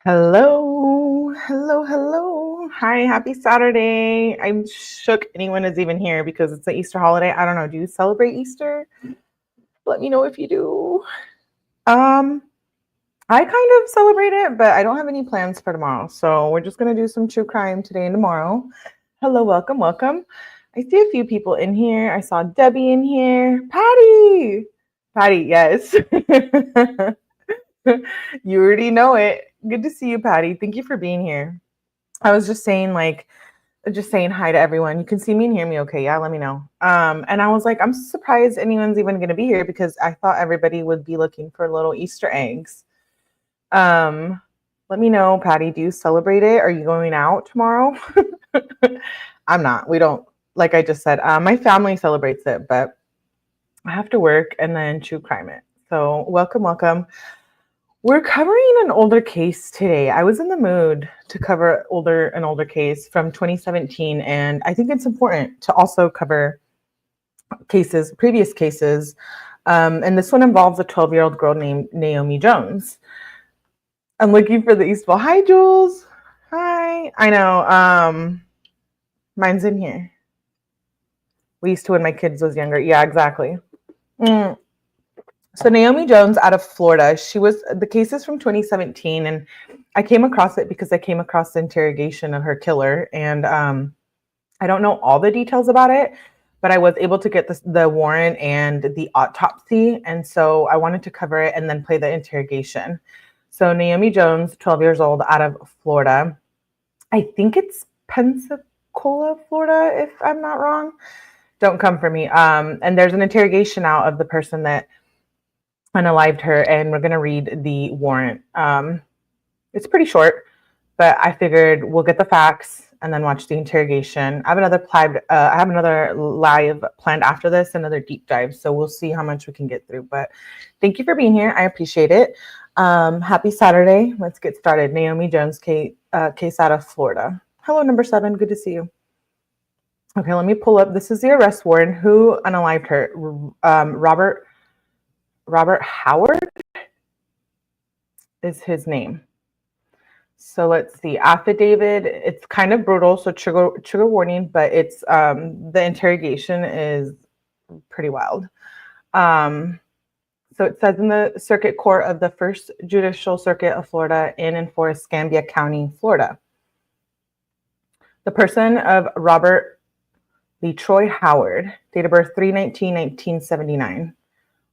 Hello, hello, hello. Hi, happy Saturday. I'm shook anyone is even here because it's the Easter holiday. I don't know. Do you celebrate Easter? Let me know if you do. I kind of celebrate it, but I don't have any plans for tomorrow. So we're just going to do some true crime today and tomorrow. Hello, welcome, welcome. I see a few people in here. I saw Debbie in here. Patty, yes. You already know it. Good to see you, Patty. Thank you for being here. I was just saying hi to everyone. You can see me and hear me okay? Yeah, let me know. And I was like, I'm surprised anyone's even going to be here because I thought everybody would be looking for little Easter eggs. Let me know, Patty, do you celebrate it? Are you going out tomorrow? I'm not. We don't, like I just said, my family celebrates it, but I have to work and then true crime it. So welcome, welcome. We're covering an older case today. I was in the mood to cover an older case from 2017, and I think it's important to also cover previous cases. And this one involves a 12-year-old girl named Naomi Jones. I'm looking for the Eastville. Hi, Jules. Hi. I know. Mine's in here. We used to when my kids was younger. Yeah, exactly. So Naomi Jones out of Florida, the case is from 2017, and I came across it because I came across the interrogation of her killer, and I don't know all the details about it, but I was able to get the warrant and the autopsy, and so I wanted to cover it and then play the interrogation. So Naomi Jones, 12 years old, out of Florida. I think it's Pensacola, Florida, if I'm not wrong. Don't come for me. And there's an interrogation out of the person that unalived her, and we're going to read the warrant. It's pretty short, but I figured we'll get the facts and then watch the interrogation. I have another live planned after this, another deep dive, so we'll see how much we can get through. But thank you for being here. I appreciate it. Happy Saturday. Let's get started. Naomi Jones case out of Florida. Hello, number 7. Good to see you. Okay, let me pull up. This is the arrest warrant. Who unalived her? Robert Howard is his name. So let's see. Affidavit. It's kind of brutal, so trigger warning, but it's the interrogation is pretty wild. So it says in the Circuit Court of the First Judicial Circuit of Florida in and for Escambia County, Florida. The person of Robert LeTroy Howard, date of birth 3/19/1979.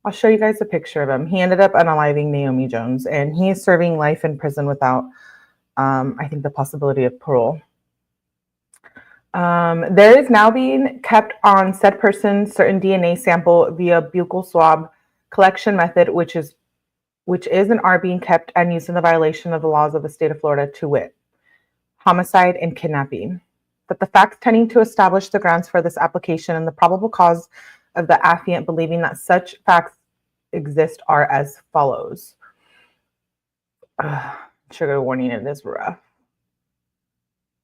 I'll show you guys a picture of him. He ended up unaliving Naomi Jones, and he is serving life in prison without, I think, the possibility of parole. There is now being kept on said person certain DNA sample via buccal swab collection method, which is and are being kept and used in the violation of the laws of the state of Florida, to wit, homicide and kidnapping. That the facts tending to establish the grounds for this application and the probable cause of the affiant believing that such facts exist are as follows. Trigger warning, it is rough.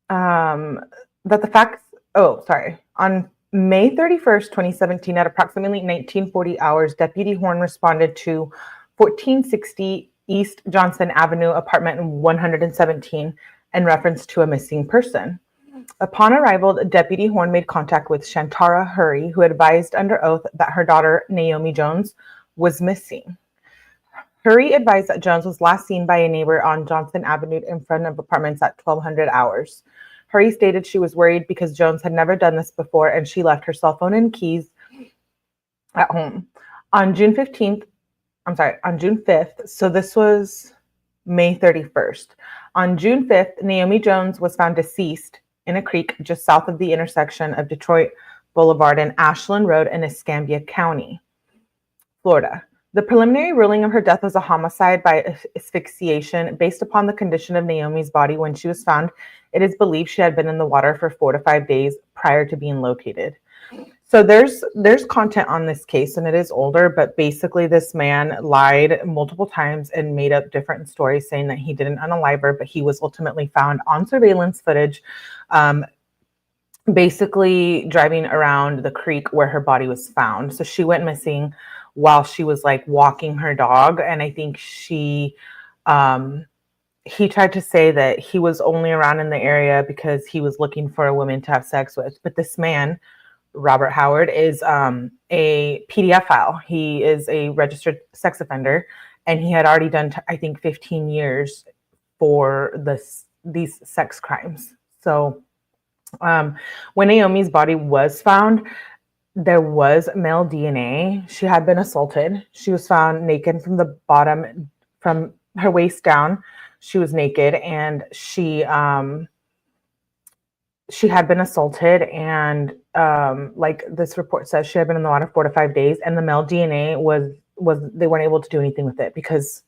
that the facts, on May 31st, 2017, at approximately 1940 hours, Deputy Horn responded to 1460 East Johnson Avenue, apartment 117, in reference to a missing person. Upon arrival, Deputy Horn made contact with 𝗟𝗏𝗃, who advised under oath that her daughter, Naomi Jones, was missing. 𝗃 advised that Jones was last seen by a neighbor on Johnson Avenue in front of apartments at 1200 hours. 𝗃 stated she was worried because Jones had never done this before and she left her cell phone and keys at home. On June 5th, so this was May 31st. On June 5th, Naomi Jones was found deceased in a creek just south of the intersection of Detroit Boulevard and Ashland Road in Escambia County, Florida. The preliminary ruling of her death was a homicide by asphyxiation. Based upon the condition of Naomi's body when she was found, it is believed she had been in the water for 4 to 5 days prior to being located. So there's content on this case, and it is older, but basically this man lied multiple times and made up different stories saying that he didn't unalive her, but he was ultimately found on surveillance footage, basically driving around the creek where her body was found. So she went missing while she was like walking her dog, and I think he tried to say that he was only around in the area because he was looking for a woman to have sex with. But this man, Robert Howard, is a pedophile. He is a registered sex offender, and he had already done, I think, 15 years for these sex crimes. So when Naomi's body was found, there was male DNA. She had been assaulted. She was found naked from the bottom, from her waist down. She was naked, and she had been assaulted, and like this report says, she had been in the water 4 to 5 days, and the male DNA was they weren't able to do anything with it because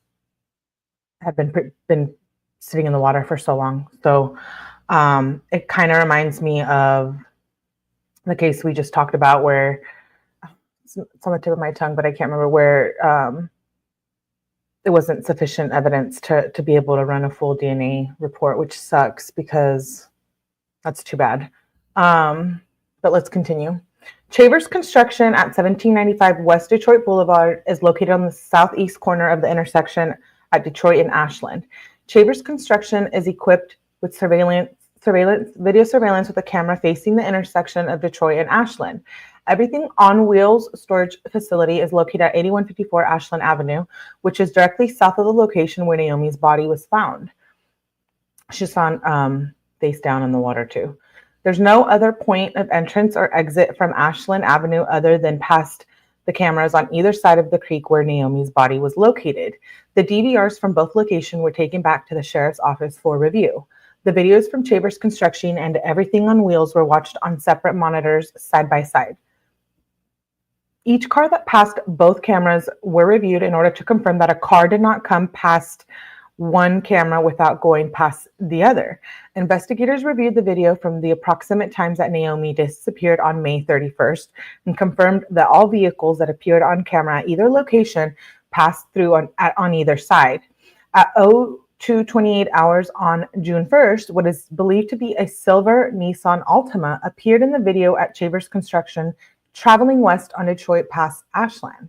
it had been sitting in the water for so long. So it kind of reminds me of the case we just talked about, where it's on the tip of my tongue, but I can't remember, where it wasn't sufficient evidence to be able to run a full DNA report, which sucks because that's too bad. But let's continue. 𝗟𝗏𝗃's Construction at 1795 West Detroit Boulevard is located on the southeast corner of the intersection at Detroit and Ashland. 𝗟𝗏𝗃's Construction is equipped with video surveillance with a camera facing the intersection of Detroit and Ashland. Everything on Wheels storage facility is located at 8154 Ashland Avenue, which is directly south of the location where Naomi's body was found. She's found face down in the water too. There's no other point of entrance or exit from Ashland Avenue other than past the cameras on either side of the creek where Naomi's body was located. The DVRs from both locations were taken back to the sheriff's office for review. The videos from 𝗟𝗏𝗃's Construction and Everything on Wheels were watched on separate monitors side by side. Each car that passed both cameras were reviewed in order to confirm that a car did not come past one camera without going past the other. Investigators reviewed the video from the approximate times that Naomi disappeared on May 31st and confirmed that all vehicles that appeared on camera at either location passed through on either side. At 02:28 hours on June 1st, what is believed to be a silver Nissan Altima appeared in the video at 𝗟𝗏𝗃's Construction, traveling west on Detroit past Ashland.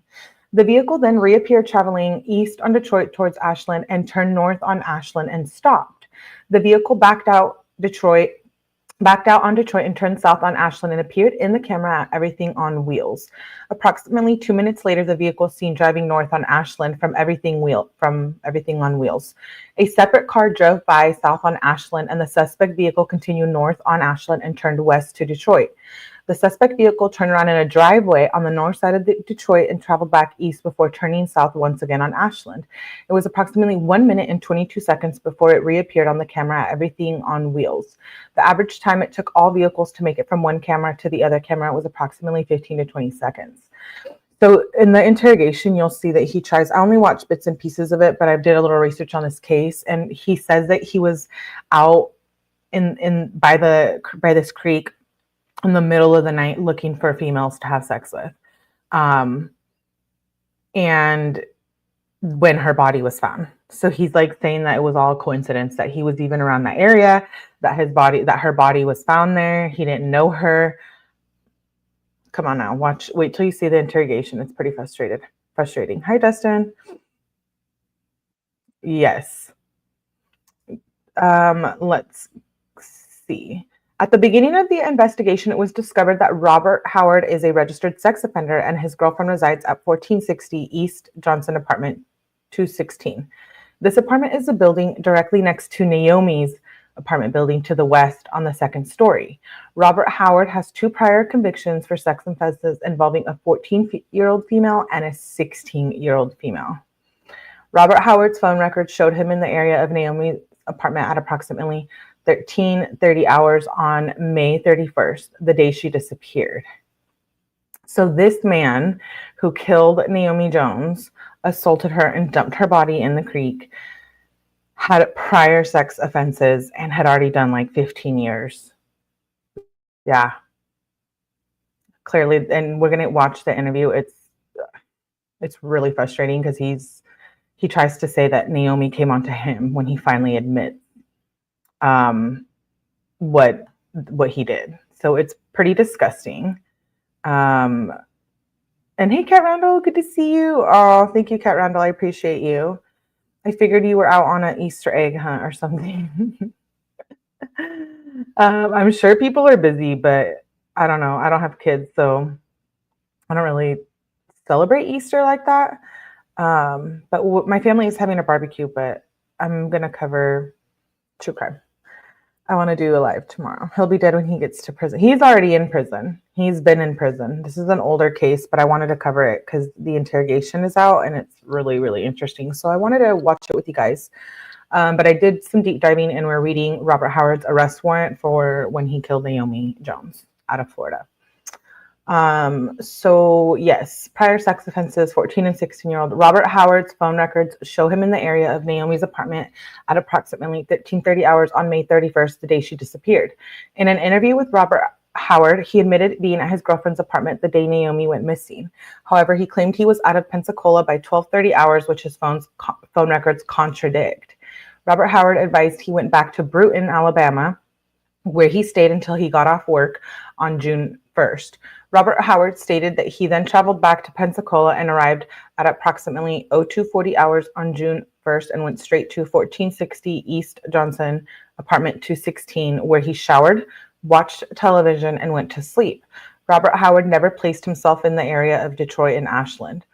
The vehicle then reappeared traveling east on Detroit towards Ashland and turned north on Ashland and stopped. The vehicle backed out on Detroit and turned south on Ashland and appeared in the camera at Everything on Wheels. Approximately 2 minutes later, the vehicle seen driving north on Ashland from Everything on Wheels. A separate car drove by south on Ashland, and the suspect vehicle continued north on Ashland and turned west to Detroit. The suspect vehicle turned around in a driveway on the north side of Detroit and traveled back east before turning south once again on Ashland. It was approximately 1 minute and 22 seconds before it reappeared on the camera at Everything on Wheels. The average time it took all vehicles to make it from one camera to the other camera was approximately 15 to 20 seconds. So in the interrogation, you'll see that he tries, I only watched bits and pieces of it, but I did a little research on this case, and he says that he was out by this creek in the middle of the night looking for females to have sex with. And when her body was found. So he's like saying that it was all a coincidence, that he was even around that area, that her body was found there. He didn't know her. Come on now, wait till you see the interrogation. It's pretty frustrating. Hi, Dustin. Yes. Let's see. At the beginning of the investigation, it was discovered that Robert Howard is a registered sex offender and his girlfriend resides at 1460 East Johnson Apartment 216. This apartment is a building directly next to Naomi's apartment building to the west on the second story. Robert Howard has 2 prior convictions for sex offenses involving a 14-year-old female and a 16-year-old female. Robert Howard's phone records showed him in the area of Naomi's apartment at approximately 13:30 hours on May 31st, the day she disappeared. So this man who killed Naomi Jones, assaulted her and dumped her body in the creek, had prior sex offenses and had already done like 15 years. Yeah. Clearly, and we're going to watch the interview. It's really frustrating because he tries to say that Naomi came onto him when he finally admits what he did. So it's pretty disgusting. And hey, Cat Randall, good to see you. Oh, thank you, Cat Randall. I appreciate you. I figured you were out on an Easter egg hunt or something. I'm sure people are busy, but I don't know. I don't have kids, so I don't really celebrate Easter like that. But my family is having a barbecue, but I'm going to cover true crime. I want to do a live tomorrow. He'll be dead when he gets to prison. He's already in prison. He's been in prison. This is an older case, but I wanted to cover it because the interrogation is out and it's really, really interesting. So I wanted to watch it with you guys. But I did some deep diving and we're reading Robert Howard's arrest warrant for when he killed Naomi Jones out of Florida. So yes, prior sex offenses, 14 and 16-year-old. Robert Howard's phone records show him in the area of Naomi's apartment at approximately 13:30 hours on May 31st, the day she disappeared. In an interview with Robert Howard, he admitted being at his girlfriend's apartment the day Naomi went missing. However, he claimed he was out of Pensacola by 12:30 hours, which his phone records contradict. Robert Howard advised he went back to Brewton, Alabama, where he stayed until he got off work on June 1st. Robert Howard stated that he then traveled back to Pensacola and arrived at approximately 02:40 hours on June 1st and went straight to 1460 East Johnson Apartment 216, where he showered, watched television, and went to sleep. Robert Howard never placed himself in the area of Detroit and Ashland.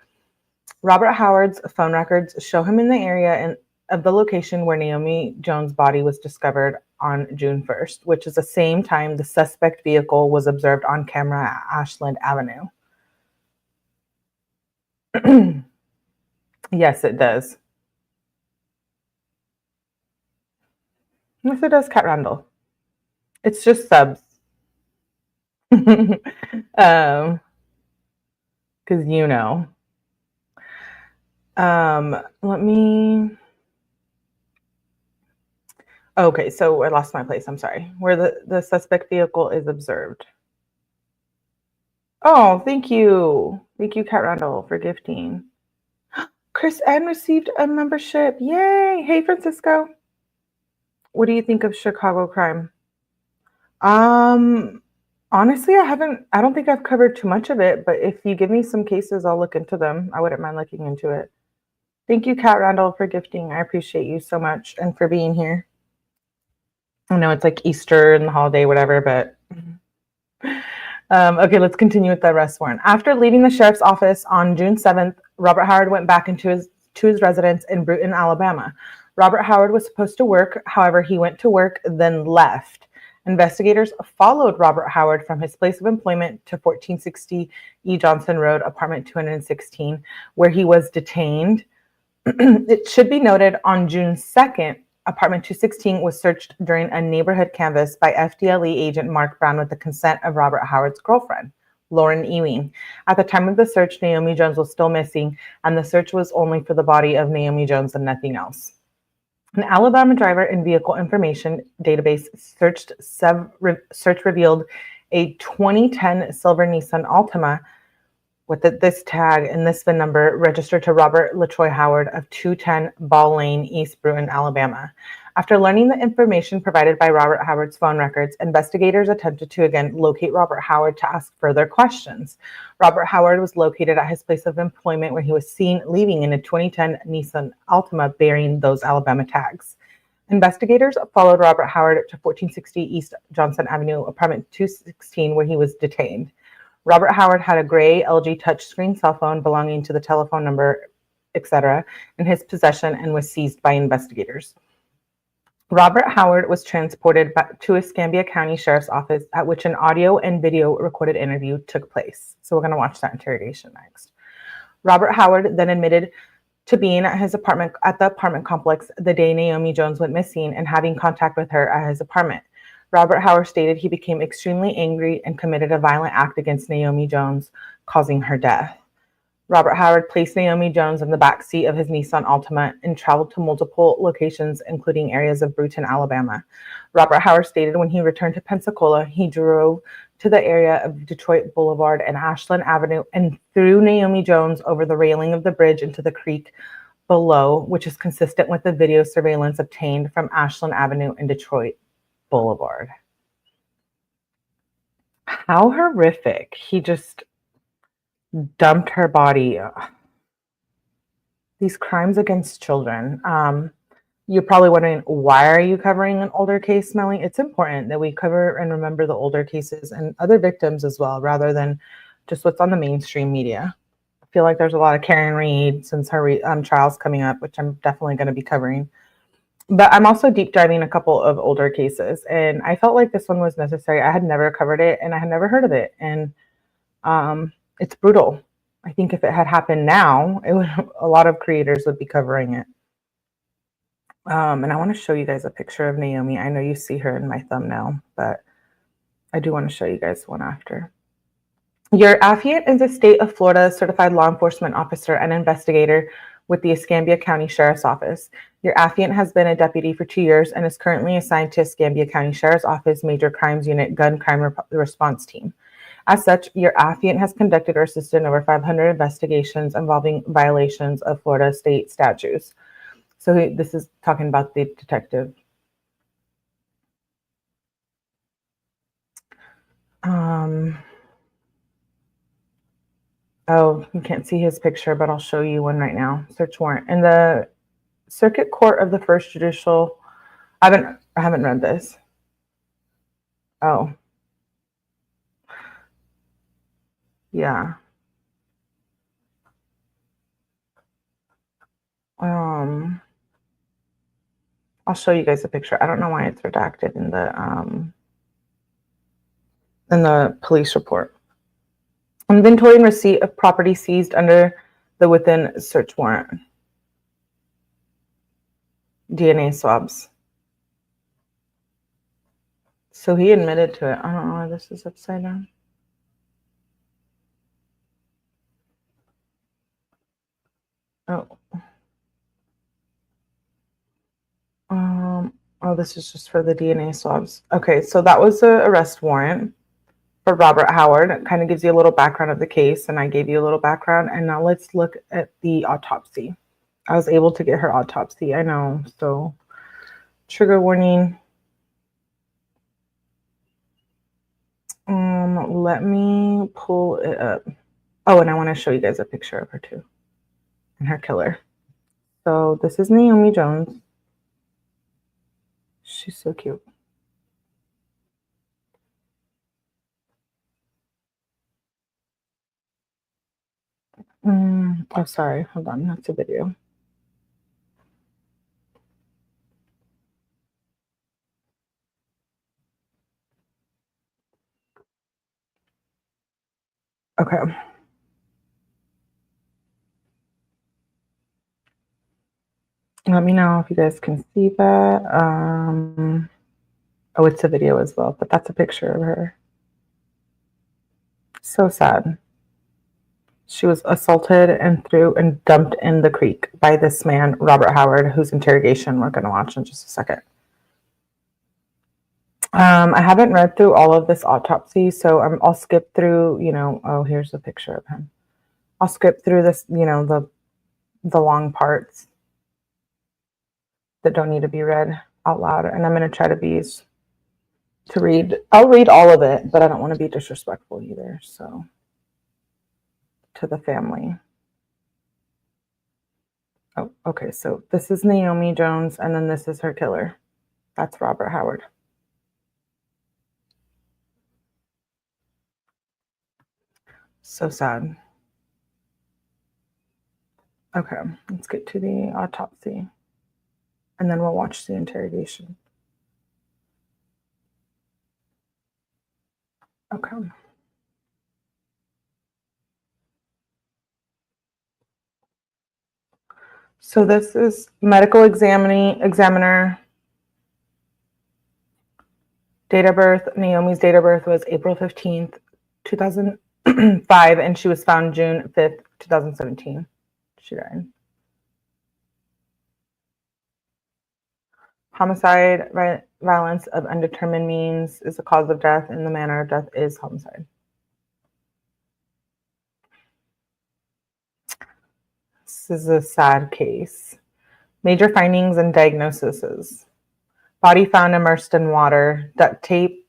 Robert Howard's phone records show him in the area of the location where Naomi Jones' body was discovered on June 1st, which is the same time the suspect vehicle was observed on camera at Ashland Avenue. Yes, it does. Yes, it does, Cat Randall. It's just subs. Because you know. Let me... Okay, so I lost my place. I'm sorry. Where the suspect vehicle is observed. Oh, thank you. Thank you, Cat Randall, for gifting. Chris N received a membership. Yay. Hey, Francisco. What do you think of Chicago crime? Honestly, I don't think I've covered too much of it, but if you give me some cases, I'll look into them. I wouldn't mind looking into it. Thank you, Cat Randall, for gifting. I appreciate you so much and for being here. I know it's like Easter and the holiday, whatever, but okay, let's continue with the arrest warrant. After leaving the sheriff's office on June 7th, Robert Howard went back into his residence in Brewton, Alabama. Robert Howard was supposed to work. However, he went to work, then left. Investigators followed Robert Howard from his place of employment to 1460 E. Johnson Road, apartment 216, where he was detained. It should be noted on June 2nd, apartment 216 was searched during a neighborhood canvass by FDLE agent Mark Brown with the consent of Robert Howard's girlfriend, Lauren Ewing. At the time of the search, Naomi Jones was still missing, and the search was only for the body of Naomi Jones and nothing else. An Alabama driver and vehicle information database search revealed a 2010 silver Nissan Altima with this tag and this VIN number registered to Robert LaTroy Howard of 210 Ball Lane, East Brewton, Alabama. After learning the information provided by Robert Howard's phone records, investigators attempted to again locate Robert Howard to ask further questions. Robert Howard was located at his place of employment where he was seen leaving in a 2010 Nissan Altima bearing those Alabama tags. Investigators followed Robert Howard to 1460 East Johnson Avenue, apartment 216, where he was detained. Robert Howard had a gray LG touchscreen cell phone belonging to the telephone number, etc., in his possession and was seized by investigators. Robert Howard was transported back to Escambia County Sheriff's Office, at which an audio and video recorded interview took place. So we're going to watch that interrogation next. Robert Howard then admitted to being at his apartment at the apartment complex the day Naomi Jones went missing and having contact with her at his apartment. Robert Howard stated he became extremely angry and committed a violent act against Naomi Jones, causing her death. Robert Howard placed Naomi Jones in the back seat of his Nissan Altima and traveled to multiple locations, including areas of Brewton, Alabama. Robert Howard stated when he returned to Pensacola, he drove to the area of Detroit Boulevard and Ashland Avenue and threw Naomi Jones over the railing of the bridge into the creek below, which is consistent with the video surveillance obtained from Ashland Avenue and Detroit Boulevard. How horrific. He just dumped her body. These crimes against children. You're probably wondering, why are you covering an older case, Melly? It's important that we cover and remember the older cases and other victims as well, rather than just what's on the mainstream media. I feel like there's a lot of Karen Reed since her trial's coming up, which I'm definitely going to be covering. But I'm also deep diving a couple of older cases, and I felt like this one was necessary. I had never covered it, and I had never heard of it, and it's brutal. I think if it had happened now, a lot of creators would be covering it. And I want to show you guys a picture of Naomi. I know you see her in my thumbnail, but I do want to show you guys one after. Your affiant is a state of Florida certified law enforcement officer and investigator with the Escambia County Sheriff's Office. Your affiant has been a deputy for 2 years and is currently assigned to Escambia County Sheriff's Office Major Crimes Unit Gun Crime Response Team. As such, your affiant has conducted or assisted in over 500 investigations involving violations of Florida state statutes. So this is talking about the detective. Oh, you can't see his picture, but I'll show you one right now. Search warrant. In the Circuit Court of the First Judicial, I haven't read this. Oh. Yeah. I'll show you guys a picture. I don't know why it's redacted in the police report. Inventory and receipt of property seized under the within search warrant. DNA swabs. So he admitted to it. I don't know why this is upside down. Oh. Oh, this is just for the DNA swabs. Okay, so that was the arrest warrant for Robert Howard. It kind of gives you a little background of the case, and I gave you a little background. And now let's look at the autopsy. I was able to get her autopsy. I know, so trigger warning. Let me pull it up. Oh, and I want to show you guys a picture of her too, and her killer. So this is Naomi Jones. She's so cute. Oh, sorry. Hold on. That's a video. Okay. Let me know if you guys can see that. Oh, it's a video as well, but that's a picture of her. So sad. She was assaulted and threw and dumped in the creek by this man, Robert Howard, whose interrogation we're going to watch in just a second. I haven't read through all of this autopsy, so I'll skip through, oh, here's a picture of him. I'll skip through this, you know, the long parts that don't need to be read out loud. And I'm going to try to read. I'll read all of it, but I don't want to be disrespectful either. So, to the family. Oh, okay. So this is Naomi Jones, and then this is her killer. That's Robert Howard. So sad. Okay, let's get to the autopsy, and then we'll watch the interrogation. Okay. So this is medical examiner. Date of birth, Naomi's date of birth was April 15th, 2005, and she was found June 5th, 2017. She died. Homicide, violence of undetermined means is the cause of death, and the manner of death is homicide. This is a sad case. Major findings and diagnoses. Body found immersed in water. Duct tape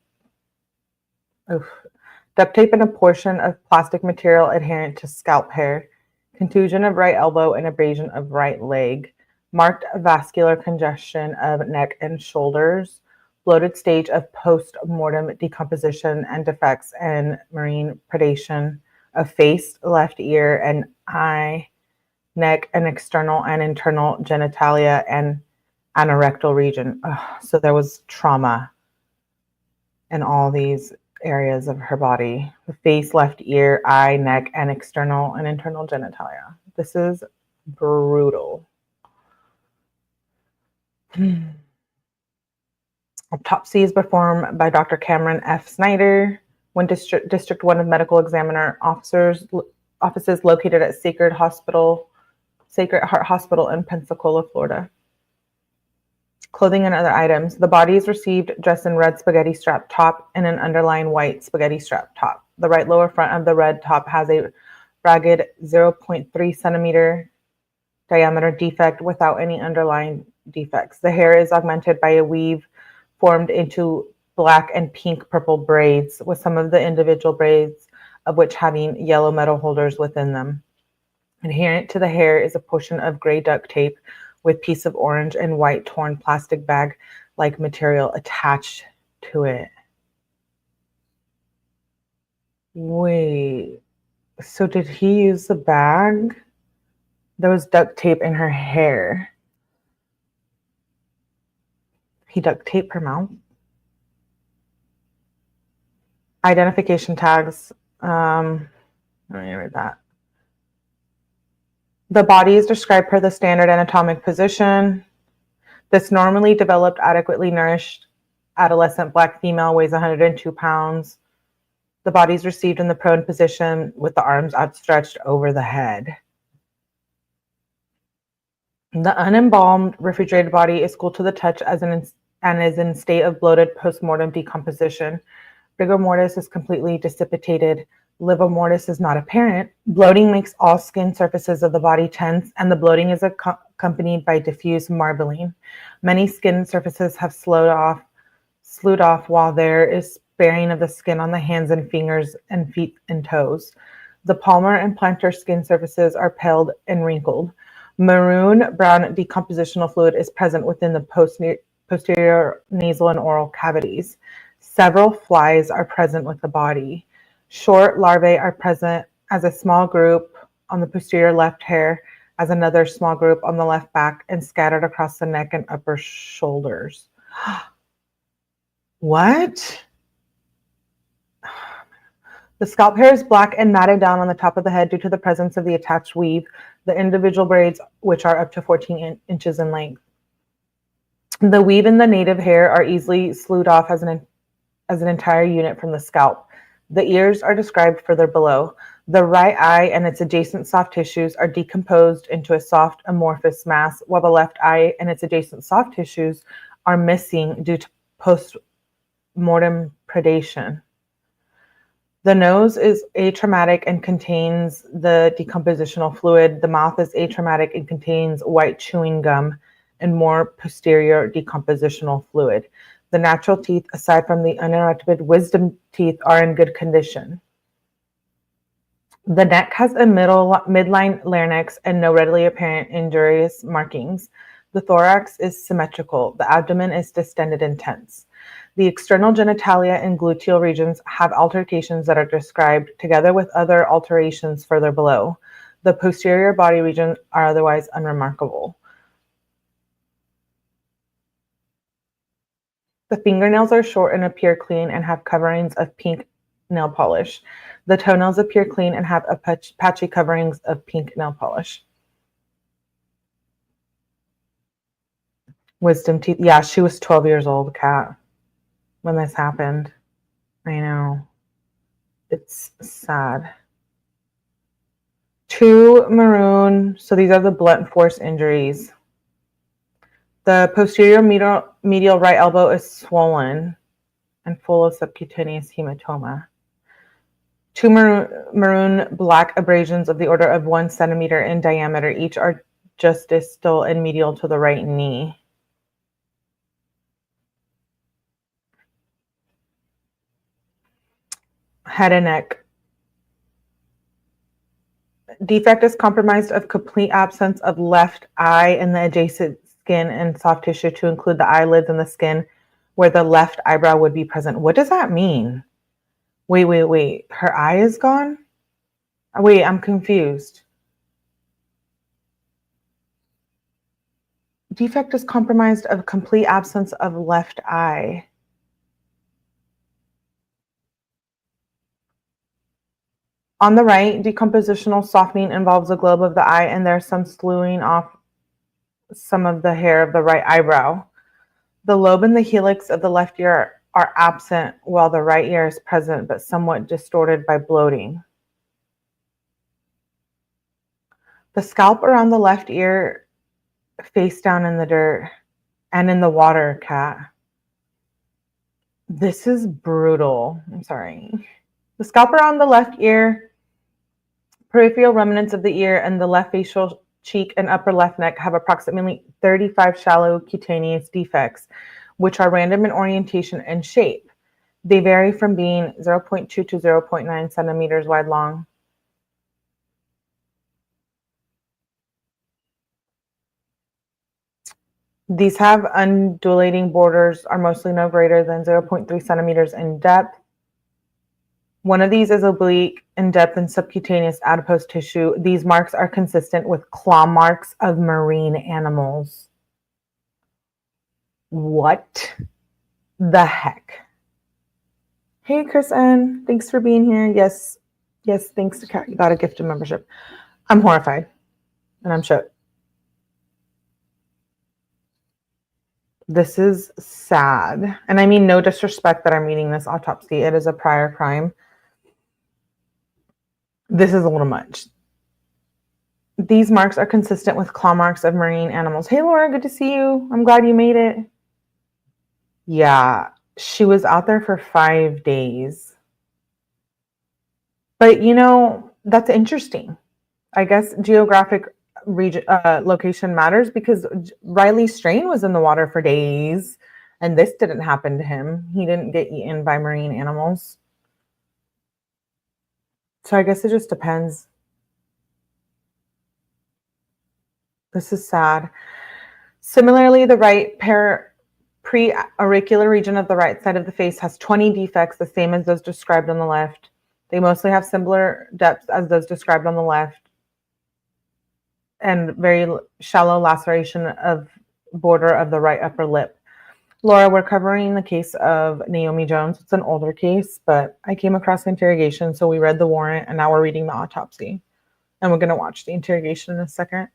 and a portion of plastic material adherent to scalp hair. Contusion of right elbow and abrasion of right leg. Marked vascular congestion of neck and shoulders. Bloated stage of post-mortem decomposition and defects and marine predation of face, left ear, and eye, neck, and external and internal genitalia and anorectal region. So there was trauma in all these areas of her body: the face, left ear, eye, neck, and external and internal genitalia. This is brutal. Autopsy is performed by Dr. Cameron F. Snyder, when District 1 of Medical Examiner offices located at Sacred Heart Hospital in Pensacola, Florida. Clothing and other items. The body is received dressed in red spaghetti strap top and an underlying white spaghetti strap top. The right lower front of the red top has a ragged 0.3 centimeter diameter defect without any underlying defects. The hair is augmented by a weave formed into black and pink purple braids, with some of the individual braids of which having yellow metal holders within them. Adherent to the hair is a portion of gray duct tape with piece of orange and white torn plastic bag-like material attached to it. Wait, so did he use the bag? There was duct tape in her hair. He duct taped her mouth. Identification tags. Let me read that. The body is described per the standard anatomic position. This normally developed, adequately nourished adolescent black female weighs 102 pounds. The body is received in the prone position with the arms outstretched over the head. The unembalmed, refrigerated body is cool to the touch and is in state of bloated postmortem decomposition. Rigor mortis is completely dissipated. Livor mortis is not apparent. Bloating makes all skin surfaces of the body tense, and the bloating is accompanied by diffuse marbling. Many skin surfaces have sloughed off, while there is sparing of the skin on the hands and fingers and feet and toes. The palmar and plantar skin surfaces are paled and wrinkled. Maroon brown decompositional fluid is present within the posterior nasal and oral cavities. Several flies are present with the body. Short larvae are present as a small group on the posterior left hair, as another small group on the left back, and scattered across the neck and upper shoulders. What? The scalp hair is black and matted down on the top of the head due to the presence of the attached weave, the individual braids, which are up to 14 inches in length. The weave and the native hair are easily sloughed off as an entire unit from the scalp. The ears are described further below. The right eye and its adjacent soft tissues are decomposed into a soft amorphous mass, while the left eye and its adjacent soft tissues are missing due to post-mortem predation. The nose is atraumatic and contains the decompositional fluid. The mouth is atraumatic and contains white chewing gum and more posterior decompositional fluid. The natural teeth, aside from the uninterrupted wisdom teeth, are in good condition. The neck has a midline larynx and no readily apparent injurious markings. The thorax is symmetrical. The abdomen is distended and tense. The external genitalia and gluteal regions have alterations that are described together with other alterations further below. The posterior body regions are otherwise unremarkable. The fingernails are short and appear clean and have coverings of pink nail polish. The toenails appear clean and have patchy coverings of pink nail polish. Wisdom teeth. Yeah, she was 12 years old, Kat, when this happened. I know. It's sad. 2 maroon. So these are the blunt force injuries. The posterior medial right elbow is swollen and full of subcutaneous hematoma. 2 maroon black abrasions of the order of 1 centimeter in diameter each are just distal and medial to the right knee. Head and neck. Defect is compromised of complete absence of left eye in the adjacent skin and soft tissue to include the eyelids and the skin where the left eyebrow would be present. What does that mean? Wait. Her eye is gone? Wait, I'm confused. Defect is compromised of complete absence of left eye. On the right, decompositional softening involves the globe of the eye, and there's some slewing off some of the hair of the right eyebrow. The lobe and the helix of the left ear are absent, while the right ear is present, but somewhat distorted by bloating. The scalp around the left ear face down in the dirt and in the water, Kat. This is brutal. I'm sorry. The scalp around the left ear, peripheral remnants of the ear, and the left facial cheek and upper left neck have approximately 35 shallow cutaneous defects, which are random in orientation and shape. They vary from being 0.2 to 0.9 centimeters wide long. These have undulating borders, are mostly no greater than 0.3 centimeters in depth. One of these is oblique in depth and subcutaneous adipose tissue. These marks are consistent with claw marks of marine animals. What the heck? Hey, Chris N. Thanks for being here. Yes, thanks to Kat. You got a gift of membership. I'm horrified and I'm shook. This is sad. And I mean no disrespect that I'm reading this autopsy. It is a prior crime. This is a little much. These marks are consistent with claw marks of marine animals. Hey, Laura, good to see you. I'm glad you made it. Yeah, she was out there for 5 days. But, you know, that's interesting. I guess geographic location matters because Riley Strain was in the water for days and this didn't happen to him. He didn't get eaten by marine animals. So I guess it just depends. This is sad. Similarly, the right pre-auricular region of the right side of the face has 20 defects, the same as those described on the left. They mostly have similar depths as those described on the left and very shallow laceration of border of the right upper lip. Laura, we're covering the case of Naomi Jones. It's an older case, but I came across the interrogation, so we read the warrant, and now we're reading the autopsy. And we're going to watch the interrogation in a second.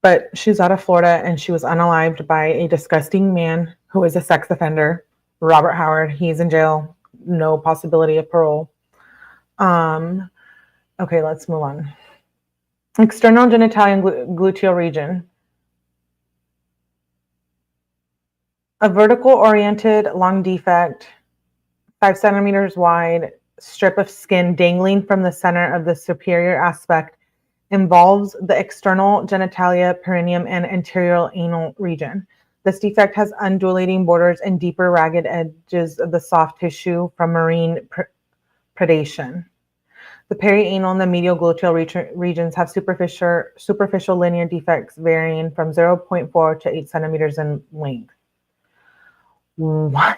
But she's out of Florida, and she was unalived by a disgusting man who is a sex offender, Robert Howard. He's in jail. No possibility of parole. Okay, let's move on. External genitalia and gluteal region. A vertical oriented long defect 5 centimeters wide strip of skin dangling from the center of the superior aspect involves the external genitalia, perineum, and anterior anal region. This defect has undulating borders and deeper ragged edges of the soft tissue from marine predation. The perianal and the medial gluteal regions have superficial linear defects varying from 0.4 to 8 centimeters in length. What?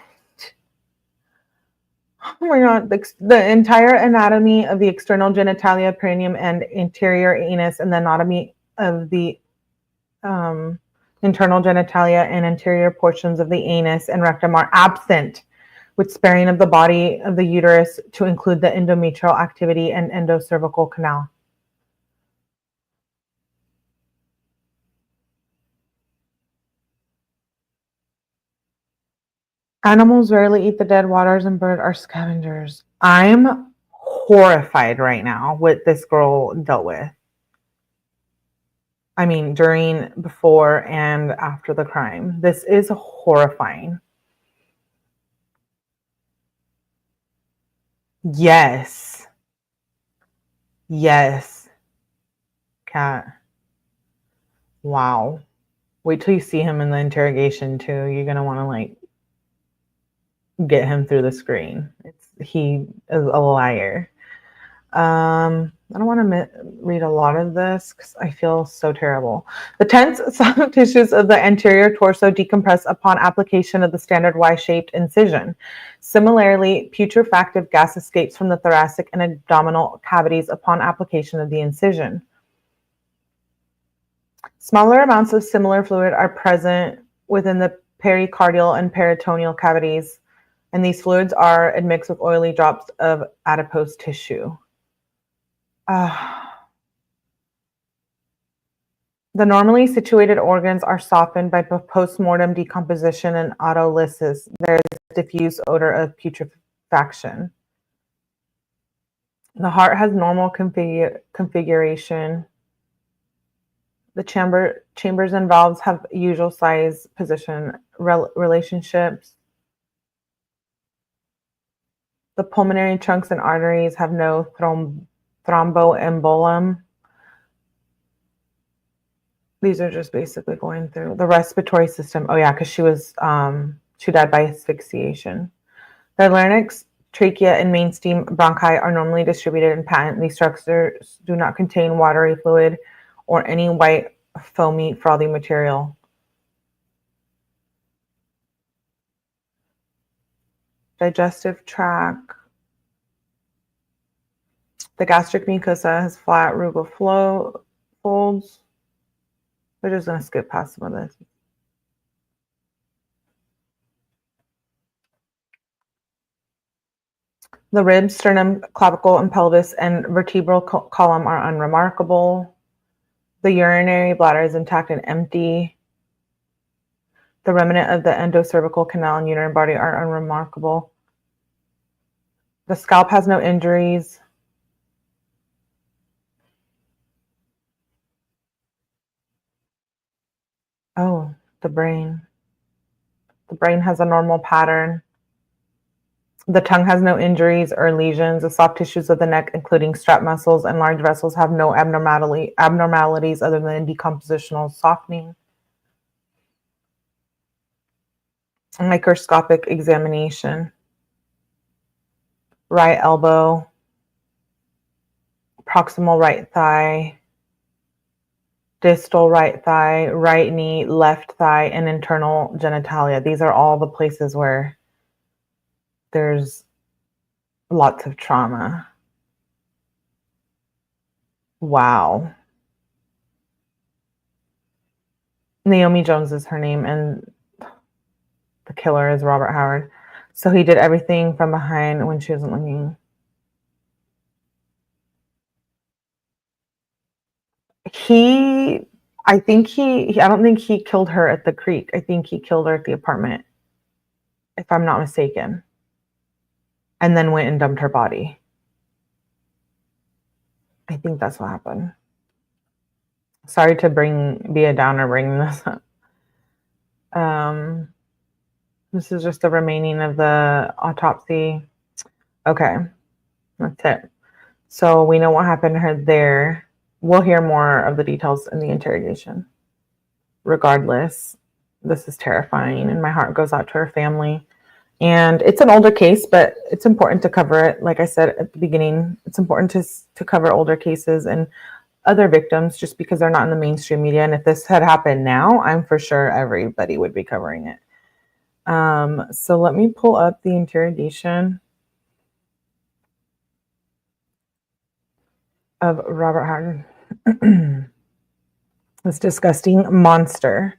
Oh my God. The entire anatomy of the external genitalia, perineum, and anterior anus, and the anatomy of the internal genitalia and anterior portions of the anus and rectum are absent, with sparing of the body of the uterus to include the endometrial activity and endocervical canal. Animals rarely eat the dead. Waters and birds are scavengers. I'm horrified right now what this girl dealt with. I mean, during, before, and after the crime. This is horrifying. Yes. Yes. Cat. Wow. Wait till you see him in the interrogation too. You're gonna want to like get him through the screen. He is a liar. I don't want to read a lot of this because I feel so terrible. The tense soft tissues of the anterior torso decompress upon application of the standard Y-shaped incision. Similarly, putrefactive gas escapes from the thoracic and abdominal cavities upon application of the incision. Smaller amounts of similar fluid are present within the pericardial and peritoneal cavities, and these fluids are admixed with oily drops of adipose tissue. The normally situated organs are softened by postmortem decomposition and autolysis. There is diffuse odor of putrefaction. The heart has normal configuration. The chambers and valves have usual size, position, relationships. The pulmonary trunks and arteries have no thromboembolism. These are just basically going through the respiratory system. Oh yeah, because she died by asphyxiation. The larynx, trachea, and mainstem bronchi are normally distributed and patent. These structures do not contain watery fluid or any white, foamy, frothy material. Digestive tract. The gastric mucosa has flat rugal folds. We're just going to skip past some of this. The ribs, sternum, clavicle, and pelvis and vertebral column are unremarkable. The urinary bladder is intact and empty. The remnant of the endocervical canal and uterine body are unremarkable. The scalp has no injuries. Oh, the brain. The brain has a normal pattern. The tongue has no injuries or lesions. The soft tissues of the neck, including strap muscles and large vessels, have no abnormalities other than decompositional softening. A microscopic examination. Right elbow, proximal right thigh, distal right thigh, right knee, left thigh, and internal genitalia. These are all the places where there's lots of trauma. Wow. Naomi Jones is her name, and the killer is Robert Howard. So he did everything from behind when she wasn't looking. I don't think he killed her at the creek. I think he killed her at the apartment, if I'm not mistaken, and then went and dumped her body. I think that's what happened. Sorry to be a downer bringing this up. This is just the remaining of the autopsy. Okay, that's it. So we know what happened to her there. We'll hear more of the details in the interrogation. Regardless, this is terrifying, and my heart goes out to her family. And it's an older case, but it's important to cover it. Like I said at the beginning, it's important to cover older cases and other victims just because they're not in the mainstream media. And if this had happened now, I'm for sure everybody would be covering it. So let me pull up the interrogation of Robert Hardin. This disgusting monster.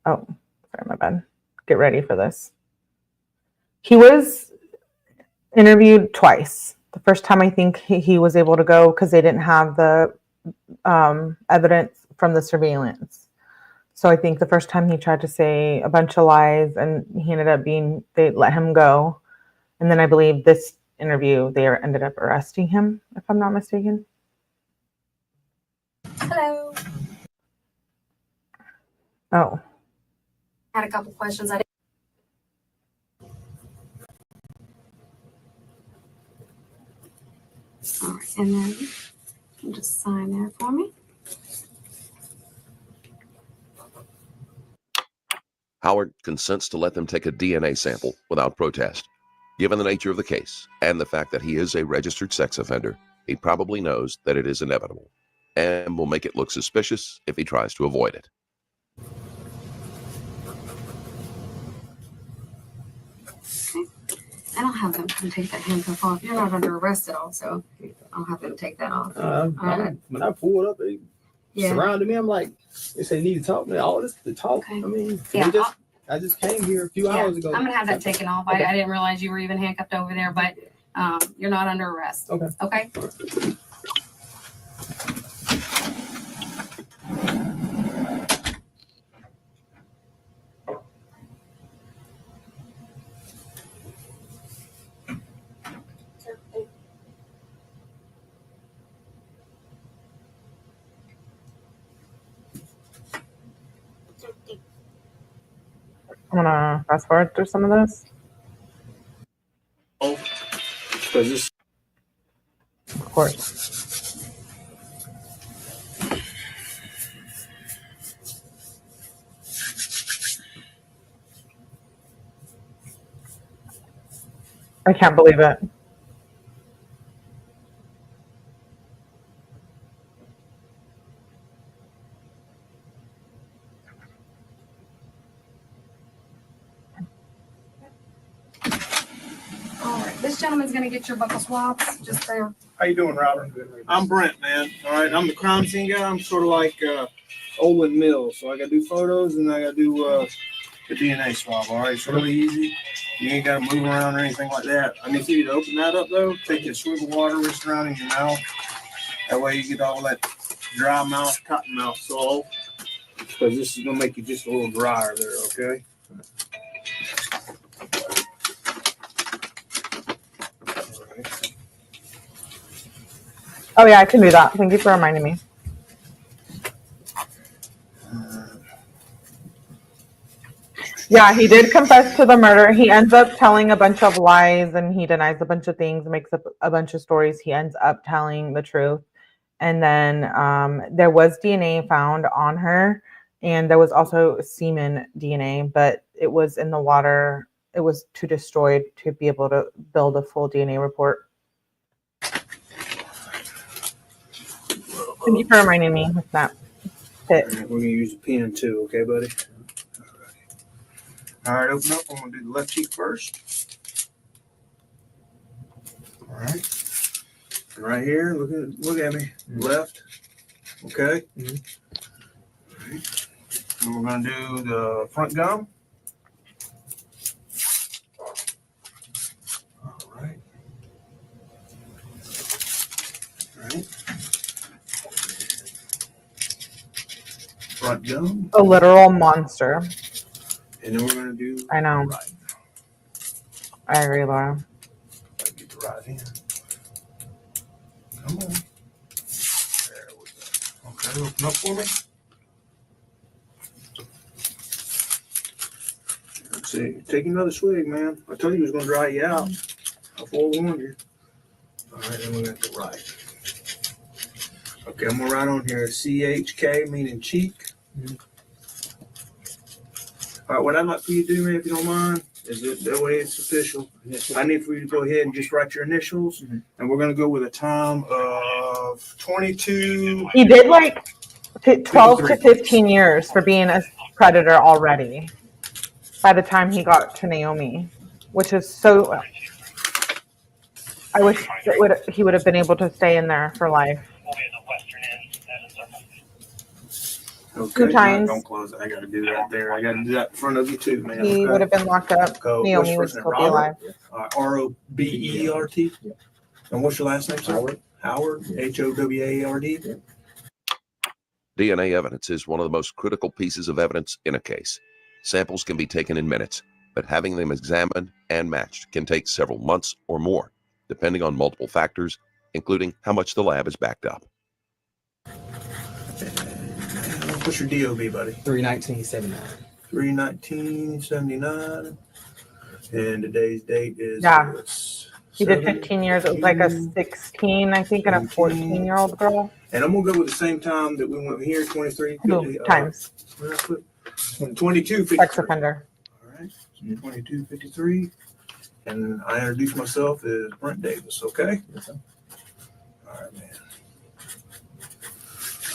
Oh, sorry, my bad. Get ready for this. He was interviewed twice. The first time I think he was able to go because they didn't have the evidence from the surveillance. So I think the first time he tried to say a bunch of lies and he ended up they let him go. And then I believe this interview, they ended up arresting him, if I'm not mistaken. Hello. Oh. I had a couple questions. All right, and then you just sign there for me. Howard consents to let them take a DNA sample without protest. Given the nature of the case and the fact that he is a registered sex offender, he probably knows that it is inevitable and will make it look suspicious if he tries to avoid it. Okay. And I'll have them come take that handcuff off. You're not under arrest at all, so I'll have them take that off. When I pulled up, they surrounded me. I'm like, they say, need to talk to me. All this to talk. Okay. I mean, Yeah, I just came here a few hours ago. I'm going to have that taken off. Okay. I didn't realize you were even handcuffed over there, but you're not under arrest. Okay. Okay? I'm gonna fast forward through some of this. Oh, because this. Of course. I can't believe it. All right. This gentleman's going to get your buccal swabs just there. How you doing, Robert? I'm Brent, man. All right, I'm the crime scene guy. I'm sort of like Olin Mills, so I gotta do photos and I gotta do the DNA swab. All right, it's really easy. You ain't gotta move around or anything like that. I need you to open that up though. Take your swivel water, wrist around in your mouth. That way you get all that dry mouth, cotton mouth soil. Because this is gonna make you just a little drier there. Okay. Oh yeah, I can do that. Thank you for reminding me. Yeah, he did confess to the murder. He ends up telling a bunch of lies and he denies a bunch of things, makes up a bunch of stories. He ends up telling the truth. And then there was DNA found on her, and there was also semen DNA, but it was in the water. It was too destroyed to be able to build a full DNA report. Thank you for reminding me with that. All right, we're gonna use a pen too, okay, buddy? All right, open up. I'm gonna do the left cheek first. All right, and right here, look at me, left. Okay. All right. And we're gonna do the front gum. All right. All right. Front gum. A literal monster. And then we're gonna do. I know. Right. I agree, Laura. Get the right in. Come on. There we go. Okay, open up for me. Let's see. Take another swig, man. I told you it was gonna dry you out. I forewarned you. All right, then we're going to write. Okay, I'm going to write on here CHK, meaning cheek. All right, what I'd like for you to do, man, if you don't mind, is that way it's official. I need for you to go ahead and just write your initials, and we're going to go with a time of 22. He did like 12 to 15 years for being a predator already by the time he got to Naomi, which is so. I wish he would have been able to stay in there for life. Okay, 2 times. Don't close it. I got to do that there. I got to do that in front of you too, man. He would have been locked up. Go. Naomi would still be alive. ROBERT. Yeah. And what's your last name, sir? Howard. Howard. HOWARD. Yeah. DNA evidence is one of the most critical pieces of evidence in a case. Samples can be taken in minutes, but having them examined and matched can take several months or more, depending on multiple factors, including how much the lab is backed up. What's your DOB, buddy? 3/19/79. 3/19/79. And today's date is. Yeah. He did 7, 15 years. It was like a 16, I think, and a 14-year-old girl. And I'm going to go with the same time that we went here, 23. No, 50, times. 22:53. Sex offender. All right. 22:53. And I introduce myself as Brent Davis, okay? Yes, sir. All right, man.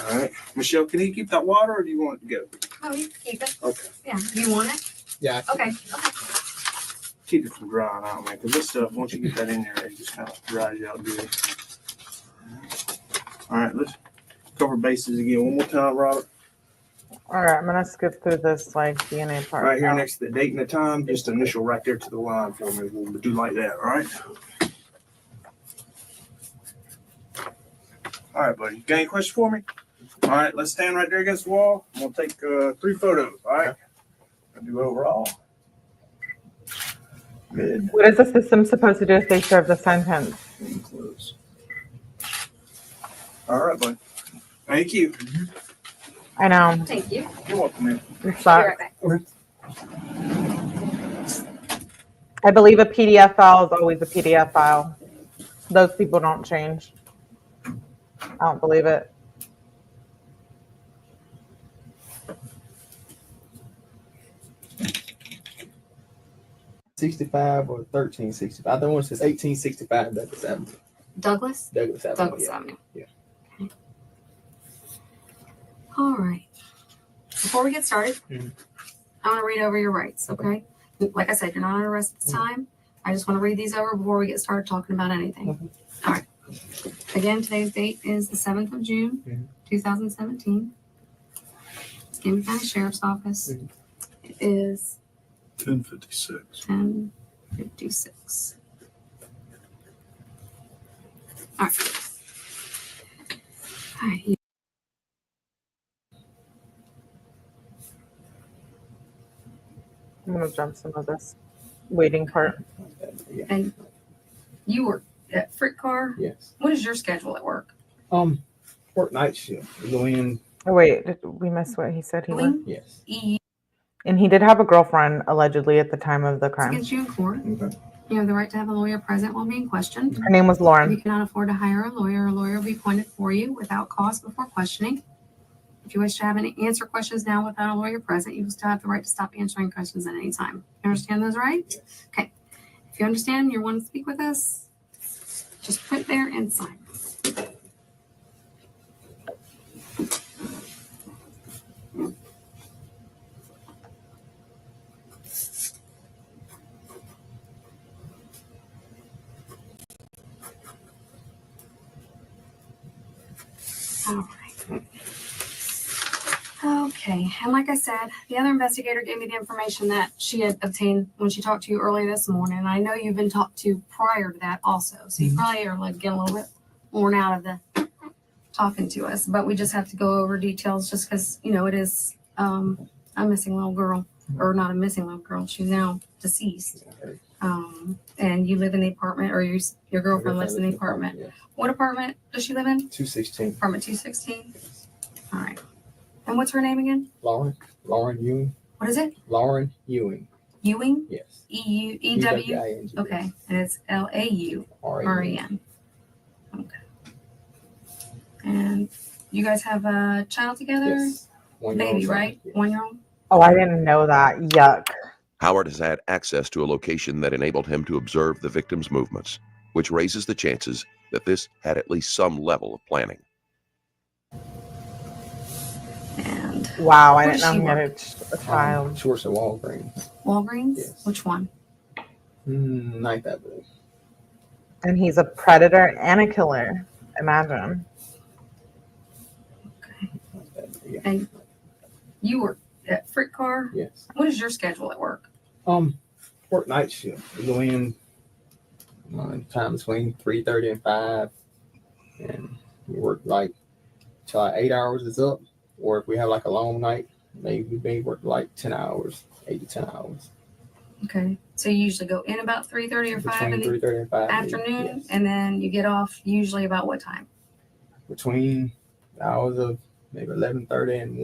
All right. Michelle, can you keep that water or do you want it to go? Oh, you can keep it. Okay. Yeah. You want it? Yeah. Okay. Keep it from drying out, man, because this stuff, once you get that in there, it just kind of dries you out good. All right, let's cover bases again one more time, Robert. All right, I'm going to skip through this like DNA part. Right here now. next to the date and the time, just initial right there to the line for me. We'll do like that, all right? All right, buddy. Got any questions for me? All right, let's stand right there against the wall. I'm going to take 3 photos, all right? I'll do overall. Good. What is the system supposed to do if they serve the sentence? And close. All right, buddy. Thank you. I know. Thank you. You're welcome, man. It Be right sucks. back. I believe a PDF file is always a PDF file. Those people don't change. I don't believe it. '65 or 1365. I think one says 1865. Douglas Avenue. Douglas? Douglas Avenue. Douglas yeah. Avenue. Yeah. Okay. All right. Before we get started, Mhm. I want to read over your rights, okay? Like I said, you're not under arrest at this time. I just want to read these over before we get started talking about anything. Mhm. All right. Again, today's date is the 7th of June, Mhm. 2017. Escambia County Sheriff's Office. Mhm. It is 10:56. 10:56. All right. All right. I'm going to jump some of this waiting part. Yeah. And you work at Frick Car. Yes. What is your schedule at work? Work night shift. We go in. Oh, wait, did we miss what he said he was? Doing Yes. E And he did have a girlfriend, allegedly, at the time of the crime. against you in court. Okay. You have the right to have a lawyer present while being questioned. Her name was If you Lauren. cannot afford to hire a lawyer will be appointed for you without cost before questioning. If you wish to have any answer questions now without a lawyer present, you will still have the right to stop answering questions at any time. You understand those, right? Okay. If you understand, you want to speak with us, just put there and sign. All right. Okay, and like I said, the other investigator gave me the information that she had obtained when she talked to you earlier this morning. And I know you've been talked to prior to that also, so you probably are like getting a little bit worn out of the talking to us. But we just have to go over details just because, you know, it is a missing little girl, or not a missing little girl. She's now deceased. And you live in the apartment, or your girlfriend lives in the apartment. Yeah. What apartment does she live in? 216. Apartment 216. All right. And what's her name again? Lauren Ewing. What is it? Lauren Ewing. Ewing? Yes. EW? EWING. Okay, and it's LAUREN. Okay. And you guys have a child together? Yes. 1-year-old Baby, son. right? Yes. 1-year-old? Oh, I didn't know that. Yuck. Howard has had access to a location that enabled him to observe the victim's movements, which raises the chances that this had at least some level of planning. And Wow, I Where didn't does know she he had work? a child. Schwartz and Walgreens. Walgreens? Yes. Which one? Ninth Avenue. And he's a predator and a killer. Imagine. Okay. Yeah. And you work at Frick Car? Yes. What is your schedule at work? Work night shift. We go in time between 3:30 and 5, and we work like till like 8 hours is up. Or if we have like a long night, maybe we may work like 10 hours, 8 to 10 hours. Okay. So you usually go in about 3:30 or 5 in Between the 3:30 and 5. afternoon, Yes. and then you get off usually about what time? Between the hours of maybe 11:30 and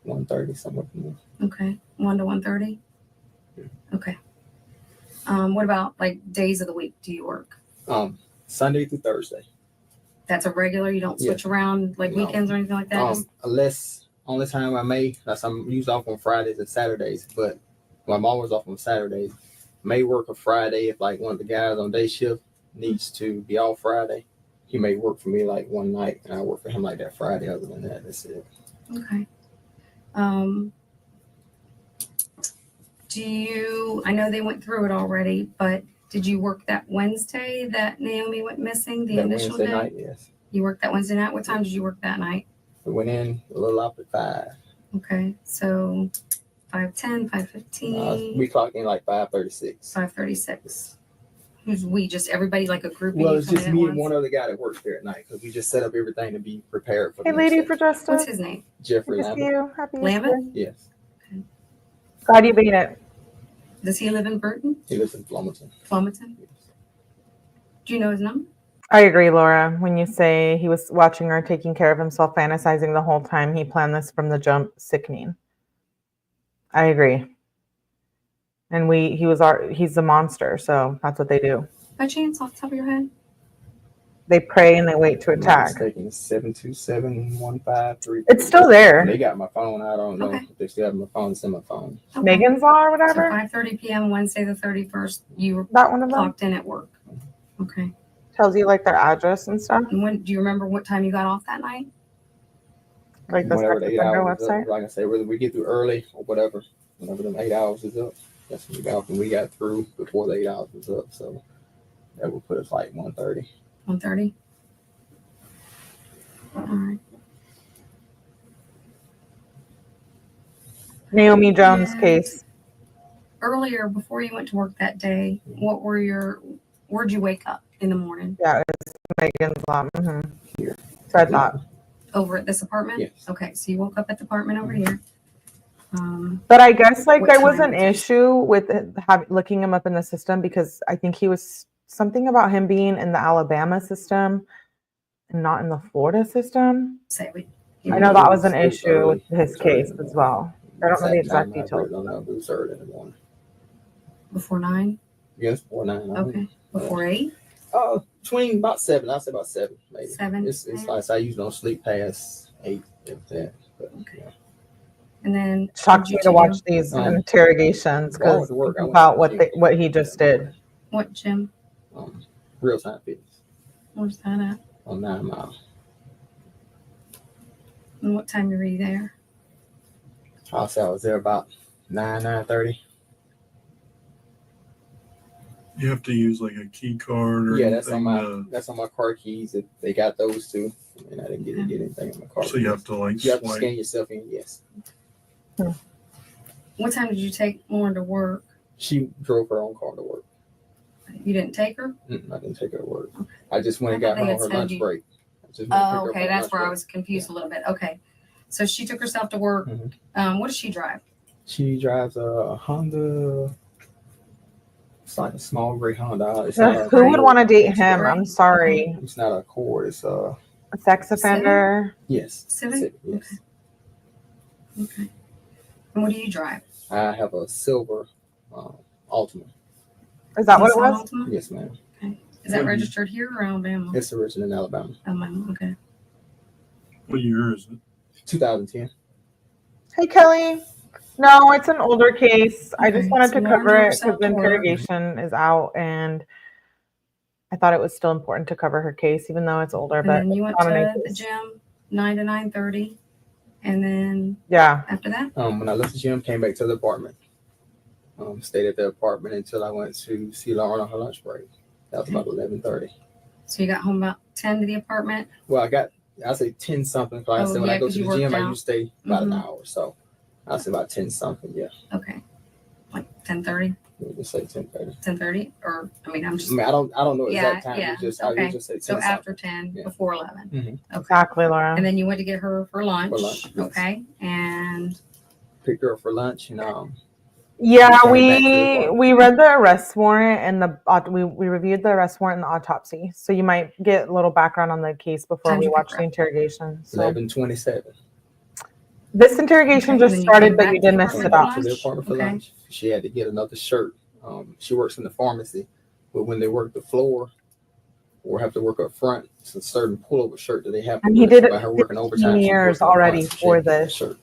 1:30, somewhere from there. Okay. 1 to 1:30? Yeah. Okay. What about like days of the week do you work? Sunday through Thursday. That's a regular, you don't switch around like No. weekends or anything like that? Unless only time I may, unless I'm usually off on Fridays and Saturdays, but I'm always off on Saturdays. May work a Friday if like one of the guys on day shift needs to be off Friday. He may work for me like one night and I work for him like that Friday. Other than that, that's it. Okay. I know they went through it already, but did you work that Wednesday that Naomi went missing, the That initial Wednesday day? night, yes. You worked that Wednesday night? What time did you work that night? We went in a little after 5. Okay, so 5:10, 5:15, We clocked in like 5:36. 5:36. Who's we? Just everybody like a group? Well, it's just me and one other guy that works there at night because we just set up everything to be prepared for Hey, the Lady next for day. Justice. What's his name? Jeffrey Good to see Lambert. you. Happy Lambert? Easter. Yes, Glad you made it. Does he live in Brewton? he lives in Flomaton. Flomaton? Do you know his number? I agree, Laura. When you say he was watching her taking care of himself, fantasizing the whole time, he planned this from the jump, sickening. I agree. And he's a monster, so that's what they do. By chance, off the top of your head? They pray and they wait to I'm not attack. mistaken, 727-153. It's still there. They got my phone. I don't know Okay. if they still have my phone. It's in my phone. Okay. Megan's Law or So whatever. 5:30 p.m. Wednesday the 31st, you were That one of them clocked in at work. Okay. tells you like their address and stuff, And when do you remember what time you got off that night? like the Whenever sex the 8 offender hours is website. up, like I say, whether we get through early or whatever, whenever them 8 hours is up, that's when we got off. And we got through before the 8 hours was up, so that would put us like 1:30. 1:30. All right. Naomi Jones Yeah. case. Earlier, before you went to work that day, where'd you wake up in the morning? Yeah, it's Megan's Law. Here. So I thought. Over at this apartment? Yes. Okay, so you woke up at the apartment over here. But I guess like What there was time? an issue with looking him up in the system because I think he was something about him being in the Alabama system and not in the Florida system. Say we. I know that was an It was issue early. with his case as well. I don't know the exact I details. don't know. It was early in the morning. Before 9? Yes, 4 9. Okay. Before 8? Between about 7. I'll say about 7, maybe. 7? It's like I usually don't sleep past 8 if that. But Okay. yeah. And then Shocked me to watch these interrogations because about what he just did. what gym? Real time fitness Where's that at? on 9 Mile. And what time were you there? I'll say I was there about 9:30. You have to use like a key card or Yeah, anything. that's on my car keys. If they got those too, and I didn't get anything in my car. So you have to like You have to swipe. scan yourself in. Yes. What time did you take Lauren to work? She drove her own car to work. You didn't take her? I didn't take her to work. Okay. I just went and I got thought her they on her had said lunch you- break. I just went and picked her Oh, up okay. on That's lunch where I break. was confused a little bit. Okay. So she took herself to work. Mhm. What does she drive? She drives a Honda. It's like a small gray Honda. It's not a Who would want to date It's him? great. I'm sorry. It's not a Accord. It's A sex offender. yes. Civic? Yes. Okay. And what do you drive? I have a silver Altima. Is that what it Nissan was? Altima? Yes, ma'am. Is that registered here or Alabama? It's original in Alabama. Alabama, okay. What year is it? 2010. Hey, Kelly. No, it's an older case. I just Okay, wanted so to warrant cover it herself because the to work. interrogation is out, and I thought it was still important to cover her case, even though it's older. And But then you it's went not an to A the case. gym 9 to 9:30, and then Yeah. after that, When I left the gym, came back to the apartment. Stayed at the apartment until I went to see Lauren on her lunch break. That was about 11:30. so you got home about 10 to the apartment. Well, I say 10 something. Like I Oh, said, when yeah, I go 'cause to you the gym, worked I out. usually stay about an Mhm. hour. So I say about 10 something. Yeah, Okay, like 10:30, we just say 10:30. 10:30, or I mean, I'm just I don't know Yeah, exact time. yeah, It's just okay. I just say 10 so something. after 10, Yeah. before 11. Mhm. Okay. Exactly, Laura. And then you went to get her for lunch. For lunch, yes. Okay, and Picked her up for lunch and Yeah, came back to the we apartment. read the arrest warrant and we reviewed the arrest warrant and the autopsy. So you might get a little background on the case before How'd we you watch pick the her up? interrogation. So 11:27. this interrogation Okay, just and then you started, came but back you to the did miss Came it apartment up. back to the lunch? apartment for Okay. lunch. She had to get another shirt. She works in the pharmacy, but when they work the floor or have to work up front, it's a certain pullover shirt that they have to And he wear. did So it by her working 15 overtime, she's years working up already front, so she for had to get that this, shirt.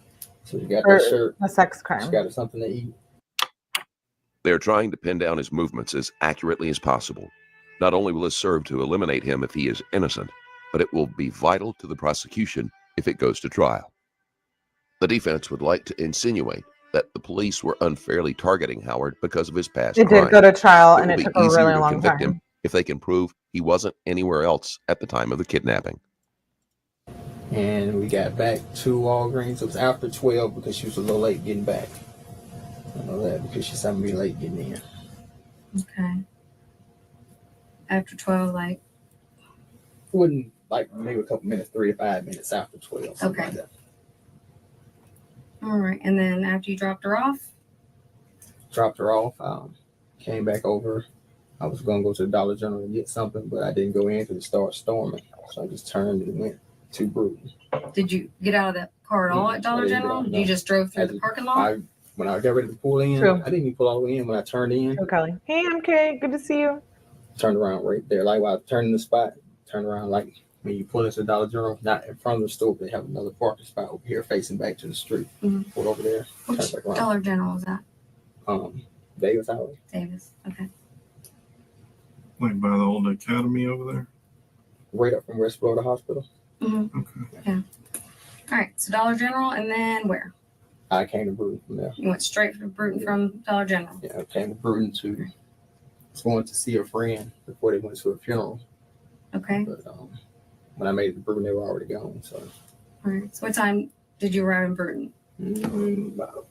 So she got for that shirt. a sex She crime. got her something to eat. They're trying to pin down his movements as accurately as possible. Not only will this serve to eliminate him if he is innocent, but it will be vital to the prosecution if it goes to trial. The defense would like to insinuate that the police were unfairly targeting Howard because of his past It did crimes. go to trial, It and will it be took a easier really to long convict time. him if they can prove he wasn't anywhere else at the time of the kidnapping. And we got back to Walgreens. It was after 12 because she was a little late getting back. I know that because she saw me late getting in. Okay. After 12, like, Wouldn't like maybe a couple minutes, 3 to 5 minutes after 12. something Okay. Like that. all right. And then after you dropped her off, Dropped her off. Came back over. I was gonna go to the Dollar General and get something, but I didn't go in because it started storming. So I just turned and went to Brewton. did you get out of that car at all Mm-mm, at I Dollar didn't get General? out, You no. just drove through I the just- parking lot? When I got ready to pull in, True. I didn't even pull all the way in. When I turned in, Oh, Kelly. Hey, MK. Good to see you. turned around right there. Like while I turned in the spot, turned around like when you pull into the Dollar General, not in front of the store, but they have another parking spot over here facing back to the street. Mhm. Pulled over there, Which turned back around. Dollar General is that? Davis Highway. Davis. Okay. Like by the old academy over there? Right up from West Florida Hospital. Okay. All right. So Dollar General, and then where? I came to Brewton from there. You went straight from Brewton from Dollar General. Yeah, I came to Brewton to was going to see a friend before they went to a funeral. Okay. But when I made it to Brewton, they were already gone. So All right. So what time did you arrive in Brewton? About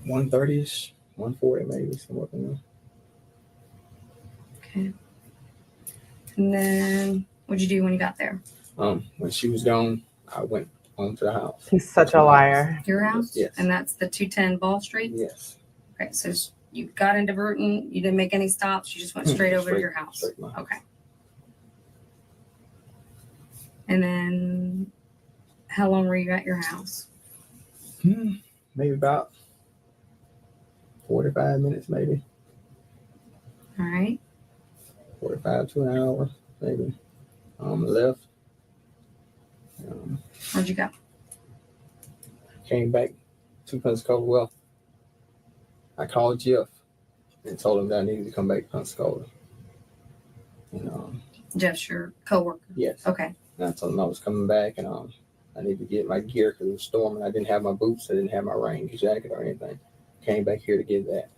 1:30ish, 1:40 maybe, somewhere in there. Okay. And then what'd you do when you got there? When she was gone, I went home to the house. He's such a liar. Your house? Yes. And that's the 210 Ball Street? Yes. Okay. So you got into Brewton. You didn't make any stops. You just went straight over to your house. Straight to my house. Okay. And then how long were you at your house? Maybe about 45 minutes, maybe All right. 45 to an hour, maybe. Left. Where'd you go? Came back to Pensacola. Well, I called Jeff and told him that I needed to come back to Pensacola. And Jeff's your coworker. yes, Okay. and I told him I was coming back, and I needed to get my gear because it was storming. I didn't have my boots. I didn't have my rain jacket or anything. Came back here to get that.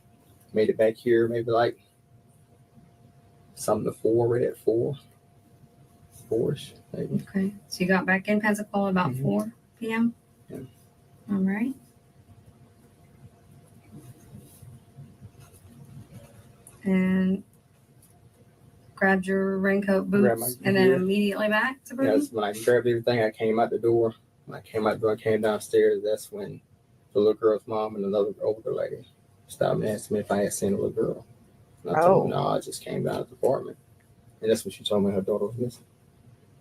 Made it back here maybe like something to 4, right at 4-ish, maybe. Okay. So you got back in Pensacola about Mhm. 4 p.m.? Yeah. All right. And grabbed your raincoat, Grabbed boots, my and then gear. immediately back to Yeah, Brewton? when I grabbed everything, I came out the door. When I came out the door, I came downstairs. That's when the little girl's mom and another older lady stopped and asked me if I had seen a little girl. And I told them, no, I just came down to the apartment. And that's when she told me her daughter was missing.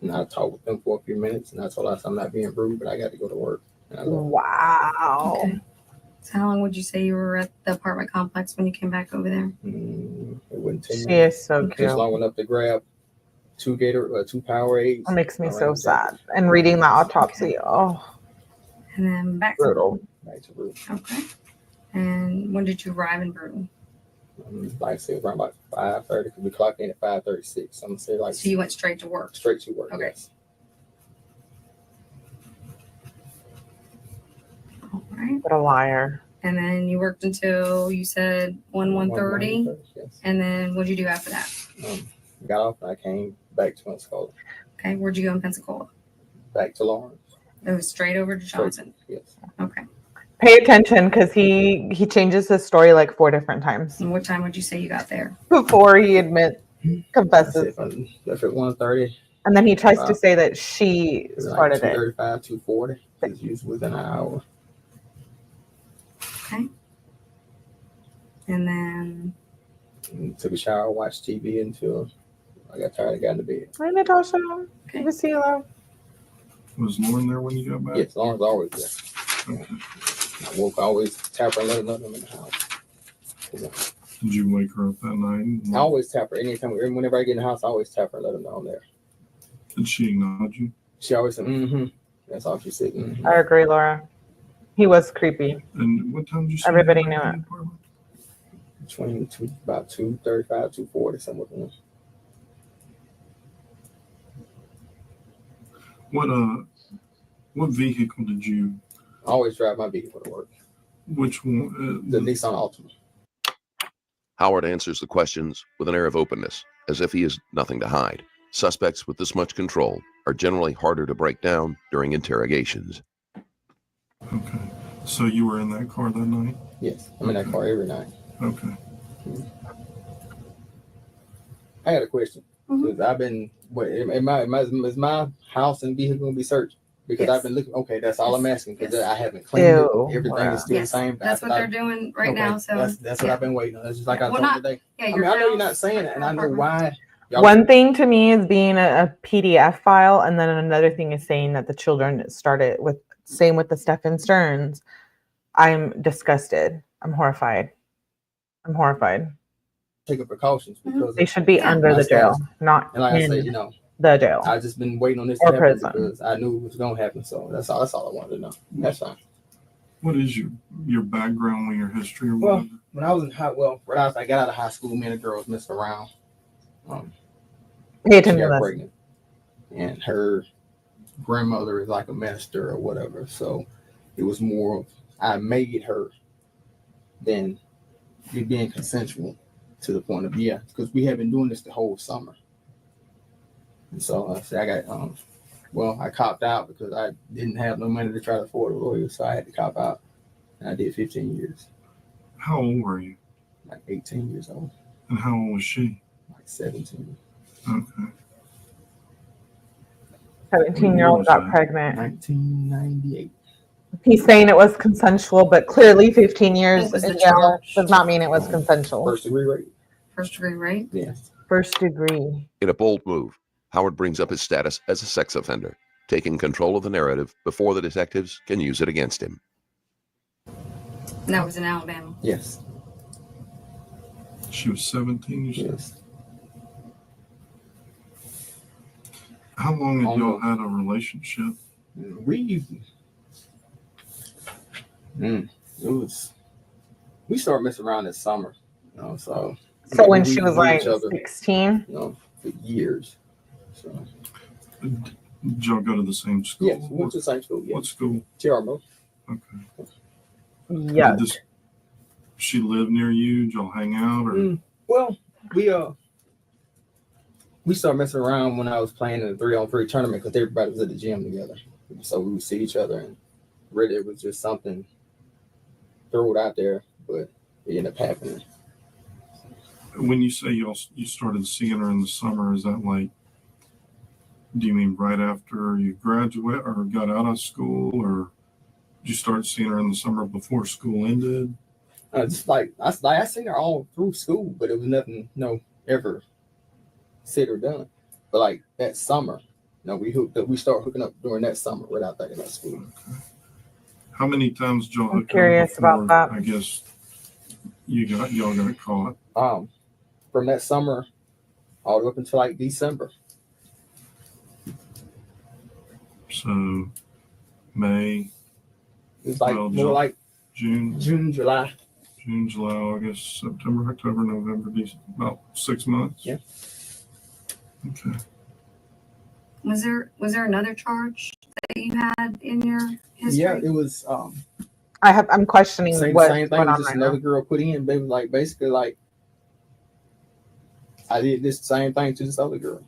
And I talked with them for a few minutes, and I told her I'm not being rude, but I got to go to work. And I left. Wow. Okay. So how long would you say you were at the apartment complex when you came back over there? It wasn't 10 She minutes. is so Just cute. long enough to grab two Powerades. It makes me I so ran sad. And reading that autopsy, oh, And then back to brutal. back to Brewton. Okay. And when did you arrive in Brewton? Like I said, around about 5:30, because we clocked in at 5:36. I'm gonna say like So you went straight to work. straight to work. Okay. Yes. All right. What a liar. And then you worked until you said 1:30. 1:30, yes. And then what'd you do after that? Got off and I came back to Pensacola. Okay. Where'd you go in Pensacola? Back to Lawrence. It was straight over to Johnson. Yes. Okay. Pay attention because he changes his story like 4 different times And what time would you say you got there? before he confesses. Left at 1:30. And then he tries to say that she It was like started it. 2:35, 2:40. It's usually within an hour. Okay. And then And took a shower, watched TV until I got tired and got into bed. Hi, Natasha. Okay. Good to see you, love. Was Lauren there when you got back? Yes, Lauren's always there. Okay. I always tap her and let her know I'm in the house. Did you wake her up that night? I always tap her anytime, whenever I get in the house. I always tap her and let her know I'm there. Did she acknowledge you? She always said, "Mm-hmm." That's all she said. Mm-hmm. I agree, Laura. He was creepy. And what time did you say Everybody you went knew to it. the apartment? Between about 2:35, 2:40, somewhere. What vehicle did you? I always drive my vehicle to work. Which one? The Nissan Altima. Howard answers the questions with an air of openness, as if he has nothing to hide. Suspects with this much control are generally harder to break down during interrogations. Okay. So you were in that car that night? Yes, I'm in that car every night. Okay. I got a question. Because I've been, is my house and vehicle going to be searched? Because Yes. I've been looking. Okay, that's all I'm asking. Because Yes. I haven't cleaned Ew. it. Everything is still Yes, the same. that's what they're doing right now. So that's what I've been waiting on. That's just like I Well, told you today. yeah, I your mean, I know you're house, not saying it, and I know apartment. why. Y'all- One thing to me is being a PDF file, and then another thing is saying that the children started with, same with the Stephen Stearns. I'm disgusted. I'm horrified. taking precautions because They should be Yeah. under the jail, not and like I in said, the jail. I just been waiting on this Or to happen prison. because I knew it was gonna happen. So that's all I wanted to know. That's fine. What is your background with your history or Well, whatever? when I was in I got out of high school, me and a girl was messing around. Pay She attention to got this. pregnant, and her grandmother is like a minister or whatever. So it was more of I made her than it being consensual to the point of because we have been doing this the whole summer. And so I said I got I copped out because I didn't have no money to try to afford a lawyer, so I had to cop out. And I did 15 years, How old were you? like 18 years old, And how old was she? like 17. Okay. 17-year-old got pregnant. 1998. He's saying it was consensual, but clearly 15 years What was in the jail charge? does not mean it was consensual. First degree rape. first degree rape. Yes. First degree. In a bold move, Howard brings up his status as a sex offender, taking control of the narrative before the detectives can use it against him. And that was in Alabama. Yes. She was 17, you said? Yes. How long had y'all had a relationship? We started messing around this summer, so So when we she was knew like each other, 16? for years. So Did y'all go to the same school? yes, we went to the same school. What Yes. school? 𝗟𝗶𝗸𝗲. Okay. Yeah. Did she live near you? Did y'all hang out? Or Well, we started messing around when I was playing in the 3-on-3 tournament because everybody was at the gym together, so we would see each other, and really it was just something thrown out there, but it ended up happening. when you say you started seeing her in the summer, is that like, do you mean right after you graduate or got out of school, or did you start seeing her in the summer before school ended? Just like I seen her all through school, but it was nothing, ever said or done. But like that summer, we started hooking up during that summer right out there in that school. How many times did y'all I'm hook up curious about before, that. I guess y'all got caught? From that summer all the way up until like December. So May, It was like Well, more like June, June, July. June, July, August, September, October, November, December, about 6 months? Yeah. Okay. Was there another charge that you had in your history? Yeah, it was I'm questioning same what's thing. going on Just right another now. girl put in. They was like basically like I did this same thing to this other girl.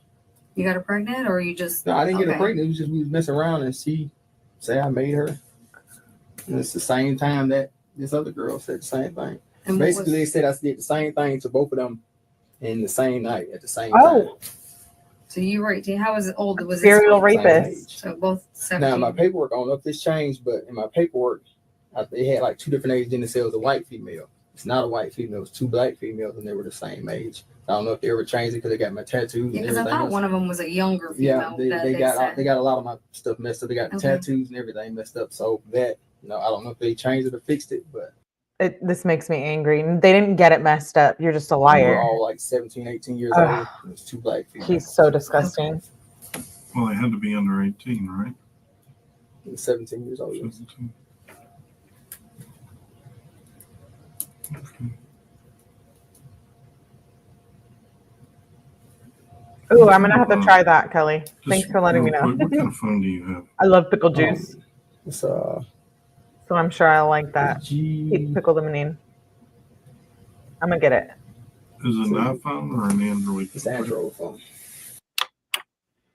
You got her pregnant, or you just? No, I didn't get her Okay. pregnant. It was just we was messing around and she said I made her. And it's the same time that this other girl said the same thing. And what Basically, they was, said I did the same thing to both of them in the same night at the same Oh. time. so you were 18. How was it old? Was this Serial one? Same rapist. age. So both Now, 17. my paperwork, I don't know if this changed, but in my paperwork, they had like 2 different ages. Then it said it was a white female. It's not a white female. It's 2 black females, and they were the same age. I don't know if they ever changed it because they got my tattoos Yeah, and because I everything thought else. one of them was a younger Yeah, female. they got said. a lot of my stuff messed up. They got the Okay. tattoos and everything messed up. So that, I don't know if they changed it or fixed it, but This makes me angry. They didn't get it messed up. You're just a we liar. were all like 17, 18 years Ugh. old. It was 2 black females. He's so disgusting. Well, they had to be under 18, right? He was 17 years old. 17. Okay. Ooh, I'm gonna have to try that, Kelly. Thanks Just for letting me real know. quick, what kind of phone do you have? I love pickle juice, It's so I'm sure I like that. G. Pickle lemonade. I'm gonna get it. Is it an iPhone or an Android? It's Android phone.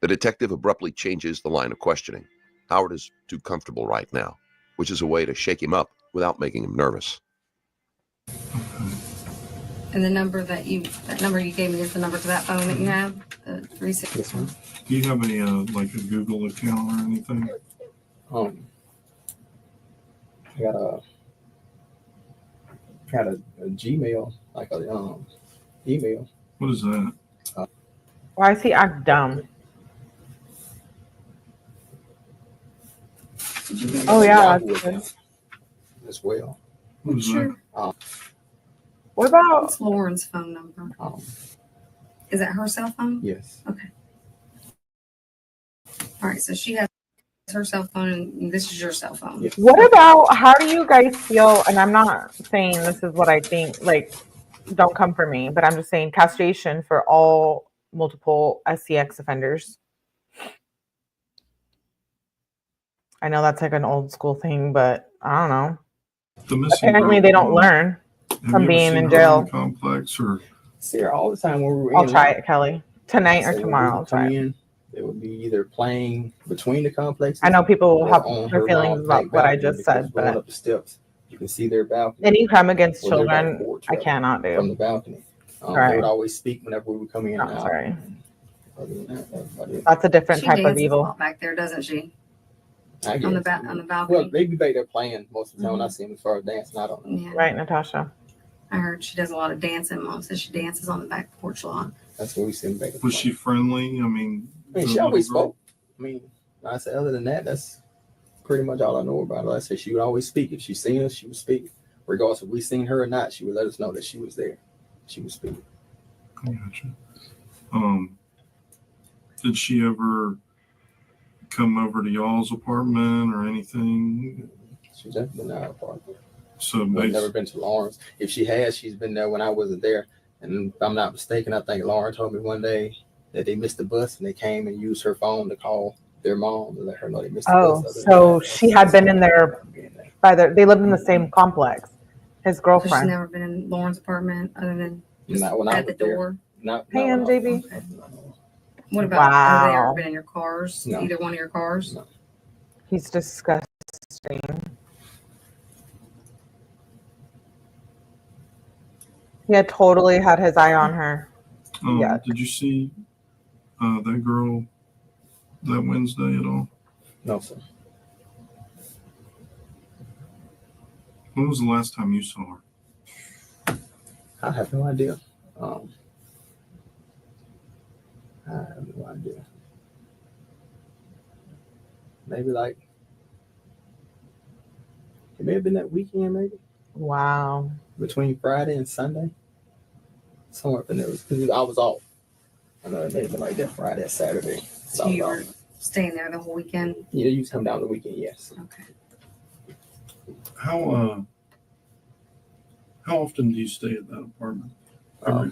The detective abruptly changes the line of questioning. Howard is too comfortable right now, which is a way to shake him up without making him nervous. And the number that you gave me is the number to that phone that you have, the 36. This one. Do you have a like a Google account or anything? I got a Gmail, like a email. What is that? Why is he act dumb? Oh yeah, Yahoo that's good. account as well. What is Sure. that? What about? What's Lauren's phone number? Is that her cell phone? Yes. Okay. All right. So she has her cell phone, and this is your cell phone. Yes. What about? How do you guys feel? And I'm not saying this is what I think. Like, don't come for me, but I'm just saying castration for all multiple SCX offenders. I know that's like an old school thing, but I don't know. The missing Apparently, girl, they don't learn have from you ever being seen in her jail. the complex or See her all the time when we were I'll in. try it, Kelly. Tonight or So when tomorrow, we I'll would come try it. in, they would be either playing between the complexes. I know people will or have on their her feelings mom's about back what I balcony, just because said, going but up the steps, you can see their balcony. any crime against Or their back children, porch, I rather, cannot from the do. balcony. They Right. would always speak whenever we would come in and I'm out. sorry. And other than that, everybody- That's a different She type of dances a evil. lot back there, doesn't she? I On the guess. on the balcony. Well, they be back there playing most of the time when I see them as far as dancing. I don't know. Yeah. Right, Natasha? I heard she does a lot of dancing. Mom says she dances on the back porch a lot. That's where we see them back there. was she friendly? I mean, the She always little girl? spoke. I mean, I said, other than that, that's pretty much all I know about her. I said she would always speak. If she seen us, she would speak. Regardless if we seen her or not, she would let us know that she was there. She would speak. I gotcha. Did she ever come over to y'all's apartment or anything? She's never been in our apartment. So I've never basically, been to Lawrence. If she has, she's been there when I wasn't there. And if I'm not mistaken, I think Lauren told me one day that they missed the bus and they came and used her phone to call their mom to let her know they missed the Oh, bus. so she had been in there they lived in the same complex. His So she's girlfriend. never been in Lauren's apartment other than just Not when I at the was there. door. Not Hey, when I was MJB. there. What about have they ever Wow. been in your cars? No. Either one of your cars? No. He's disgusting. He had totally had his eye on her. Yeah. did you see that girl that Wednesday at all? No, sir. When was the last time you saw her? I have no idea. I have no idea. Maybe like It may have been that weekend, maybe Wow. between Friday and Sunday. Somewhere up in there, because I was off. I know it may have been like that Friday or Saturday. So you were staying there the whole weekend? Yeah, you come down the weekend, yes. Okay. How often do you stay at that apartment? I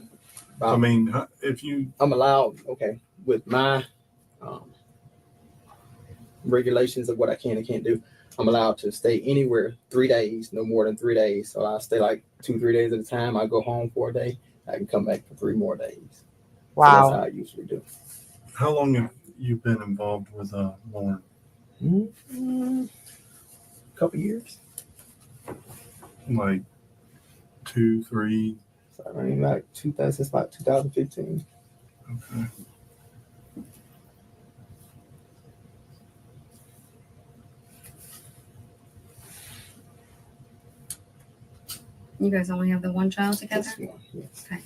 About- mean, if you I'm allowed, okay, with my regulations of what I can and can't do, I'm allowed to stay anywhere 3 days, no more than 3 days. So I stay like 2-3 days at a time. I go home for a day. I can come back for 3 more days. So Wow. that's how I usually do. how long have you been involved with Warrant? Couple years. Like 2, 3? So I mean, like 2000, since about 2015. Okay. You guys only have the one child together? This one, yes. Okay.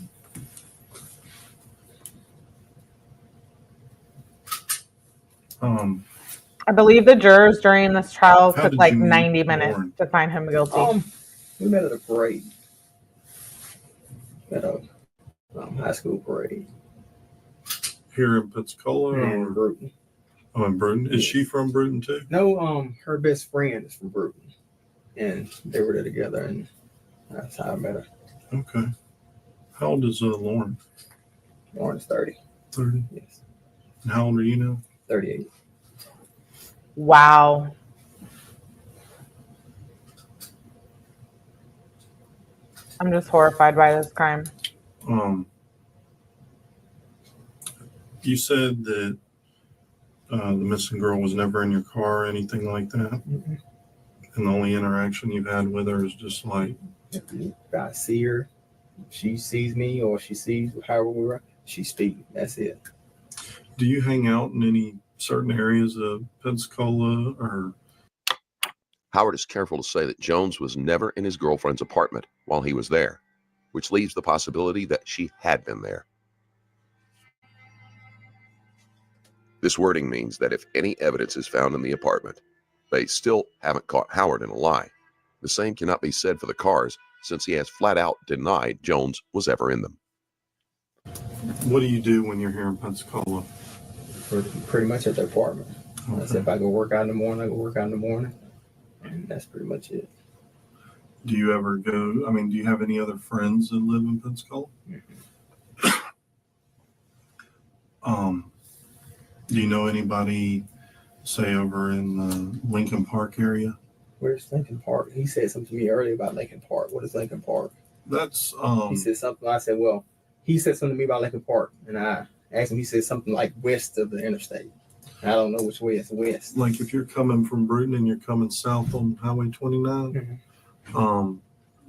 I believe the jurors during this trial How took did like you meet 90 minutes Warren? to find him guilty. We met at a parade. At a high school parade Here in Pensacola in or Brewton. in Brewton? Is she from Brewton too? No, her best friend is from Brewton, and they were there together, and that's how I met her. Okay. How old is Lauren? Lauren's 30. 30. Yes, And how old are you now? 38. Wow. I'm just horrified by this crime. You said that the missing girl was never in your car or anything like that, Mm-mm. and the only interaction you've had with her is just like, If I see her, she sees me, or she sees however we were, she speaks. That's it. do you hang out in any certain areas of Pensacola or? Howard is careful to say that Jones was never in his girlfriend's apartment while he was there, which leaves the possibility that she had been there. This wording means that if any evidence is found in the apartment, they still haven't caught Howard in a lie. The same cannot be said for the cars, since he has flat out denied Jones was ever in them. What do you do when you're here in Pensacola? Pretty much at the apartment. Okay. I said if I go work out in the morning, I go work out in the morning, and that's pretty much it. Do you ever go? I mean, do you have any other friends that live in Pensacola? Do you know anybody, say, over in the Lincoln Park area? Where's Lincoln Park? He said something to me earlier about Lincoln Park. What is Lincoln Park? That's He said something. I said, well, he said something to me about Lincoln Park, and I asked him. He said something like west of the interstate. I don't know which way it's west. like if you're coming from Brewton and you're coming south on Highway 29.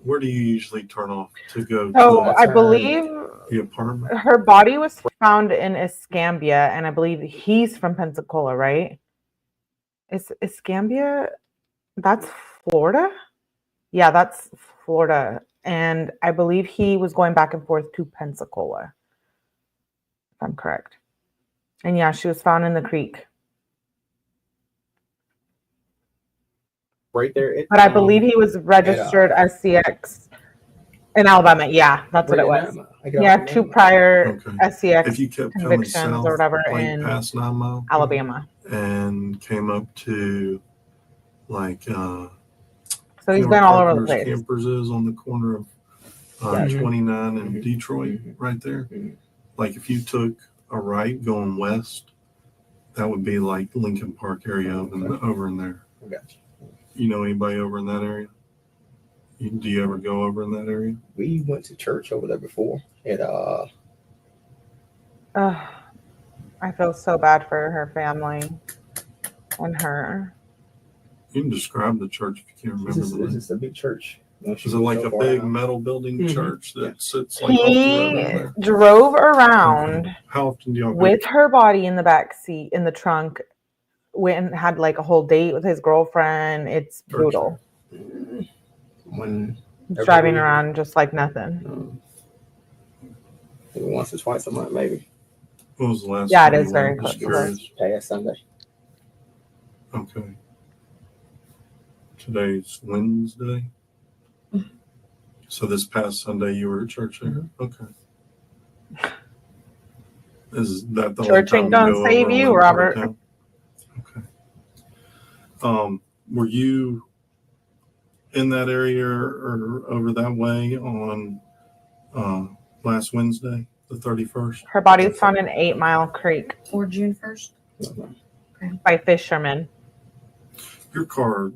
Where do you usually turn off to go So to I believe the apartment? her body was found in 𝗟𝗏𝗄, and I believe he's from Pensacola, right? Is 𝗟𝗏𝗄, that's Florida? Yeah, that's Florida. And I believe he was going back and forth to Pensacola, if I'm correct. And yeah, she was found in the creek. Right there. But I believe he was registered as CX in Alabama. Yeah, that's what it was. Yeah, 2 prior Okay. SCX If you kept coming convictions south, or whatever like in past 9 Mile Alabama. and came up to like So he's been all over the place. Campers is on the corner of Gotcha. 29 and Mhm. Detroit, Mhm. right there. Mhm. Like if you took a right going west, that would be like Lincoln Park area over in there. I got you. You know anybody over in that area? Do you ever go over in that area? We went to church over there before. At I feel so bad for her family and her. You can describe the church if you can't remember the it's name. just a big church. Is it like a big metal building Mhm. church that Yeah. sits like off the road He over there? drove around Okay. How often do y'all go? with her body in the back seat, in the trunk, went and had like a whole date with his girlfriend. It's brutal. When He's driving around just like nothing. Once or twice a month, maybe. What was the last Yeah, it time is you very went? close Just to us. curious. Past Sunday. Okay. Today's Wednesday. So this past Sunday you were at church there? Okay. Is that the Church only ain't time gonna you go save over on you, that part of Robert. town? Okay. Were you in that area or over that way on last Wednesday, the 31st? Her body was found in 8 Mile Creek Or June 1st? by fishermen. Your car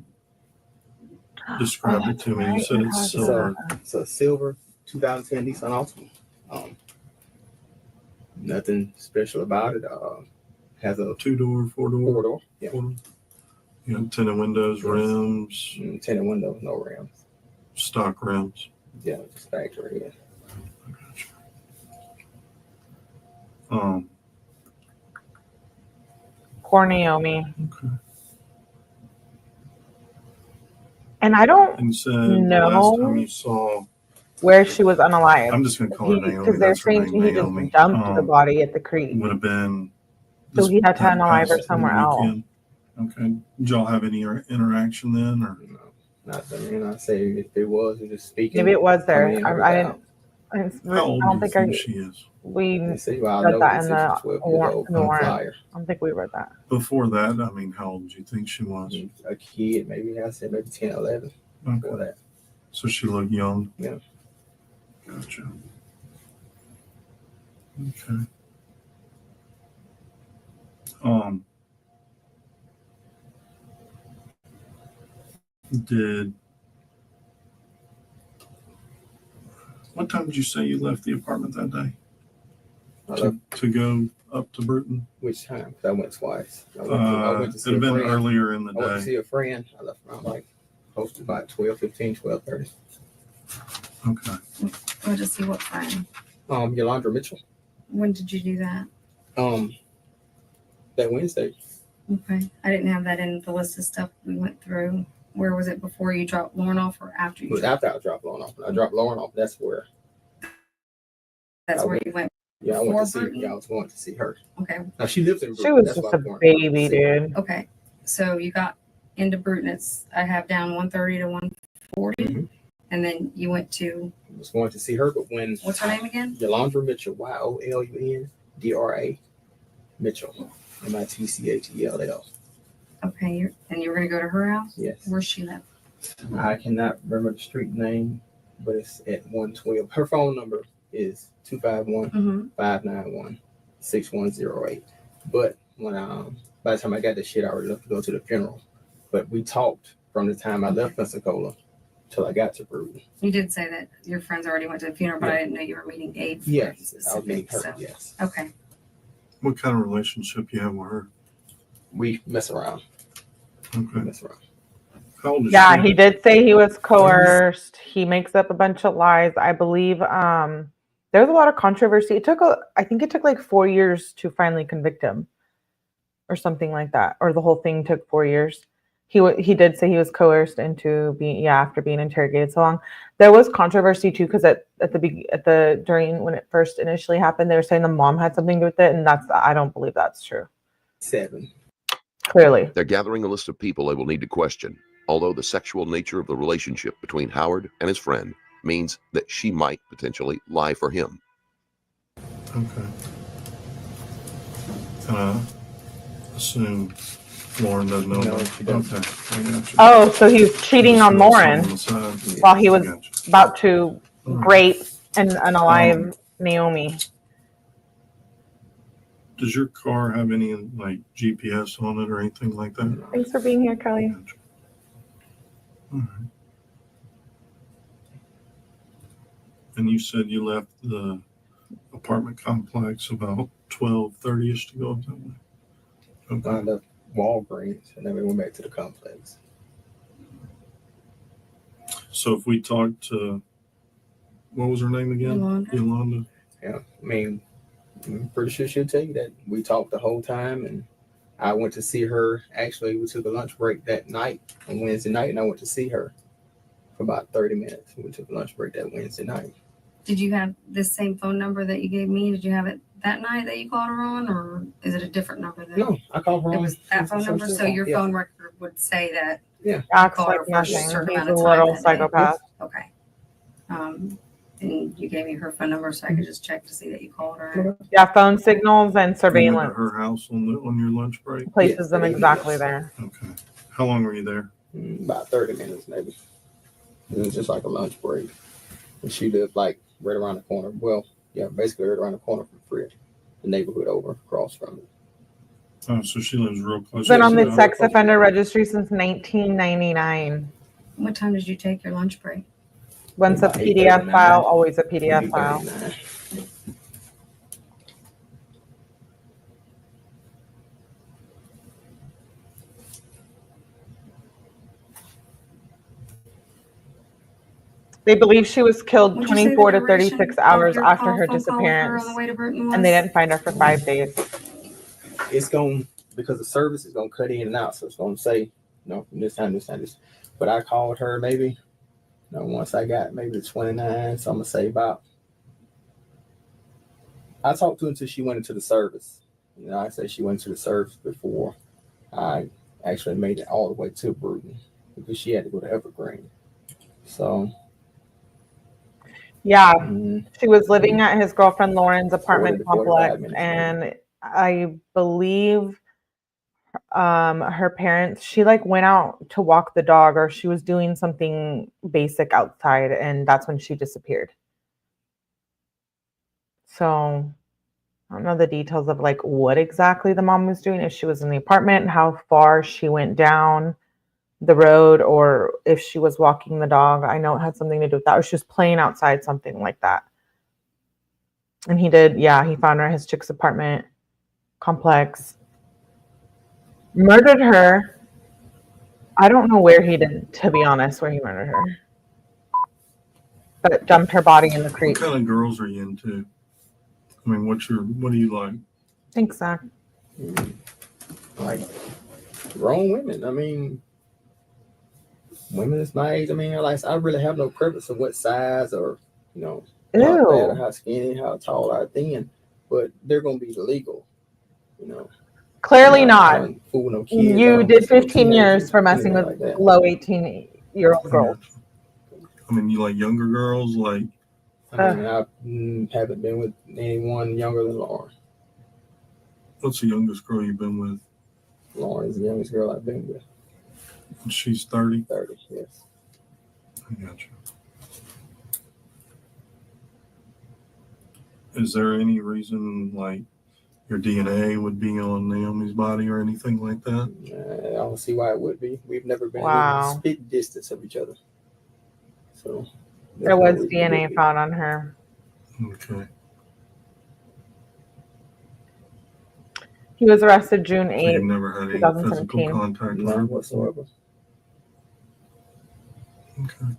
described it to me. You said it's silver. It's a silver 2010 Nissan Altima. Nothing special about it. Has a 2-door, 4-door? 4-door. Yeah. 4-door. You know, tinted windows, Yes. rims, Tinted windows, no rims. stock rims. Yeah, just factory. Yeah. I got you. Poor Naomi. Okay. And I don't And you said No. the last time you saw, where she was unalive. I'm just going to call her Naomi. Because they're That's her saying name, he Naomi. just dumped the body at the creek. Would have been. So he had to that unalive her past somewhere else. weekend. Okay. Did y'all have any interaction then, or? No, not I say if it was, we just speaking. Maybe it was there. I mean, I didn't. How old I don't do you think think she is? we. They say, well, I read know that this in is the 12 years warrant- old in the on warrant. flyer. I don't think we read that. Before that, I mean, how old do you think she was? A kid, maybe I said maybe 10, 11 before Okay. that. So she looked young? Yeah. Gotcha. Okay. What time did you say you left the apartment that day I left to go up to Brewton? which time? 'Cause I went twice. I went to It see had a been friend. earlier in the I went to day. see a friend. I left around like close to about 12:15, 12:30. Okay. I'll just see what friend. Yolanda Mitchell. When did you do that? That Wednesday. Okay. I didn't have that in the list of stuff we went through. Where was it before you dropped Lauren off or after It you was dropped? after I dropped Lauren off. When I dropped Lauren off, that's where. That's I where went- you went. Yeah, I went Before to see. Brewton? Yeah, I was going to see her. Okay. Now she lives in Brewton. She was that's just why a I was going to baby, see her. dude. Okay. So you got into Brewton. I have down 130 to 140. Mhm. And then you went to, I was going to see her, but when what's her name again? Yolanda Mitchell, YOLUNDRA Mitchell, MITCHELL. Okay. And you were going to go to her house? Yes. Where's she live? I cannot remember the street name, but it's at 112. Her phone number is 251-591-6108. But when by the time I got the shit, I already left to go to the funeral. But we talked from the time I left Pensacola till I got to Brewton. You did say that your friends already went to the funeral, but Yeah. I didn't know you were meeting Abe. Yes, I was meeting her. So, Yes, okay. What kind of relationship you have with her? we mess around. Okay. Mess around. How old is Yeah, she? he did say he was coerced. He makes up a bunch of lies. I believe there's a lot of controversy. I think it took like 4 years to finally convict him or something like that. Or the whole thing took 4 years. He did say he was coerced into after being interrogated so long. There was controversy too, because during when it first initially happened, they were saying the mom had something to do with it, and I don't believe that's true. 7. Clearly. They're gathering a list of people they will need to question, although the sexual nature of the relationship between Howard and his friend means that she might potentially lie for him. Okay. Can I assume Lauren doesn't know No, about she doesn't. Okay, I got you. Oh, so he was cheating Just on throw Lauren something on the side. while he was I got you. about to All right. rape and unalive Naomi. Does your car have any like GPS on it or anything like that? Thanks for being here, Kelly. Gotcha. All right. And you said you left the apartment complex about 12:30ish to go up that way? I Okay. left Walgreens and then we went back to the complex. So if we talk to, what was her name again? Yolanda. Yolanda. Yeah, I mean, I'm pretty sure she'll tell you that we talked the whole time, and I went to see her. Actually, we took a lunch break that night on Wednesday night, and I went to see her for about 30 minutes. We took a lunch break that Wednesday night. Did you have this same phone number that you gave me? Did you have it that night that you called her on, or is it a different number? No, I called her It on. was that phone number, so your Yeah. phone record would say that. Acts Call like her for a nothing. certain He's amount a of time little that day. psychopath. Okay. And you gave me her phone number, so I could just check to see that you called her. Yeah, phone signals and You went to surveillance her house on your lunch break? places Yes, them they- exactly yes. there. Okay. How long were you there? About 30 minutes, maybe. It was just like a lunch break. And she lived like right around the corner. Well, yeah, basically right around the corner from Fred, the neighborhood over across from it. Oh, so she lives real close. She's been on to the you. sex offender registry since 1999. What time did you take your lunch break? Once a About PDF 8:39. file, always a PDF file. 8:39. They believe she was killed Would you say the 24 to duration 36 of hours your after call- her phone call with her disappearance, on the way to Brewton and they was? didn't find her for 5 days. It's going, because the service is going to cut in and out. So it's going to say, from this time, this time, this. But I called her maybe, once I got maybe the 29. So I'm going to say about, I talked to her until she went into the service. I said she went to the service before I actually made it all the way to Brewton because she had to go to Evergreen. So. Yeah, mm, she was living at his girlfriend Lauren's apartment 40 to 45 complex, minutes and I believe her parents, she like went out to walk the dog, or she was doing something basic outside, and that's when she disappeared. So I don't know the details of like what exactly the mom was doing, if she was in the apartment, how far she went down the road, or if she was walking the dog. I know it had something to do with that, or she was playing outside, something like that. And he found her at his chick's apartment complex, murdered her. I don't know where he did, to be honest, where he murdered her, but dumped her body in the What creek. kind of girls are you into? I mean, what do you like? Thanks, Zach. like grown women. I mean, women is my age. I mean, I really have no preference of what size or, how fat or Ew. how skinny, how tall or thin, but they're gonna be legal. Clearly I not. don't fool no kids. I You don't did mess with no 15 years teenagers, for messing anything with like that. low 18-year-old girls. I mean, you like younger girls? Like, I mean, I haven't been with anyone younger than Lauren. what's the youngest girl you've been with? Lauren's the youngest girl I've been with. And she's 30. 30, yes. I got you. Is there any reason like your DNA would be on Naomi's body or anything like that? I don't see why it would be. We've never been Wow. within spit distance of each other. So There was reason it DNA would be. found on her. Okay. He was arrested June So you've 8th. never had any 2017. physical contact with her None before? whatsoever. Okay.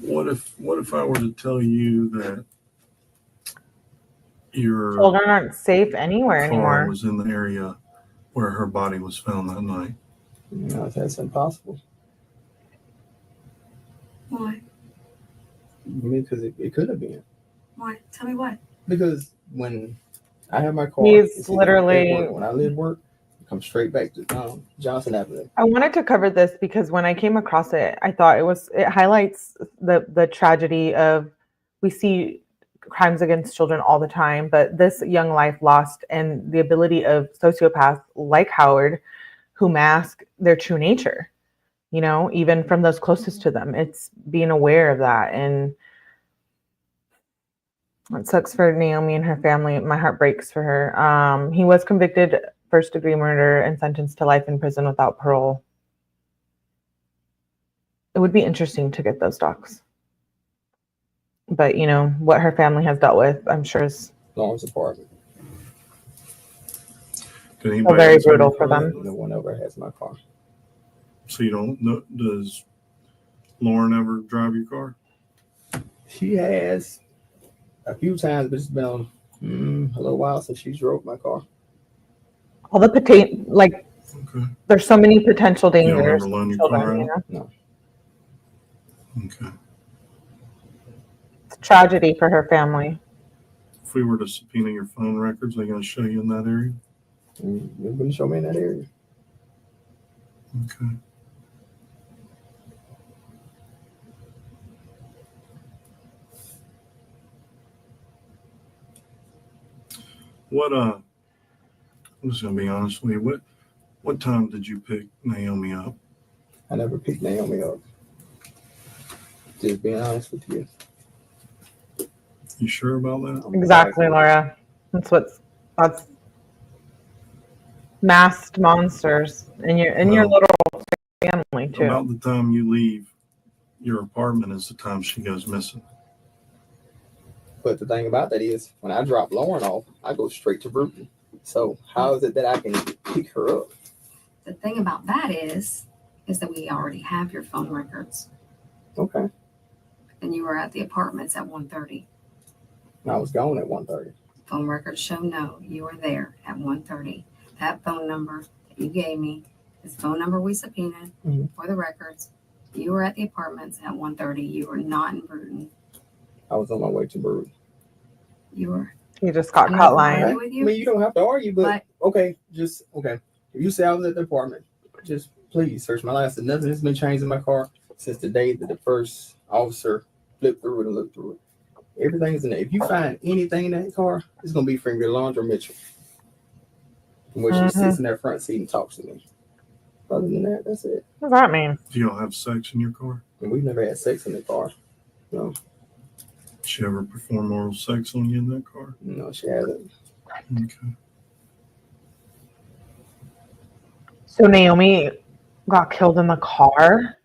What if I were to tell you that your Children aren't safe anywhere car anymore. was in the area where her body was found that night? That's impossible. Why? I mean, because it could have been. Why? Tell me what. Because when I have my car, He's it's either literally- at work. When I leave work, I come straight back to Johnson Avenue. I wanted to cover this because when I came across it, I thought it highlights the tragedy of, we see crimes against children all the time, but this young life lost, and the ability of sociopaths like Howard who mask their true nature, even from those closest to them. It's being aware of that. And it sucks for Naomi and her family. My heart breaks for her. He was convicted first-degree murder and sentenced to life in prison without parole. It would be interesting to get those docs. But, what her family has dealt with, I'm sure is Lauren's apartment. Did anybody very else have brutal any for them. comment? No one ever has my car. So you don't know? Does Lauren ever drive your car? She has a few times, but it's been a little while since she drove my car. all the potato, like Okay. Okay. There's so many potential You don't dangers ever to loan your car children, you out? know? No. Okay. It's a tragedy for her family. If we were to subpoena your phone records, are they going to show you in that area? You're going to show me in that area. Okay. I'm just gonna be honest with you. What time did you pick Naomi up? I never picked Naomi up. Just being honest with you. You sure about that? Exactly, Laura. That's masked monsters in your Well, little family too. About the time you leave your apartment is the time she goes missing. But the thing about that is, when I drop Lauren off, I go straight to Brewton. So how is it that I can pick her up? The thing about that is that we already have your phone records, Okay. and you were at the apartments at 1:30. I was gone at 1:30. Phone records show no, you were there at 1:30. That phone number that you gave me is the phone number we subpoenaed for the records. You were at the apartments at 1:30. You were not in Brewton. I was on my way to Brewton. You were. You just got I'm not caught gonna lying. argue with I you. mean, you don't have to argue, but But- okay. If you say I was at the apartment, just please search my license. Nothing has been changed in my car since the day that the first officer flipped through it and looked through it. Everything's in there. If you find anything in that car, it's gonna be from Yolanda Mitchell, where she sits in that front seat and talks to me. Other than that, that's it. What does that mean? Do y'all have sex in your car? And we've never had sex in the car. No, Did she ever perform oral sex on you in that car? no, she hasn't. Okay. So Naomi got killed in the car?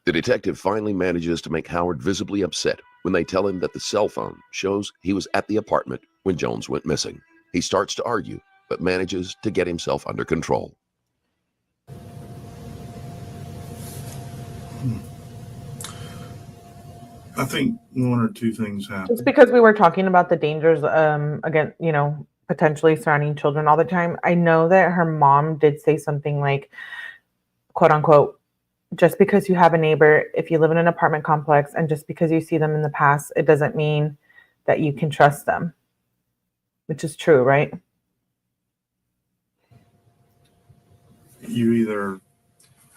The detective finally manages to make Howard visibly upset when they tell him that the cell phone shows he was at the apartment when Jones went missing. He starts to argue, but manages to get himself under control. I think one or two things happened. Just because we were talking about the dangers, again, potentially surrounding children all the time. I know that her mom did say something like, quote unquote, just because you have a neighbor, if you live in an apartment complex, and just because you see them in the past, it doesn't mean that you can trust them, which is true, right? You either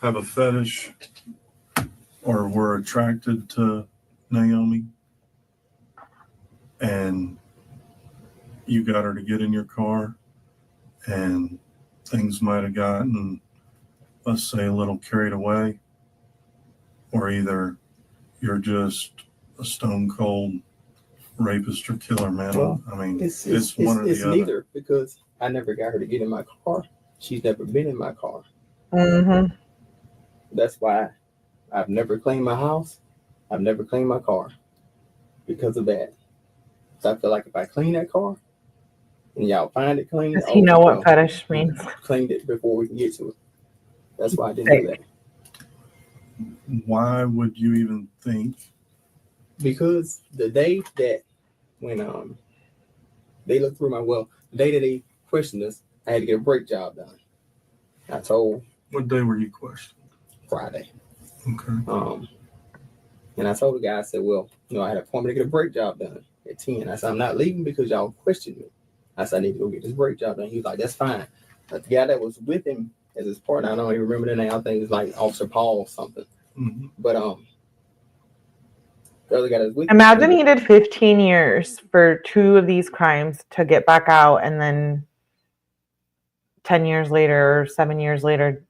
have a fetish or were attracted to Naomi and you got her to get in your car and things might have gotten, let's say, a little carried away, or either you're just a stone cold rapist or killer, man. Well, I mean, It's one or the other. neither, because I never got her to get in my car. She's never been in my car. Mm-hmm. That's why I've never cleaned my house. I've never cleaned my car because of that. So I feel like if I clean that car and y'all find it clean, Does he know well, what fetish means? cleaned it before we can get to it. That's why I didn't do that. Why would you even think? Because the day that when they looked through the day that they questioned us, I had to get a brake job done. I told What day were you questioned? Friday. Okay. And I told the guy, I said, well, I had an appointment to get a brake job done at 10. I said, I'm not leaving because y'all questioned me. I said, I need to go get this brake job done. He was like, that's fine. But the guy that was with him as his partner, I don't even remember the name. I think it was like Officer Paul or something. Mm-hmm. But the other guy that was with Imagine him, he did 15 years for 2 of these crimes to get back out, and then 10 years later or 7 years later,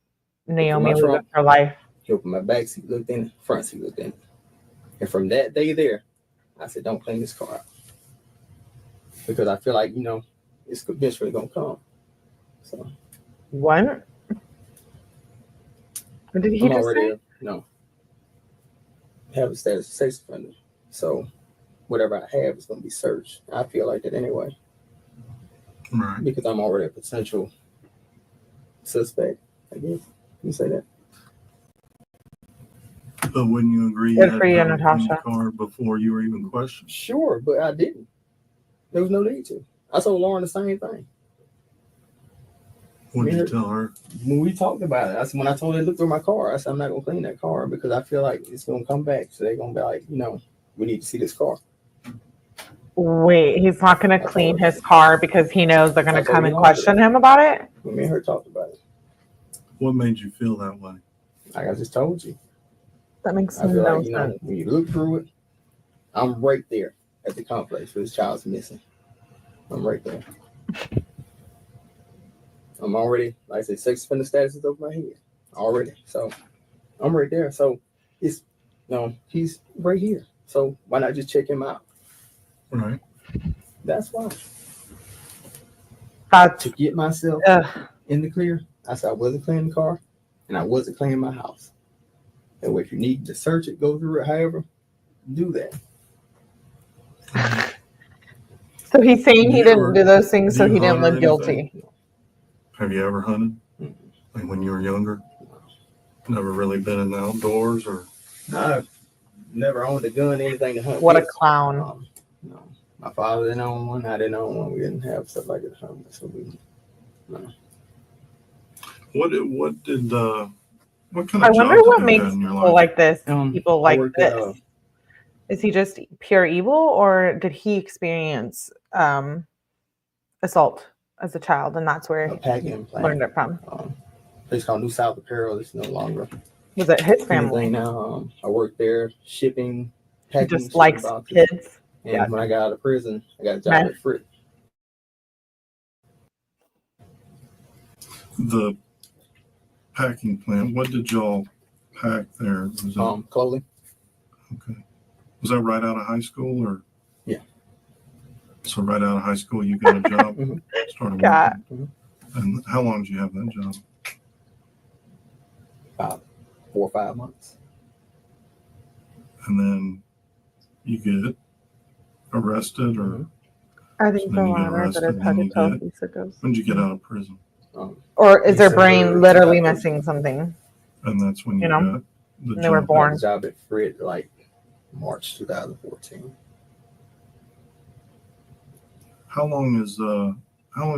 Naomi lived her life. he opened my back seat, looked in it, front seat looked in it. And from that day there, I said, don't clean this car out. Because I feel like, it's eventually going to come. So What? What did he I'm just already, say? Have a status of sex offender. So whatever I have is going to be searched. I feel like that anyway. Right. Because I'm already a potential suspect, I guess. You say that. But wouldn't you agree Good you for you, had to clean the Natasha. car before you were even questioned? Sure, but I didn't. There was no need to. I told Lauren the same thing. What did you tell her? When we talked about it, when I told her to look through my car, I said I'm not gonna clean that car because I feel like it's gonna come back. So they're gonna be like, we need to see this car. Wait, he's not going to clean his car because he knows they're going to That's what come we and wanted. question him about it? When me and her talked about it, What made you feel that way? like I just told you, That makes I feel no like sense. when you look through it, I'm right there at the complex where this child's missing. I'm right there. I'm already, like I said, sex offender status is over my head already. So I'm right there. So it's he's right here. So why not just check him out? Right. That's why. That's To get myself in the clear, I said I wasn't cleaning the car and I wasn't cleaning my house. And if you need to search it, go through it, however, do that. so he's saying he You didn't were- do those things, so do he you didn't hunt or live guilty. Have you ever hunted? Mhm. Like when you were younger? Never really been in the outdoors or? I've never owned a gun, anything to hunt. What a with. clown. No. My father didn't own one. I didn't own one. We didn't have stuff like that. So What kind I of wonder jobs what have you makes had in your people life? like this, people I like worked this. at, Is he just pure evil, or did he experience assault as a child, and that's where a he packing plant. learned it from? Place called 𝗏𝗃. It's no longer Was it his anything family? now. I worked there shipping, He packing, just shipping likes boxes. kids. And Yeah. when I got out of prison, I got a job Meth. at Frick. The packing plant, what did y'all pack there? Was that, Clothing. okay. Was that right out of high school or? Yeah. So right out of high school, you got a job, Mhm. started God. working. And how long did you have that job? About 4 or 5 months. And then you get arrested or I So think then the you get latter, but arrested, it's hard then to you tell get- if he's sickos. when did you get out of prison? Or is their December brain literally 2013. missing something? And that's when You you know, got the they were job. born. I got a job at Frick like March 2014. How long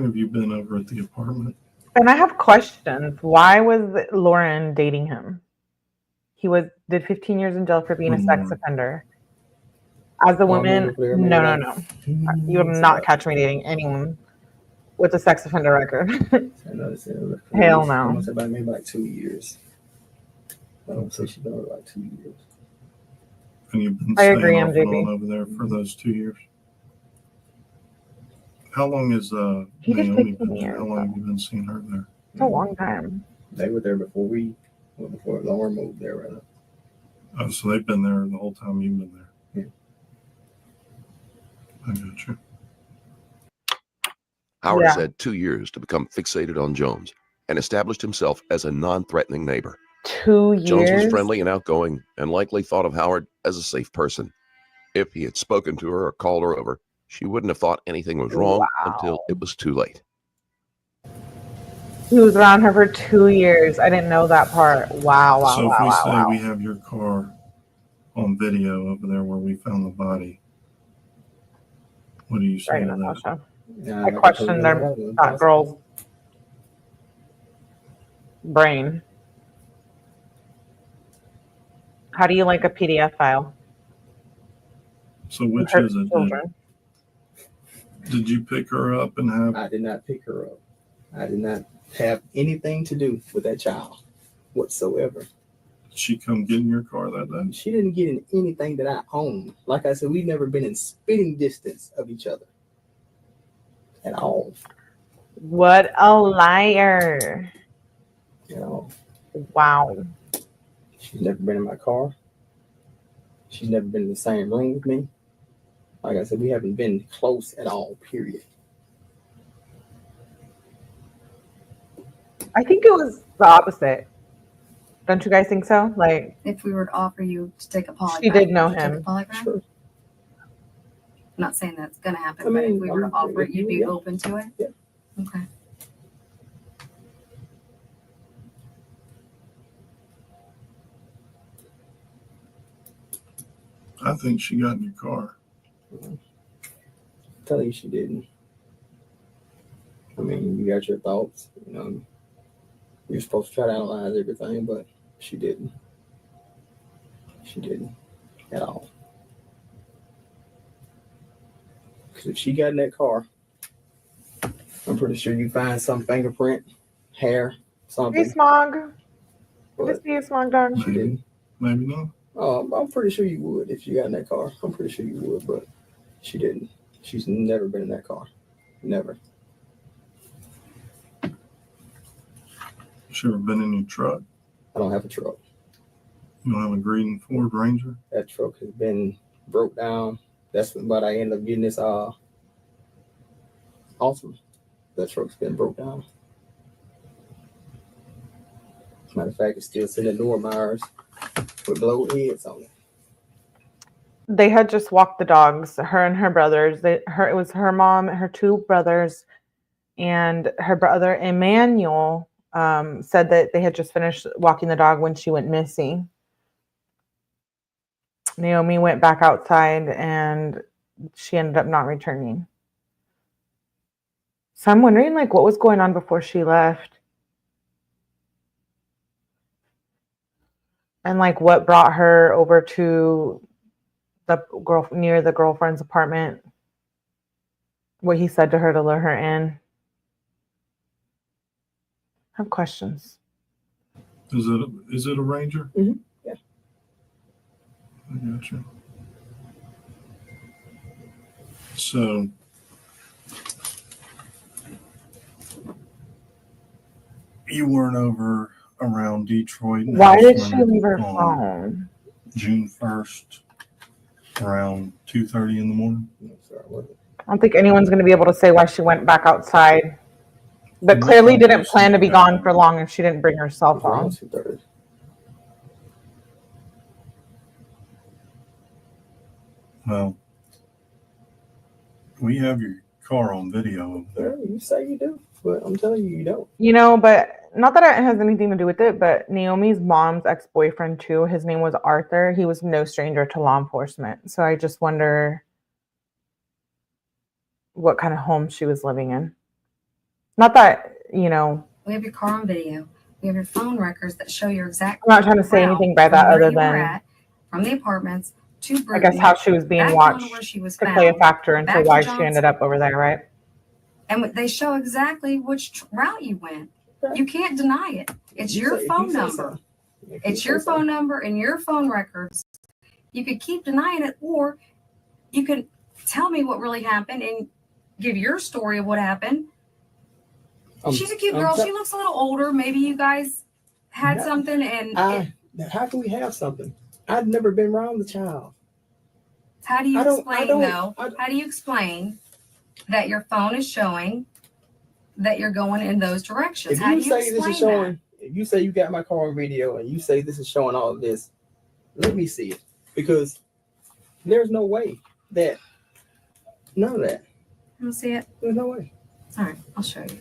have you been over at the apartment? And I have questions. Why was Lauren dating him? He did 15 years in jail for being a sex offender. As a woman, no. You will not catch me dating anyone with a sex offender record. Hell no. I must have maybe like 2 years. I don't say she's been over like 2 years. And you've been I staying agree, off and MJB. on over there for those 2 years? How long is He did Naomi 15 been there? years, How long have you been seeing her there? It's a long time. They were there before before Lauren moved there, rather. Oh, so they've been there the whole time you've been there? Yeah. I got you. Howard Yeah. has had 2 years to become fixated on Jones and established himself as a non-threatening neighbor. 2 years. Jones was friendly and outgoing and likely thought of Howard as a safe person. If he had spoken to her or called her over, she wouldn't have thought anything was wrong until it was too late. He was around her for 2 years. I didn't know that part. Wow. So if we say we have your car on video over there where we found the body, what do you say Right, to that? Natasha. Yeah, I question that girl's brain. How do you like a PDF file? So which Hurt is it? children. Did you pick her up and have? I did not pick her up. I did not have anything to do with that child whatsoever. Did she come get in your car that day? She didn't get in anything that I own. Like I said, we've never been in spitting distance of each other at all. What a liar. You know, Wow. she's never been in my car. She's never been in the same room with me. Like I said, we haven't been close at all, period. I think it was the opposite. Don't you guys think so? Like, If we were to offer you to take a polygraph. She did know would you take him. a polygraph? Sure. I'm not saying that's gonna happen, I but if mean, we were to offer it, you'd be yeah. open to it? Yeah. Okay. I think she got in your car. Tell you she didn't. I mean, you got your thoughts. You're supposed to try to analyze everything, but she didn't. She didn't at all. Because if she got in that car, I'm pretty sure you find some fingerprint, hair, Hey, something. Smog. Good to But see you, Smog Dog. she didn't. Maybe not. Oh, I'm pretty sure you would if you got in that car. I'm pretty sure you would, but she didn't. She's never been in that car. Never. She ever been in your truck? I don't have a truck. You don't have a green Ford Ranger? That truck has been broke down. That's what I ended up getting this Awesome. That truck's been broke down. Matter of fact, it's still sitting at 𝗏𝗏𝗏 with blowed heads on it. They had just walked the dogs, her and her brothers. It was her mom, her two brothers, and her brother Emmanuel said that they had just finished walking the dog when she went missing. Naomi went back outside and she ended up not returning. So I'm wondering, like, what was going on before she left? And like what brought her over to the near the girlfriend's apartment, what he said to her to lure her in. I have questions. Is it a Ranger? Mm-hmm. Yeah. I got you. So you weren't over around Detroit. Why did she National leave her on phone? June 1st, around 2:30 in the morning? No, sorry, what? I don't think anyone's going to be able to say why she went back outside, but No, clearly didn't obviously, plan to be yeah. gone for long if she didn't bring her cell It's around phone. 2:30. Well, we have your car on video over there. Yeah, you say you do, but I'm telling you, you don't. You know, but not that it has anything to do with it, but Naomi's mom's ex-boyfriend too, his name was Arthur. He was no stranger to law enforcement. So I just wonder what kind of home she was living in. Not that, you know, We have your car on video. We have your phone records that show your exact. I'm not trying to say route anything by from that where other you were than at, from the apartments to I Brewton, guess how she was being back down watched to where she was could play a found, factor into back to why she Johnson. ended up over there, right? and they show exactly which route you went. You can't deny it. It's You your say- phone you say number. so. If It's you your say so. phone number and your phone records. You could keep denying it, or you can tell me what really happened and give your story of what happened. She's a cute girl. She looks a little older. Maybe you guys had No, something and How can we have something? I've never been around the child. how do you I don't- explain though? How do you explain that your phone is showing that you're going in those directions? If How you do you say this explain is showing, if you say you got my car on video and you say this is showing all of this, let me see it. Because there's no way that none of that. Let me see it. There's no way. All right, I'll show you.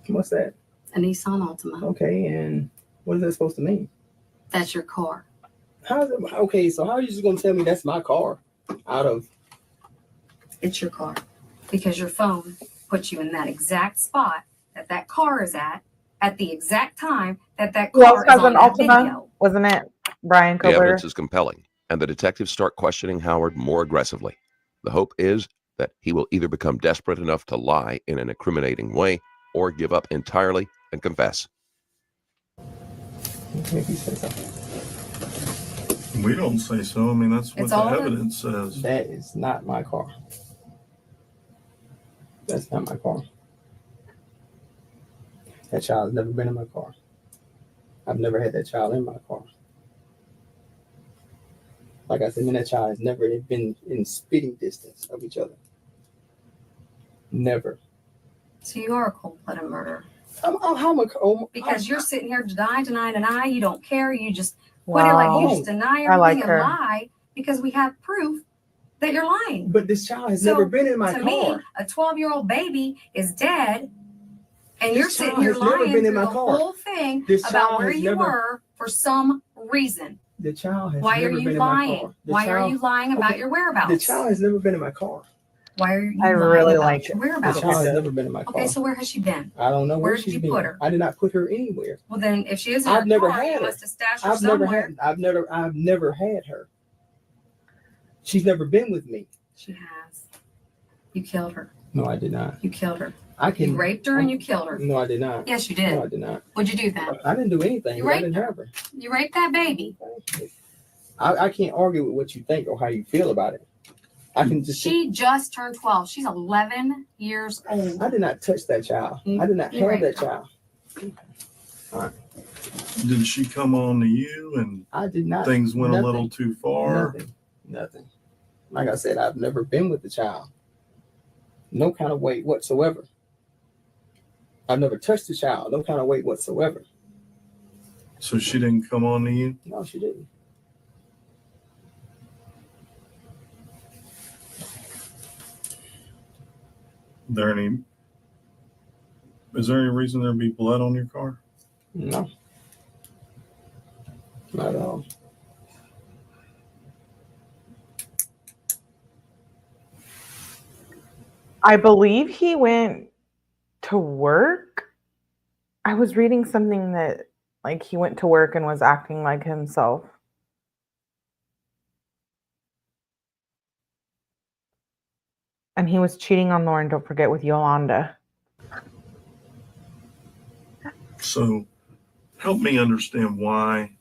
What's that? A Nissan Altima. Okay, and what is that supposed to mean? That's your car. How's it okay? So how are you just gonna tell me that's my car? Out of It's your car because your phone puts you in that exact spot that car is at the exact time that Who else car is has on an that Altima? video. Wasn't it Brian The evidence Kober? is compelling, and the detectives start questioning Howard more aggressively. The hope is that he will either become desperate enough to lie in an incriminating way or give up entirely and confess. if you say something. We don't say so. I mean, that's what It's the all the- evidence says. That is not my car. That's not my car. That child has never been in my car. I've never had that child in my car. Like I said, me and that child has never been in spitting distance of each other. Never. So you are a cold-blooded murderer because you're you're sitting here deny. You don't care. You just put it like you Wow. just deny I like everything her. and lie because we have proof that you're lying. But this child has So, never been in my to car. me, a 12-year-old baby is dead, and This you're sitting child here has never lying been in through my the car. whole thing This about child where has you never- were for some reason. The child has Why are never you been in my lying? car. Why are you lying about Okay, your whereabouts? The child has never been in my car. Why are you I lying really about like your The whereabouts? child has never been in my car. Okay, so where has she been? I don't know Where where did she's you been. put her? I did not put her anywhere. Well, then if she is in I've your never car, had you her. must have stashed her I've never somewhere. had her. She's never been with me. She has. You killed her. No, I did not. You killed her. I You can. raped her and you killed her. No, I did not. Yes, you No, did. I did not. What'd you do then? I didn't do anything. You I didn't raped her. have her. You raped that baby. I can't argue with what you think or how you feel about it. I can just. She just turned 12. She's 11 years old. I did not touch that child. I did not You have that raped her. child. Did she come on to you and I did not. things went nothing, a little too far? Nothing. Like I said, I've never been with the child. No kind of weight whatsoever. I've never touched the child. No kind of weight whatsoever. So she didn't come on to you? No, she didn't. Is there any reason there'd be blood on your car? No. Not at all. I believe he went to work. I was reading something that like he went to work and was acting like himself. And he was cheating on Lauren, don't forget, with Yolanda. So help me understand why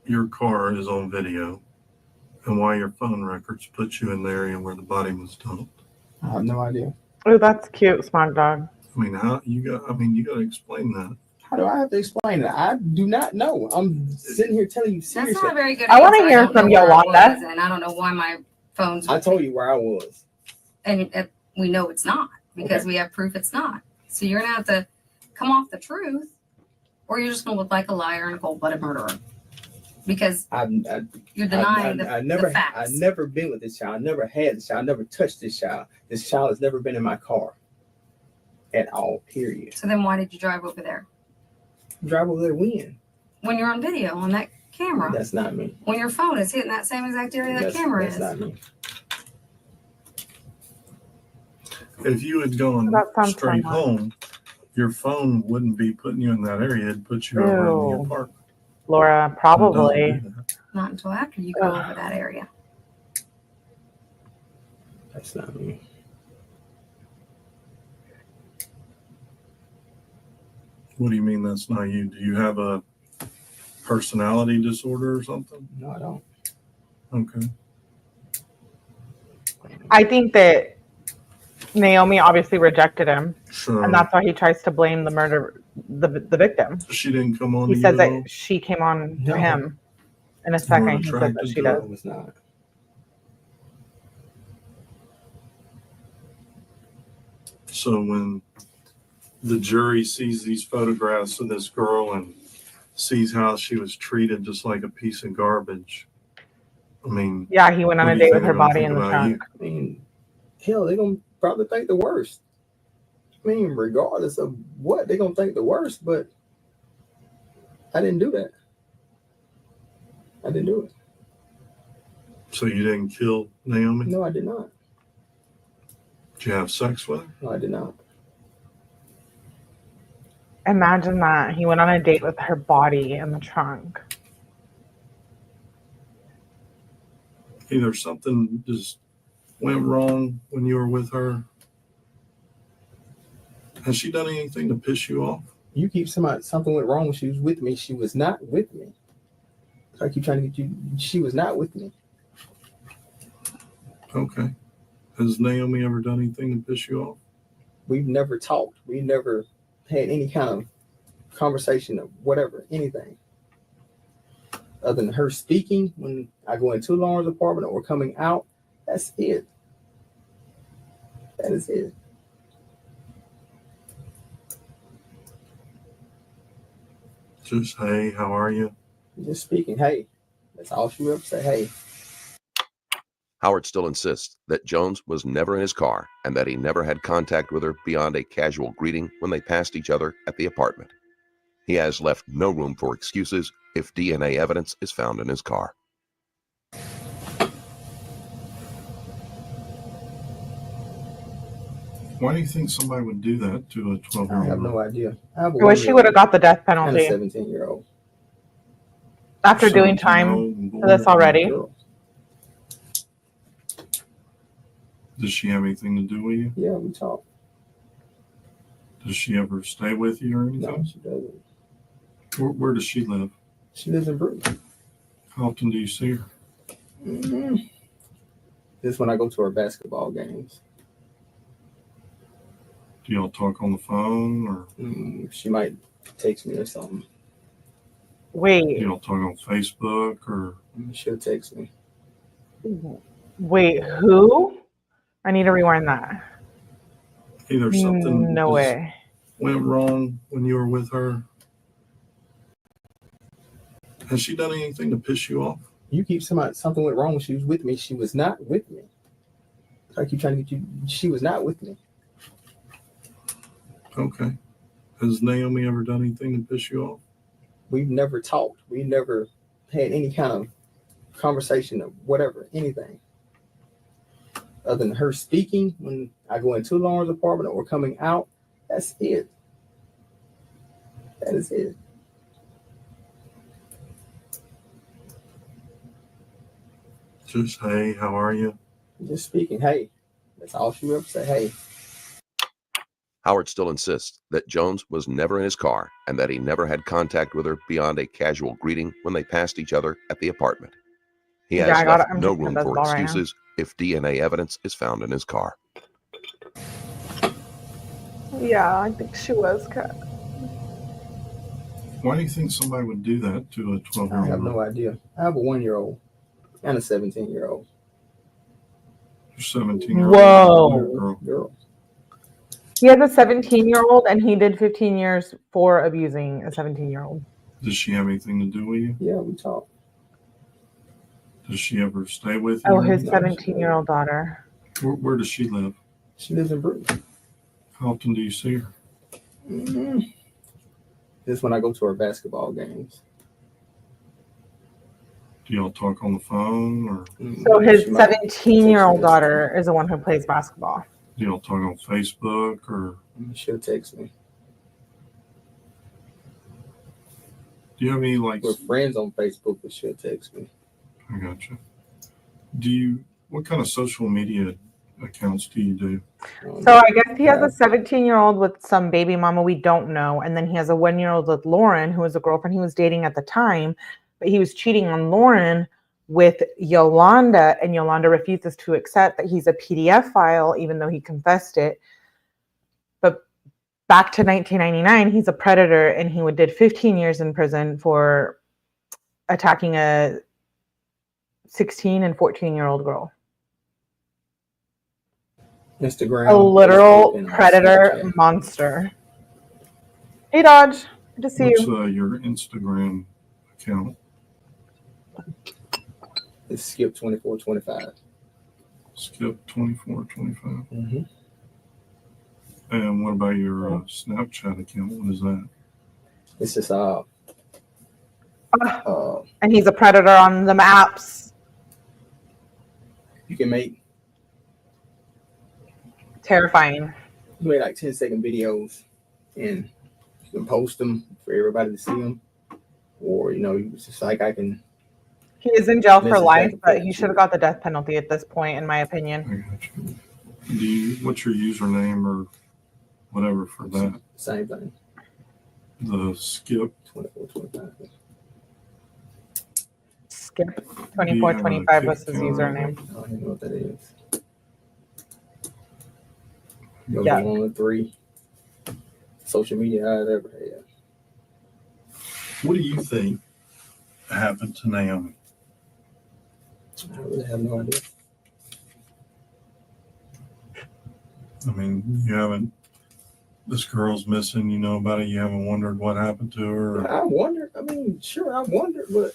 your car is on video and why your phone records put you in the area where the body was dumped. I have no idea. Oh, that's cute, smart dog. I mean, you got to explain that. How do I have to explain it? I do not know. I'm sitting here telling you That's seriously. not a very good I wanna answer. hear don't know from where I Yolanda. was, and I don't know why my phone's. I told you where I was. And we know it's not because we have proof it's not. So you're going to have to come off the truth or you're just going to look like a liar and a cold-blooded murderer because you're denying the facts. I've never been with this child. I never had this child. I never touched this child. This child has never been in my car at all, period. So then why did you drive over there? Drive over there when? When you're on video on that camera. That's not me. When your phone is hitting that same exact area that camera That's is. not me. If you had gone That sounds straight fun. home, your phone wouldn't be putting you in that area. It'd put you over in the Ew. apartment. Laura, probably. Don't do that. Not until after you go over that area. That's not me. What do you mean that's not you? Do you have a personality disorder or something? No, I don't. Okay. I think that Naomi obviously rejected him, Sure. and that's why he tries to blame the victim. She didn't come on He to says you at all? that she came on No. to him. In a second, he says that attracted she to does. No, it's not. So when the jury sees these photographs of this girl and sees how she was treated just like a piece of garbage, I mean, Yeah, he went on what a do you date think with her they're gonna body think in the about trunk. I mean, hell, they're going to probably think the worst. I mean, regardless of what, they're going to think the worst, but I didn't do that. I didn't do it. So you didn't kill Naomi? No, I did not. Did you have sex with her? No, I did not. Imagine that. He went on a date with her body in the trunk. Either something just went wrong when you were with her. Has she done anything to piss you off? You keep saying something went wrong when she was with me. She was not with me. I keep trying to get you. She was not with me. Okay. Has Naomi ever done anything to piss you off? We've never talked. We never had any kind of conversation of whatever, anything. Other than her speaking when I go into Lauren's apartment or coming out, that's it. That is it. Just, hey, how are you? Just speaking, hey. That's all she would ever say, hey. Howard still insists that Jones was never in his car and that he never had contact with her beyond a casual greeting when they passed each other at the apartment. He has left no room for excuses if DNA evidence is found in his car. Why do you think somebody would do that to a I 12-year-old have girl? no idea. I have a I wish she would have got the death and a penalty 17-year-old after doing time 17-year-old for this boy? already. girl. Does she have anything to do with you? Yeah, we talk. Does she ever stay with you or anything? No, she doesn't. Where does she live? She lives in Brewton. How often do you see her? Just when I go to her basketball games. Do y'all talk on the phone or She might text me or something. do Wait, y'all talk on Facebook or She'll text me. wait, who? I need to rewind that. either something No just way. went wrong when you were with her? Has she done anything to piss you off? You keep something went wrong when she was with me. She was not with me. I keep trying to get you. She was not with me. Okay. Has Naomi ever done anything to piss you off? We've never talked. We never had any kind of conversation or whatever, anything. Other than her speaking when I go into Lauren's apartment or coming out, that's it. That is it. Just, hey, how are you? Just speaking. Hey, that's all she would ever say. Hey. Howard still insists that Jones was never in his car and that he never had contact with her beyond a casual greeting when they passed each other at the apartment. He has left no room for excuses if DNA evidence is found in his car. Yeah, I think she was cut. Why do you think somebody would do that to a I 12-year-old have girl? no idea. I have a 1-year-old and a 17-year-old You're 17-year-old Whoa. girl. He has a 17-year-old and he did 15 years for abusing a 17-year-old. Does she have anything to do with you? Yeah, we talk. Does she ever stay with you? Oh, his No, 17-year-old daughter. Where does she live? She lives in Brewton. How often do you see her? Just when I go to her basketball games. Do y'all talk on the phone or So his She might 17-year-old text me or daughter is the one who plays basketball. do y'all talk on Facebook or She'll text me. do you have any like? We're friends on Facebook, but she'll text me. I gotcha. What kind of social media accounts do you do? So I guess he has a 17-year-old with some baby mama we don't know. And then he has a 1-year-old with Lauren, who was a girlfriend he was dating at the time. But he was cheating on Lauren with Yolanda, and Yolanda refuses to accept that he's a PDF file, even though he confessed it. But back to 1999, he's a predator, and he did 15 years in prison for attacking a 16 and 14-year-old girl. Instagram. A literal Facebook, and predator Snapchat. monster. Hey, Dodge. Good to see What's you. your Instagram account? It's 𝐿2425. 𝐿2425. Mm-hmm. And what about your Snapchat account? What is that? It's just And he's a predator on the maps. you can make Terrifying. like 10-second videos and you can post them for everybody to see them, or it's just like I can. He is in jail This for is life, back but then, he too. should have got the death penalty at this point, in my opinion. I gotcha. What's your username or whatever for that? Same thing. The skip. 2425. Skip 2425 was his username. I don't even know what that is. Yeah. One of the 3 social media I've ever had. What do you think happened to Naomi? I really have no idea. I mean, this girl's missing, you know about it. You haven't wondered what happened to her? Or, I wondered. Sure, I wondered, but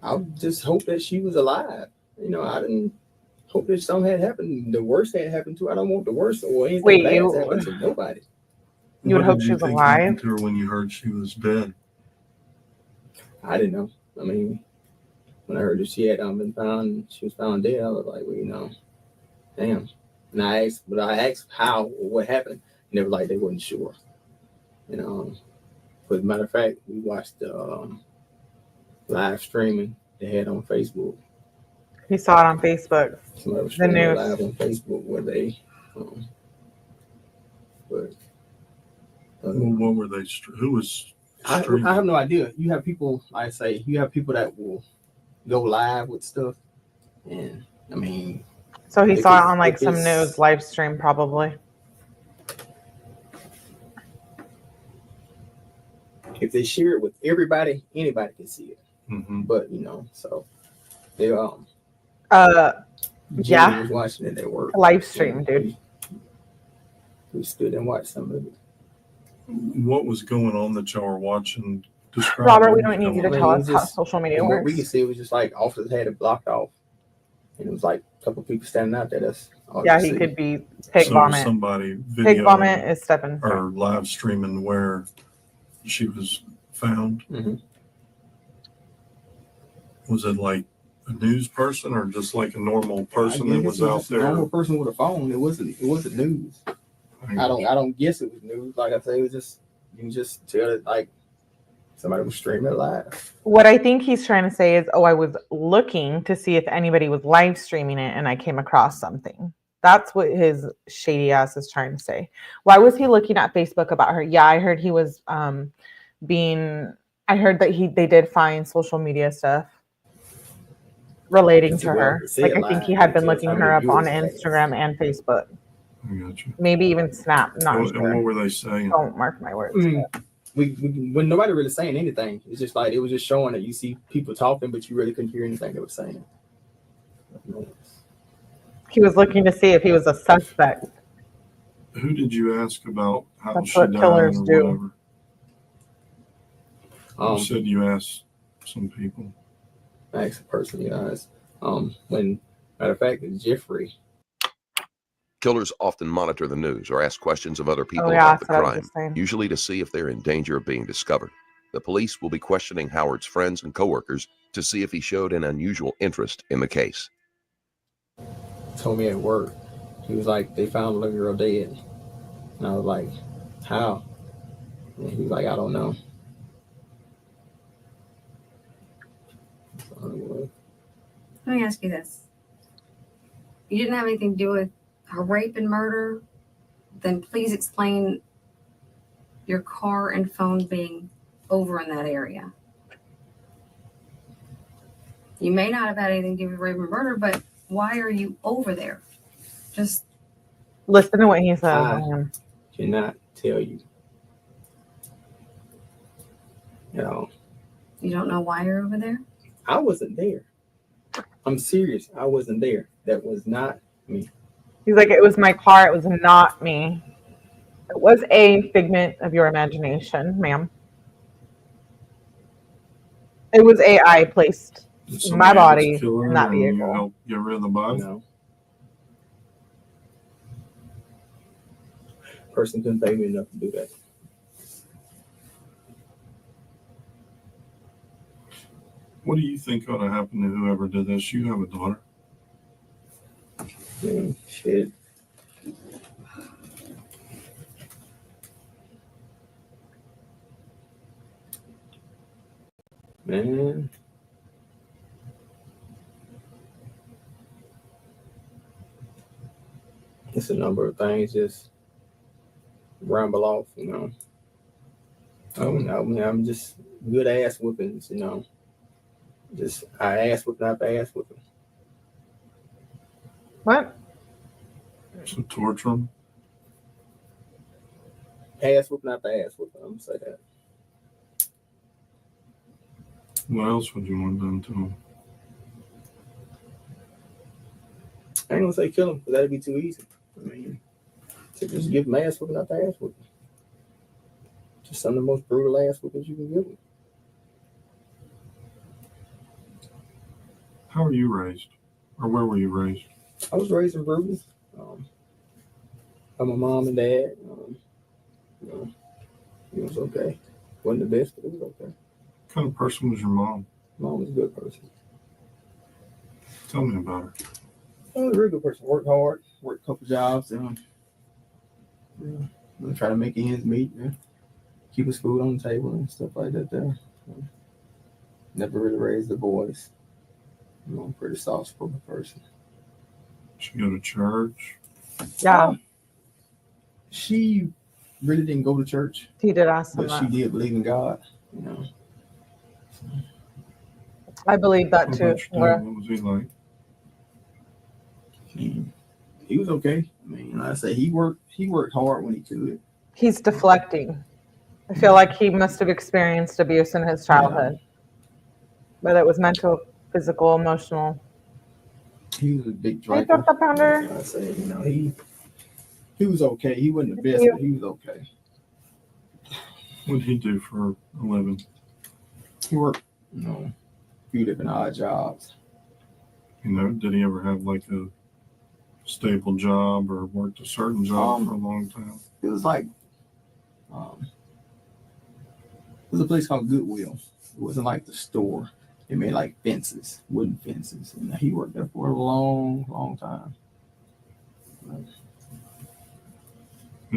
I just hope that she was alive. I didn't hope that something had happened. The worst had happened to her. I don't want the worst or anything Wait, bad to happen to nobody. You would what hope did she you was think alive? happened to her when you heard she was dead? I didn't know. When I heard that she had been found, she was found dead, I was like, well, damn. And I asked how or what happened, and they were like they wasn't sure. And but matter of fact, we watched the live streaming they had on Facebook. You saw it on Facebook. Somebody was The streaming news. live on Facebook where they, but Well, what were they? Who was I streaming? have no idea. You have people, like I say, you have people that will go live with stuff, and I mean, So he If saw it it's- on like if some it's- news live stream, probably. if they share it with everybody, anybody can see it. Mhm. But so they Yeah. Jimmy was watching it at work. Live stream, dude. We stood and watched some of it. What was going on that y'all were watching? Describe Robert, what we was don't need you to going tell on. us how social media And what works. we could see was just like officers had it blocked off, and it was like a couple people standing out there. That's all Yeah, you he see. could be pig So vomit. somebody Pig vomit videoing is stepping. or live streaming where she was found. Mhm. Was it like a news person or just like a normal person I that guess was it out just a normal there? person with a phone. It wasn't news. I don't guess it was news. Like I say, it was just you can just tell it like somebody was streaming it live. What I think he's trying to say is, oh, I was looking to see if anybody was live streaming it and I came across something. That's what his shady ass is trying to say. Why was he looking at Facebook about her? Yeah, I heard he was I heard that they did find social media stuff relating Because to he her. wanted to see Like it I think live he had been because looking how her many up on viewers it has. Instagram and Facebook. I got you. Maybe even Snap. Not And what sure. were they saying? Don't mark my words. We when nobody really saying anything. It's just like it was just showing that you see people talking, but you really couldn't hear anything they were saying. He was looking to see if he was a suspect. Who did you ask about how That's she what died killers or do. whatever? You said you asked some people. I asked a person, guys. When matter of fact, Jeffrey. Killers often monitor the news or ask questions of other people yeah, about the that's what I was crime, just saying. usually to see if they're in danger of being discovered. The police will be questioning Howard's friends and coworkers to see if he showed an unusual interest in the case. Told me at work, he was like, they found a little girl dead. And I was like, how? And he was like, I don't know. Let me ask you this. You didn't have anything to do with her rape and murder? Then please explain your car and phone being over in that area. You may not have had anything to do with rape and murder, but why are you over there? Just Listen to what he says. I cannot tell you. You you don't know why you're over there? I wasn't there. I'm serious. I wasn't there. That was not me. He's like, it was my car. It was not me. It was a figment of your imagination, ma'am. It was AI placed Did my somebody body else kill her in that and you vehicle. helped get rid of the body? No. Person couldn't pay me enough to do that. What do you think ought to happen to whoever did this? You have a daughter. Shit. Man. It's a number of things just ramble off, I'm just good ass whoopings, Just I ass whooping after ass whooping. What? So torture them. Ass whooping after ass whooping. I'm gonna say that. What else would you want done to them? I ain't gonna say kill them because that'd be too easy. To just give them ass whooping after ass whooping. Just some of the most brutal ass whoopings you can give them. How were you raised? Or where were you raised? I was raised in Brewton. By my mom and dad. It was okay. Wasn't the best, but it was okay. What kind of person was your mom? Mom was a good person. Tell me about her. a very good person. Worked hard, worked a couple jobs, and try to make ends meet, keep his food on the table and stuff like that there. Never really raised the voice. Pretty soft-spoken person. She go to church. Yeah, She really didn't go to church, he did ask them but she that. did believe in God, I believe that What too. about your dad? What was he like? He was okay. I mean, like I say, he worked hard when he could. He's deflecting. I feel like he must have experienced abuse in his childhood, whether it was mental, physical, emotional. He was a big Hey, drinker. Dr. Pounder. Like I say, he was okay. He wasn't the best, but he was okay. What did he do for a living? He worked, a few different odd jobs. Did he ever have like a stable job or worked a certain job for a long time? It was like, there's a place called Goodwill. It wasn't like the store. It made like fences, wooden fences. And he worked there for a long, long time. Was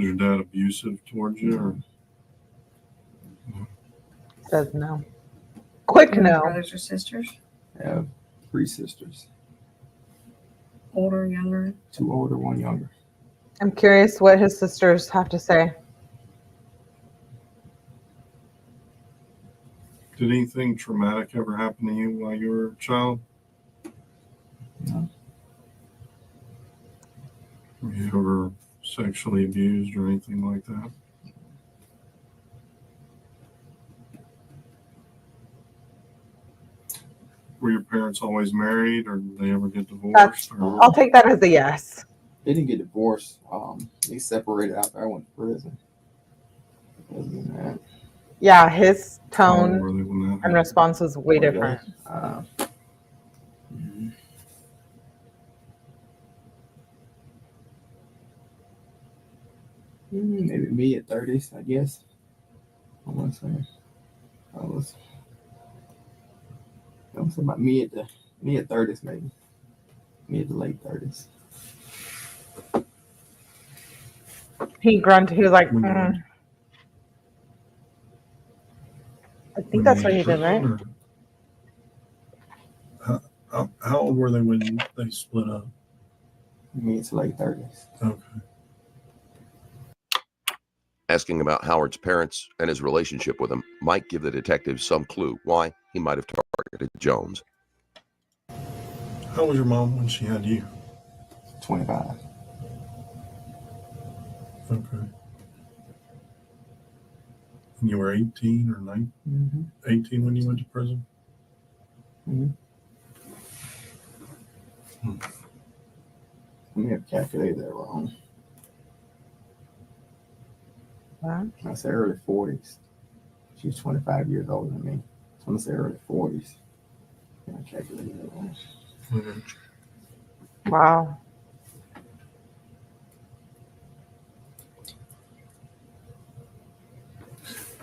your dad abusive towards you? Or? Says no. Quick no. Brothers or sisters? I have 3 sisters. Older, younger? 2 older, 1 younger. I'm curious what his sisters have to say. Did anything traumatic ever happen to you while you were a child? No. Were you ever sexually abused or anything like that? Were your parents always married, or did they ever get divorced? I'll take that as a yes. They didn't get divorced. They separated after I went to prison. Other than that, Yeah, his How old tone were they when that and happened? response was way different. Maybe me at 30s, I guess. I want to say I was about me at 30s, maybe me at the late 30s. He grunted. He was like, When you "Mm." went- I think when that's you what he went did, to right? prison, or how old were they when they split up? Me at the late 30s. Okay. Asking about Howard's parents and his relationship with them might give the detectives some clue why he might have targeted Jones. How was your mom when she had you? 25. Okay. And you were 18 or 19? Mm-hmm. 18 when you went to prison? I may have calculated that wrong. Wow. I said early 40s. She was 25 years older than me. So I'm going to say early 40s. I calculated that wrong. Wow.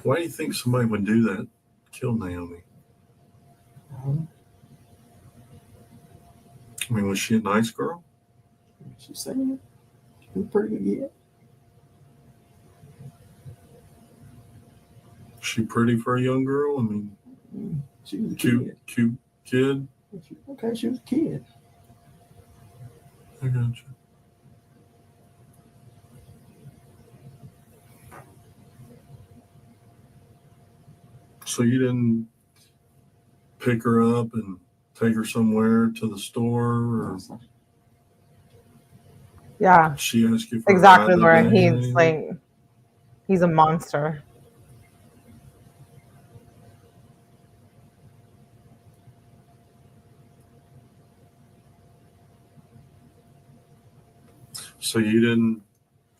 Why do you think somebody would do that? Kill Naomi? I mean, was she a nice girl? She said she was pretty good kid. She pretty for a young girl? I mean, She was a cute kid? Okay, she was a kid. I got you. So you didn't pick her up and take her somewhere to the store, or Yeah, she asked you for exactly, a ride Lauren. that day or He's anything? like, he's a monster. So you didn't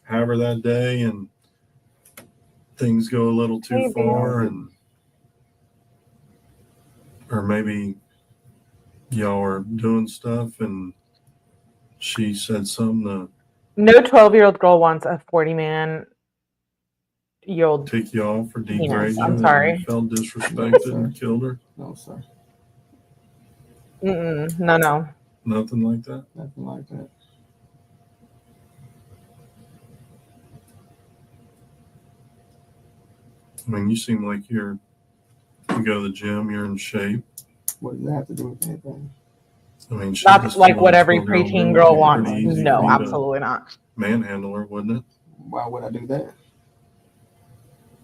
have her that day and things go a little too Maybe. far, or maybe y'all are doing stuff and she said something No 12-year-old girl wants a 40-man-year-old. to tick you off or degrade you, I'm and sorry. you felt disrespected and killed her. No, sir. No. Nothing like that? Nothing like that. I mean, you seem like you go to the gym, you're in shape. What does that have to do with anything? I mean, she That's just like told what us every what girl preteen did. girl It'd be wants. pretty easy No, for you to absolutely not. manhandle her, wouldn't it? Why would I do that?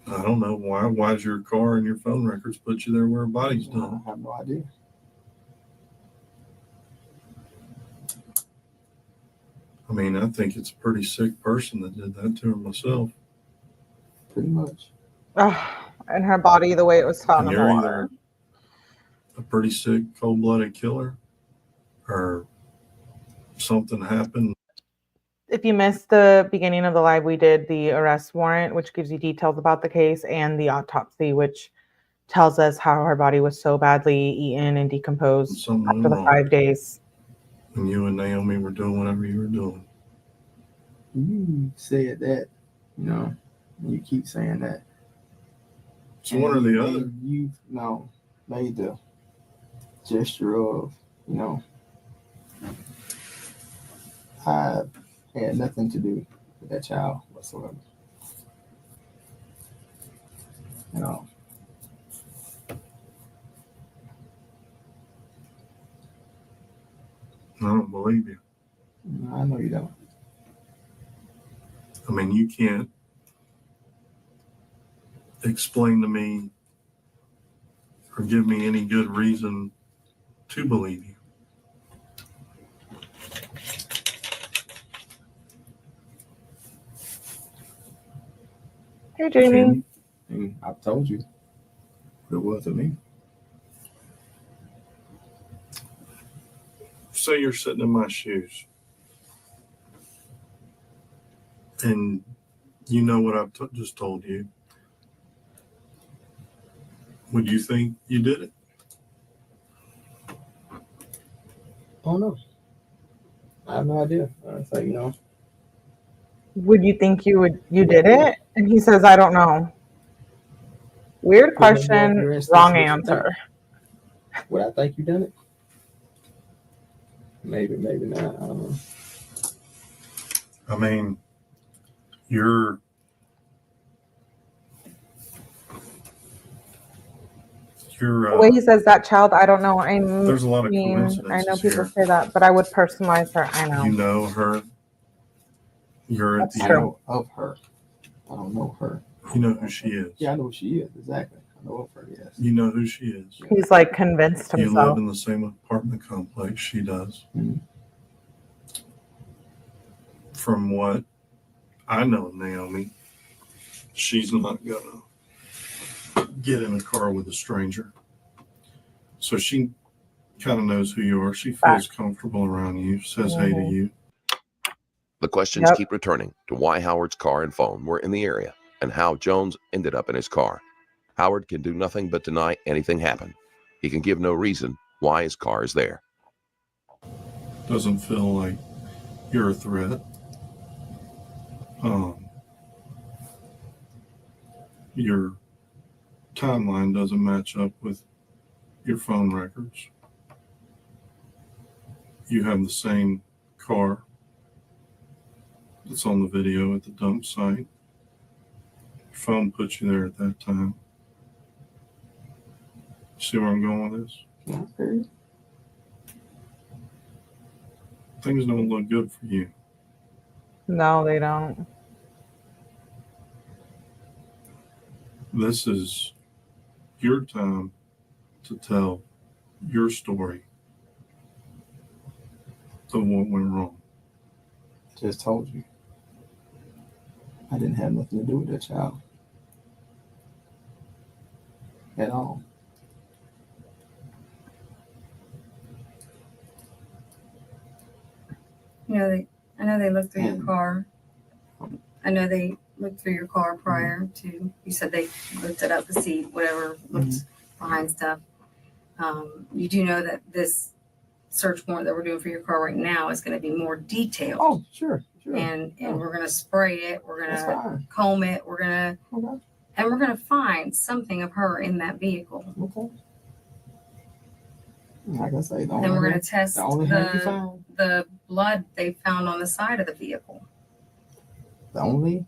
I don't know. Why's your car and your phone records put you there where a body's done? I have no idea. I mean, I think it's a pretty sick person that did that to her myself. Pretty much. And her body, the way it was found And in the you're water. either a pretty sick, cold-blooded killer, or something happened. If you missed the beginning of the live, we did the arrest warrant, which gives you details about the case, and the autopsy, which tells us how her body was so badly eaten and decomposed Something after the wrong. 5 days. And you and Naomi were doing whatever you were doing. You said that, you know, you keep saying that. It's one or the other. You made the gesture of, you know, I had nothing to do with that child whatsoever. You know. I don't believe you. I know you don't. I mean, you can't explain to me or give me any good reason to believe you. Hey, Jamie. And I've told you what it was to me. Say you're sitting in my shoes and you know what I've just told you. Would you think you did it? Oh no. I have no idea. It's like, you know. Would you think you did it? And he says, I don't know. Weird question, wrong answer. Would I think you done it? Maybe not. I don't know. I mean, you're The way he says that child, I don't know. there's a lot of I coincidences know people here. say that, but I would personalize her. I know. You know her. You're at That's the true. I know of her. I don't know her. You know who she is. Yeah, I know who she is. Exactly. I know of her, yes. You know who she is. He's like convinced You live himself. in the same apartment complex she does. Mhm. From what I know, Naomi, she's not gonna get in a car with a stranger. So she kind of knows who you are. She feels comfortable around you, says hey to you. The questions Yep. keep returning to why Howard's car and phone were in the area and how Jones ended up in his car. Howard can do nothing but deny anything happened. He can give no reason why his car is there. Doesn't feel like you're a threat. Your timeline doesn't match up with your phone records. You have the same car that's on the video at the dump site. Your phone puts you there at that time. See where I'm going with this? Okay. Things don't look good for you. No, they don't. This is your time to tell your story of what went wrong. Just told you. I didn't have nothing to do with that child. At all. I know they looked through your And- car. I know they looked through your car prior to, you said they looked it up to see whatever looked behind stuff. You do know that this search warrant that we're doing for your car right now is going to be more detailed. Oh, sure. And we're going to spray it. We're That's going to fine. comb it. We're going to, Okay. and we're going to find something of her in that vehicle. Okay. Like I say, Then we're going to test the only hand you found. the blood they found on the side of the vehicle. The only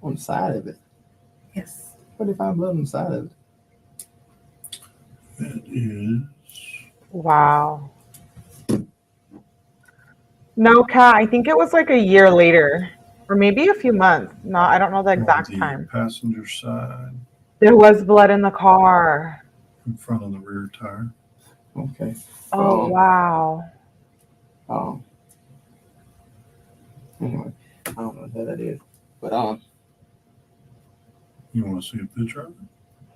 on the side of it. Yes. What if I find blood on the side of it? That is. Wow. No, Kat, I think it was like a year later, or maybe a few months. No, I don't know the exact on the time. Passenger side, There was blood in the car. in front of the rear tire. Okay. Oh, wow. Anyway, I don't know what that is, but You want to see a picture of it?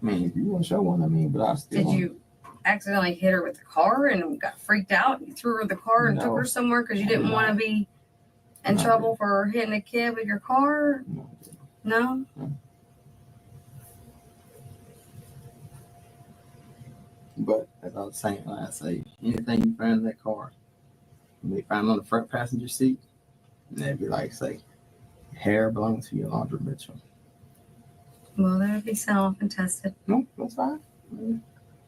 I mean, if you want to show one, I mean, but I still. Did you accidentally hit her with the car and got freaked out? You threw her in the car and took No. her somewhere because you didn't want to be in No. trouble for hitting a kid with your car? No. No? But as I was saying, like I say, anything you find in that car, they find on the front passenger seat, and they'd be like, say, hair belongs to your 𝗏𝗏. Well, that would be sent off and tested. No, that's fine.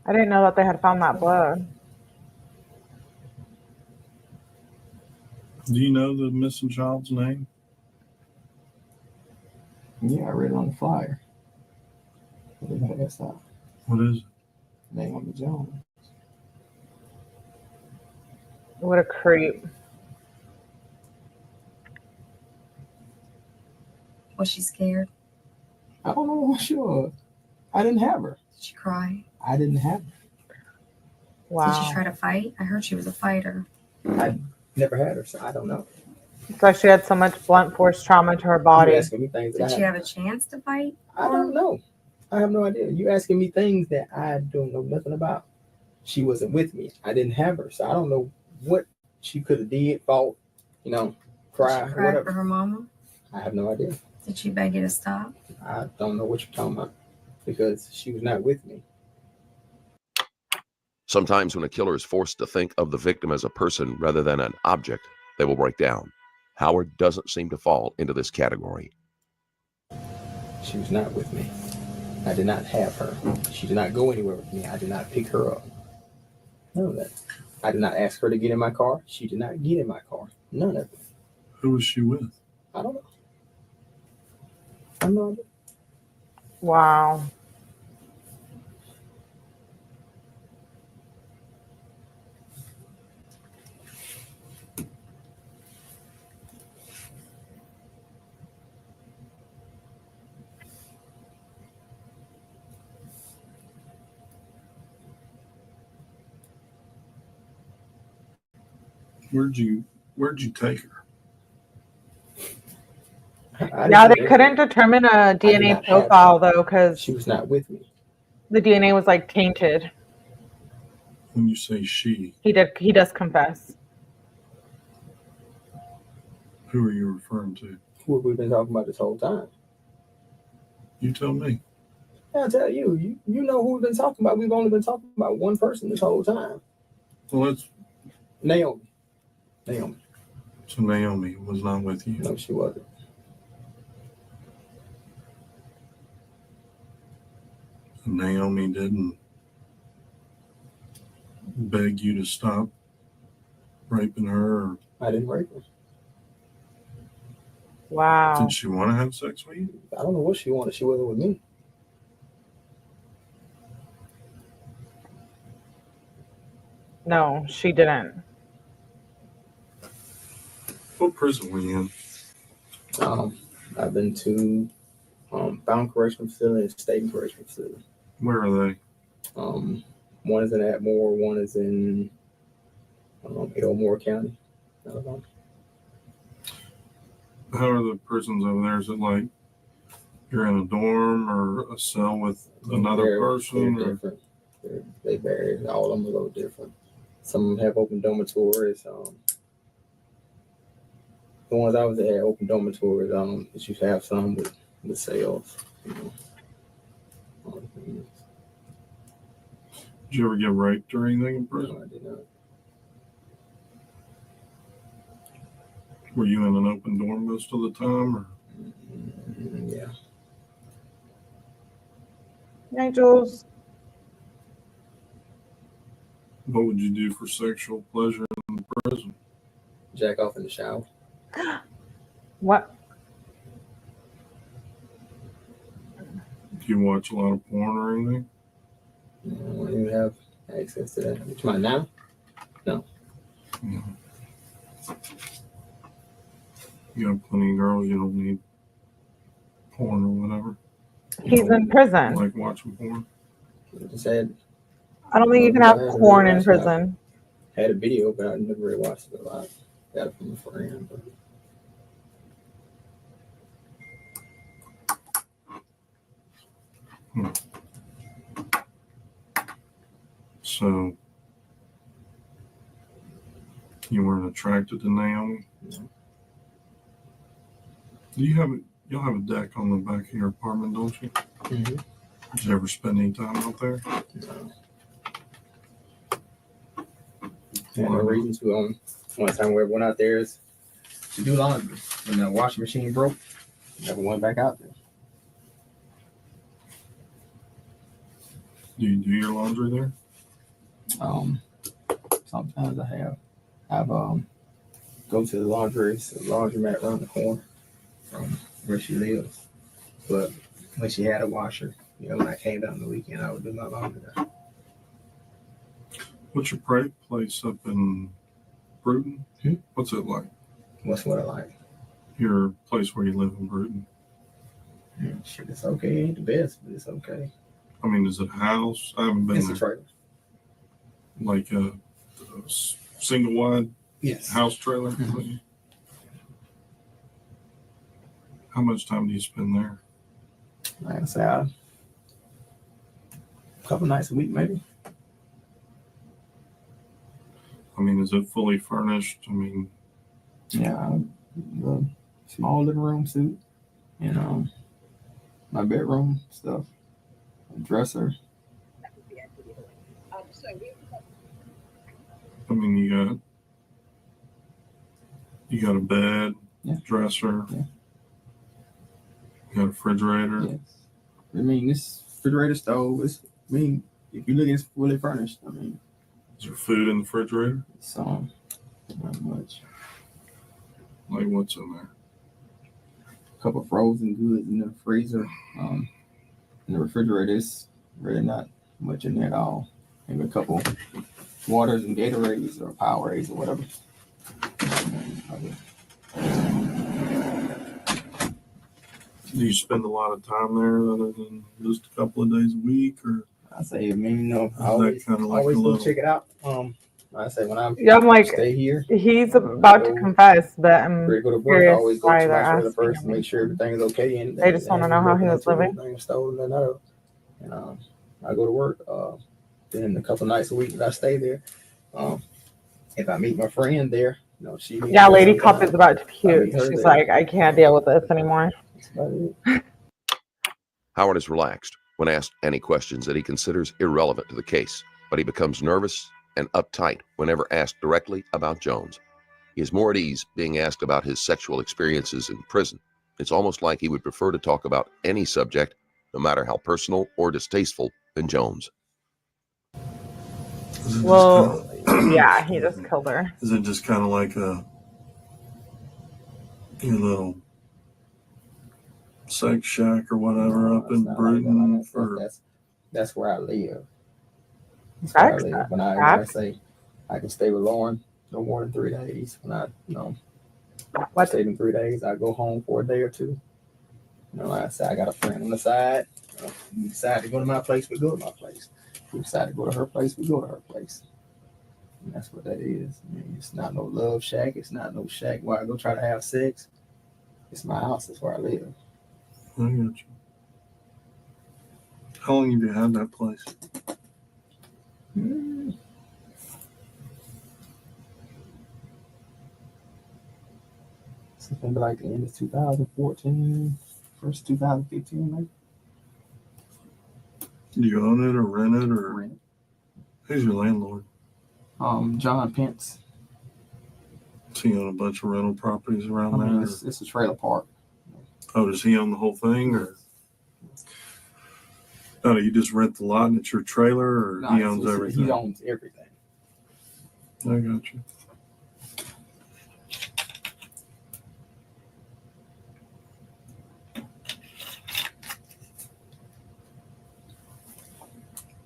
I didn't know that they had found that blood. Do you know the missing child's name? Yeah, I read it on the flyer. I didn't have that out. What is it? Naomi Jones. What a creep. Was she scared? I don't know what she was. I didn't have her. Did she cry? I didn't have her. Wow. Did she try to fight? I heard she was a fighter. I never had her, so I don't know. So she had so much blunt force trauma to her body. You asking me things that Did she have a chance to fight? I don't know. I have no idea. You asking me things that I don't know nothing about. She wasn't with me. I didn't have her, so I don't know what she could have did, fought, cry, Did she cry whatever. for her mama? I have no idea. Did she beg you to stop? I don't know what you're talking about because she was not with me. Sometimes when a killer is forced to think of the victim as a person rather than an object, they will break down. Howard doesn't seem to fall into this category. She was not with me. I did not have her. She did not go anywhere with me. I did not pick her up. None of that. I did not ask her to get in my car. She did not get in my car. None of it. Who was she with? I don't know. I have no idea. Wow. Where'd you take her? Yeah, they couldn't determine a DNA not have profile though, because She was not with me. the DNA was like tainted. When you say she, He does confess. who are you referring to? Who have we been talking about this whole time? You tell me. I'll tell you. You know who we've been talking about. We've only been talking about one person this whole time. Well, that's Naomi. so Naomi was not with you. No, she wasn't. Naomi didn't beg you to stop raping her, or I didn't rape her. Wow. did she want to have sex with you? I don't know what she wanted. She wasn't with me. No, she didn't. What prison were you in? I've been to Bound Correctional Facility and State Correctional Facility. Where are they? One is in Atmore, one is in Elmore County, Alabama. How are the prisons over there? Is it like you're in a dorm or a cell with another person? They're Or different. They vary. All of them are a little different. Some of them have open dormitories. The ones I was at had open dormitories. But you have some with cells. did you ever get raped or anything in prison? No, I did not. Were you in an open dorm most of the time? Or Yeah. Hi, Jules. What would you do for sexual pleasure in prison? Jack off in the shower. What? Do you watch a lot of porn or anything? I don't even have access to that. Which one now? No. You got plenty of girls. You don't need porn or whatever. He's in prison. Like watching porn. Just had I don't think you can have porn in prison. had a video, but I never really watched it a lot. Got it from a friend. But So you weren't attracted to Naomi? No. Do you have you'll have a deck on the back of your apartment, don't you? mm-hmm. Did you ever spend any time out there? No. Had no reason to. One time we went out there is to do laundry. When the washing machine broke, never went back out there. Do you do your laundry there? Sometimes I've go to the laundromat around the corner from where she lives. But when she had a washer, when I came down the weekend, I would do my laundry there. What's your place up in Brewton? What's it like? What's what I like? Your place where you live in Brewton? Shit, it's okay. Ain't the best, but it's okay. I mean, is it a house? I haven't been It's a there. trailer. Like a single wide Yes. house trailer? Mhm. How much time do you spend there? Like I say, a couple nights a week, maybe. I mean, is it fully furnished? I mean, Yeah, the small living room suite, and my bedroom stuff, a dresser. I mean, you got a bed, Yeah. dresser, Yeah. you got a refrigerator. Yes. I mean, this refrigerator stove is. I mean, if you look, it's fully furnished. I mean, Is there food in the refrigerator? it's not much. Like what's in there? A couple of frozen goods in the freezer. In the refrigerator, it's really not much in there at all. Maybe a couple waters and Gatorades or Powerades or whatever. Do you spend a lot of time there other than just a couple of days a week, or I say, I mean, I that always, kinda like always a go little- check it out. I say when I Yeah, I'm like, stay here, he's about to confess, but I'm ready to go to work, I curious always go why to they're my trailer asking first to him. make sure everything is okay. And They just wanna know how he was living. Everything stolen and out. And I go to work. Then a couple nights a week that I stay there. If I meet my friend there, she. Yeah, Lady Cup is about to puke. meet her She's there. like, I can't deal with this anymore. That's about it. Howard is relaxed when asked any questions that he considers irrelevant to the case, but he becomes nervous and uptight whenever asked directly about Jones. He is more at ease being asked about his sexual experiences in prison. It's almost like he would prefer to talk about any subject, no matter how personal or distasteful, than Jones. Well, yeah, he just killed her. Is it just kind of like your little sex shack or whatever up It's in not like Brewton? that. That's where I live. That's where I Sex? live. When I say I can stay with Lauren no more than 3 days. When I What? stayed in 3 days, I go home for a day or two. Like I said, I got a friend on the side. We decide to go to my place, we go to my place. We decide to go to her place, we go to her place. And that's what that is. I mean, it's not no love shack. It's not no shack where I go try to have sex. It's my house. It's where I live. I got you. How long have you had that place? Something like the end of 2014, first 2015, maybe. Do you own it or rent it, or Rent. who's your landlord? John Pence. Does he own a bunch of rental properties around I mean, there? it's a trailer park. Oh, does he own the whole thing, or no? You just rent the lot and it's your trailer, or No, he owns everything? He owns everything. I got you.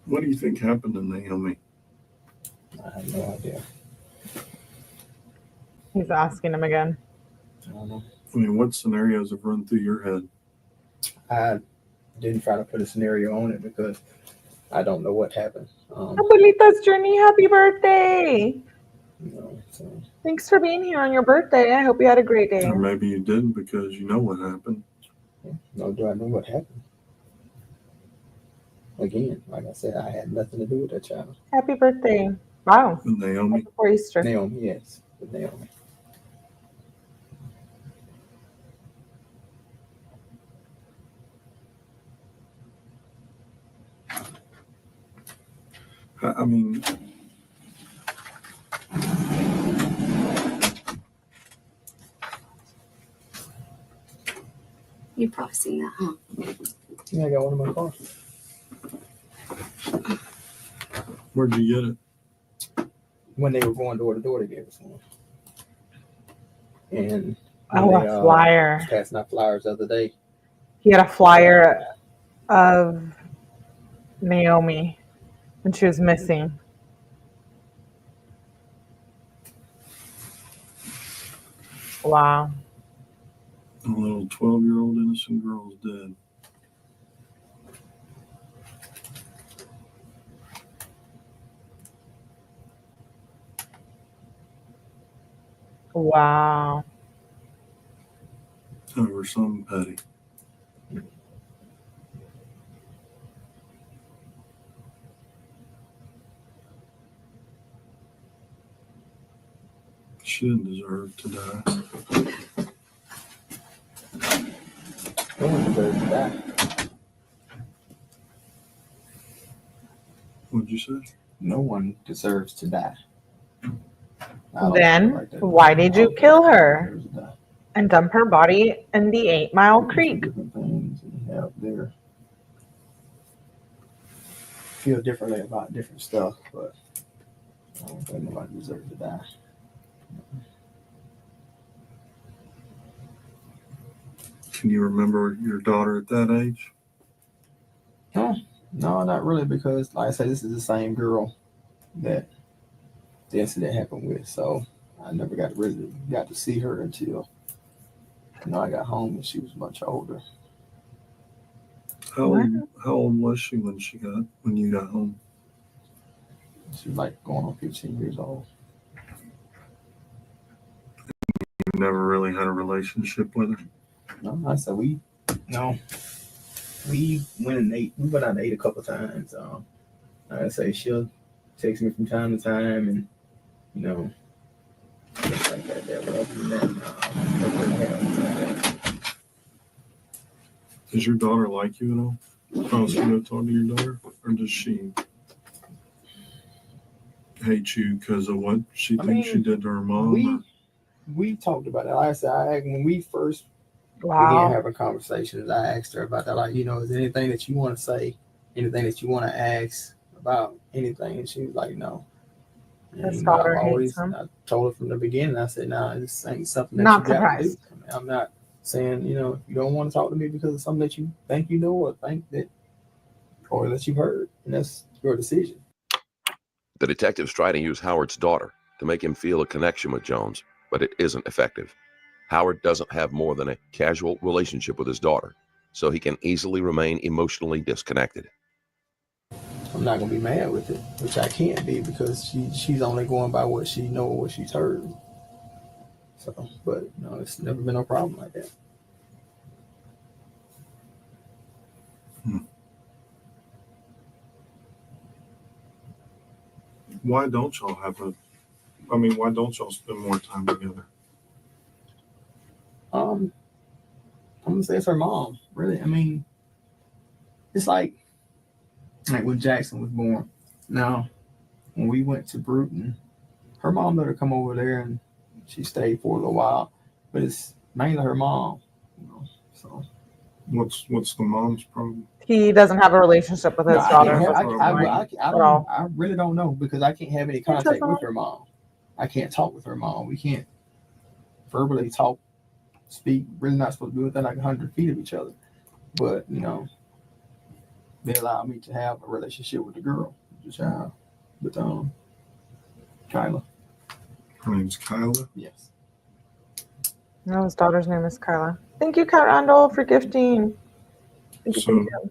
What do you think happened to Naomi? I have no idea. He's asking him again. I don't know. I mean, what scenarios have run through your head? I didn't try to put a scenario on it because I don't know what happened. Abuelita's journey, happy birthday. You know, so Thanks for being here on your birthday. I hope you had a great day. Or maybe you didn't because you know what happened. no, do I know what happened? Again, like I said, I had nothing to do with that child. Happy birthday. Wow. With Naomi. Before Easter. Naomi, yes, with Naomi. I mean, You've probably seen that, huh? Yeah, I got one in my car. where'd you get it? When they were going door to door, they gave us one. And Oh, when a flyer. passing out flyers the other day. He had a flyer of Naomi when she was missing. Wow. A little 12-year-old innocent girl is dead. Wow. Over something petty. She didn't deserve to die. No one deserves to die. What'd you say? No one deserves to die. I like Then it like that. why did you kill her Deserves to die. and dump her body in the 8 Mile There's some Creek? different things you have there. Feel differently about different stuff, but I don't think nobody deserves to die. Can you remember your daughter at that age? No, not really, because like I said, this is the same girl that the incident happened with. So I never got to see her until I got home and she was much older. How old was she when you got home? She was like going on 15 years old. You never really had a relationship with her? No, I said we went and ate. We went out and ate a couple of times. Like I say, she'll text me from time to time, and things like that. But other than that, never really had anything like that. Does your daughter like you at all? Oh, so you go talk to your daughter, or does she hate you because of what she thinks you did to her mom? We talked about it. Like I said, when we first began Wow. having conversations, I asked her about that. Like, is there anything that you want to say, anything that you want to ask about anything? And she was like, no. His And daughter I've hates him. I told her from the beginning. I said, "Nah, this ain't something that Not you got to do." surprised. I mean, I'm not saying, if you don't want to talk to me because of something that you think you know or think that, or that you've heard, and that's your decision. The detectives try to use Howard's daughter to make him feel a connection with Jones, but it isn't effective. Howard doesn't have more than a casual relationship with his daughter, so he can easily remain emotionally disconnected. I'm not gonna be mad with it, which I can't be because she's only going by what she knows, what she's heard. So, but it's never been a problem like that. Why don't y'all why don't y'all spend more time together? I'm gonna say it's her mom, really. I mean, it's like when Jackson was born. Now, when we went to Brewton, her mom let her come over there and she stayed for a little while, but it's mainly her mom, so. What's the mom's problem? He doesn't have a relationship with his daughter. I really don't know because I can't have any contact with her mom. I can't talk with her mom. We can't verbally talk, speak. Really not supposed to be within like 100 feet of each other. But, you know, they allowed me to have a relationship with the girl, the child, with Kyla. Her name's Kyla. Yes. No, his daughter's name is Carla. Thank you, Kat Randall, for gifting. Thank you, So- thank you.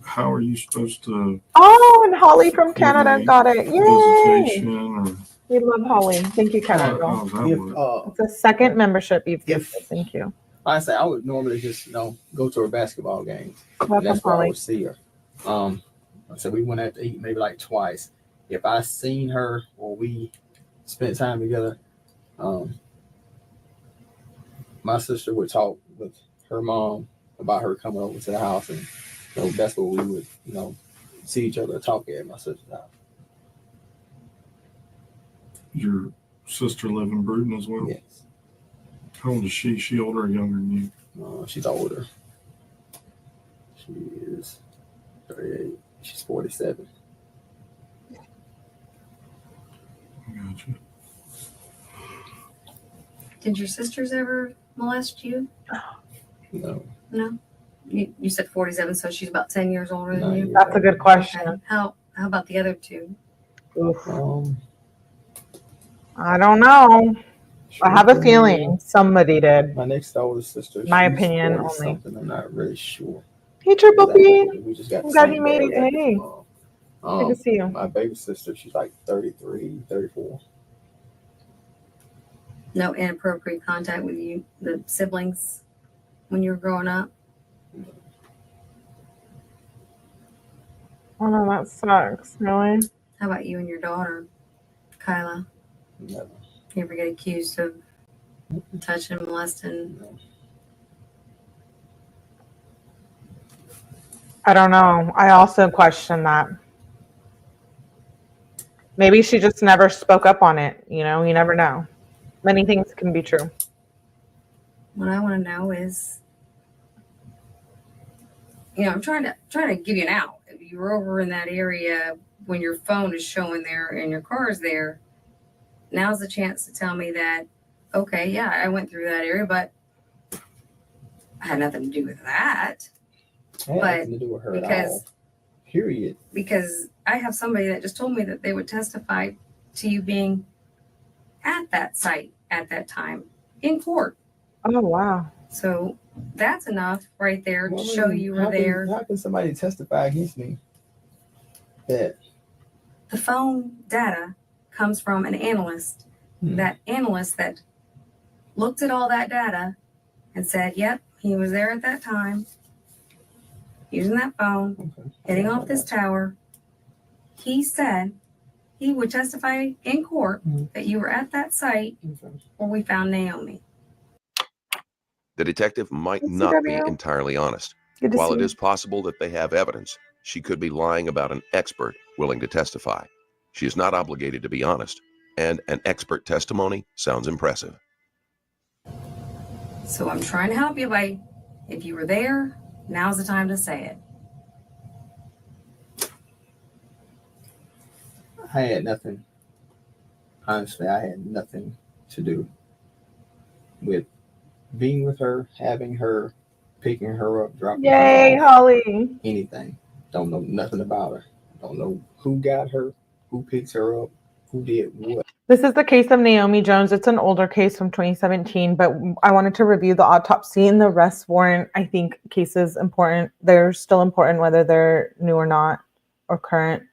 How are you supposed to Oh, and Holly from Give Canada me got it. Yay! visitation or We love Holly. Thank you, Kat how Randall. does that If work? It's a second membership you've If- gifted. Thank you. I would normally just, you know, go to her basketball games. And Welcome, that's where I Holly. would see her. I said we went out to eat maybe like twice. If I seen her or we spent time together, my sister would talk with her mom about her coming over to the house, and you know, that's where we would, you know, see each other talk at my sister's house. Your sister live in Brewton as well? Yes. How old is she? Is she older or younger than you? She's older. She is 38. She's 47. Gotcha. Did your sisters ever molest you? No. No. You said 47, so she's about 10 years older than 9 you. years That's a old. good question. Okay. How about the other two? Oof. I I don't know. I have a feeling somebody did. My next oldest sister. My she's opinion 40 only. Something. I'm not really sure. Hey, Triple P. We just got I'm the glad same you made it. birthday. Hey. Good to see you. My baby sister, she's like 33, 34. No inappropriate contact with you, the siblings, when you were growing up? Oh no, that sucks. Really? How about you and your daughter, Kyla? Never. You ever get accused of touching, molesting? No. I don't know. I also question that. Maybe she just never spoke up on it. You know, you never know. Many things can be true. What I want to know is, you know, I'm trying to give you an out. If you're over in that area when your phone is showing there and your car is there, now's the chance to tell me that, okay, yeah, I went through that area, but I had nothing to do with that. It had But nothing to do with her at because- all. Period. Because I have somebody that just told me that they would testify to you being at that site at that time in court. Oh wow. So that's enough right there to Well, I show mean, you were how can- there. How can somebody testify against me? That The phone data comes from an analyst. That analyst that looked at all that data and said, yep, he was there at that time, using that phone, okay. getting off this tower. He said he would testify in court that you were at that site Okay. where we found Naomi. The detective might Thanks, not be CW. entirely honest. Good to While see it you. is possible that they have evidence, she could be lying about an expert willing to testify. She is not obligated to be honest, and an expert testimony sounds impressive. So I'm trying to help you by, if you were there, now's the time to say it. I had nothing. Honestly, I had nothing to do with being with her, having her, picking her up, dropping Yay, her off, Holly. anything. Don't know nothing about her. Don't know who got her, who picked her up, who did what. This is the case of Naomi Jones. It's an older case from 2017, but I wanted to review the autopsy and the arrest warrant. I think cases important. They're still important whether they're new or not or current.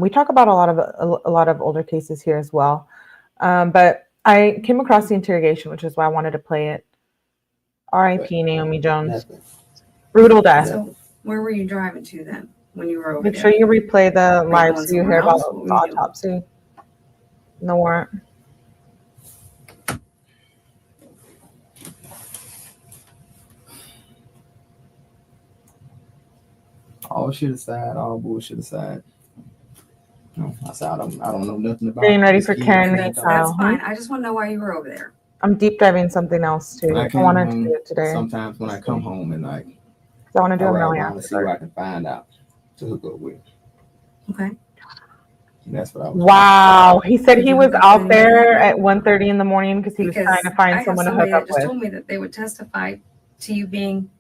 We talk about a lot of older cases here as well. But I came across the interrogation, which is why I wanted to play it. R.I.P. Naomi Jones. Nothing. Brutal death. So where were you driving to then when you were over Make there? sure you replay the you live going so you hear somewhere about else? What the were you doing? autopsy and the warrant. All shit aside, all bullshit aside. No, I said I don't know nothing about Getting ready this for kid. Karen I May don't. trial. That's fine. I just want to know why you were over there. I'm deep diving something else too. When I I came wanted to home, do it today. sometimes when I come home and like I want to I do a ride million around to see what after. I can find out to hook up with. Okay. And that's what I was. Wow. He said Did he you was hook up out with there anybody? at 1:30 in the morning because he was trying to I find have someone to somebody hook that up just with. told me that they would testify to you being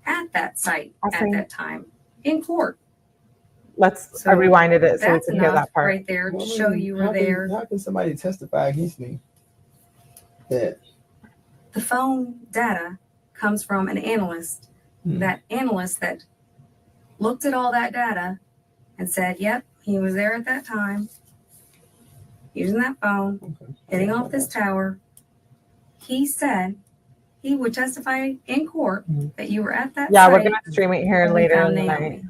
at that site Okay. at that time in court. Let's So I rewinded it so we That's can hear enough that part. right there to show you were how there. How can somebody testify against me? That The phone data comes from an analyst. That analyst that looked at all that data and said, yep, he was there at that time, using that phone, getting off this tower. He said he would testify in court that you were at that Yeah, we're site. gonna stream it here when we later found in the Naomi. night.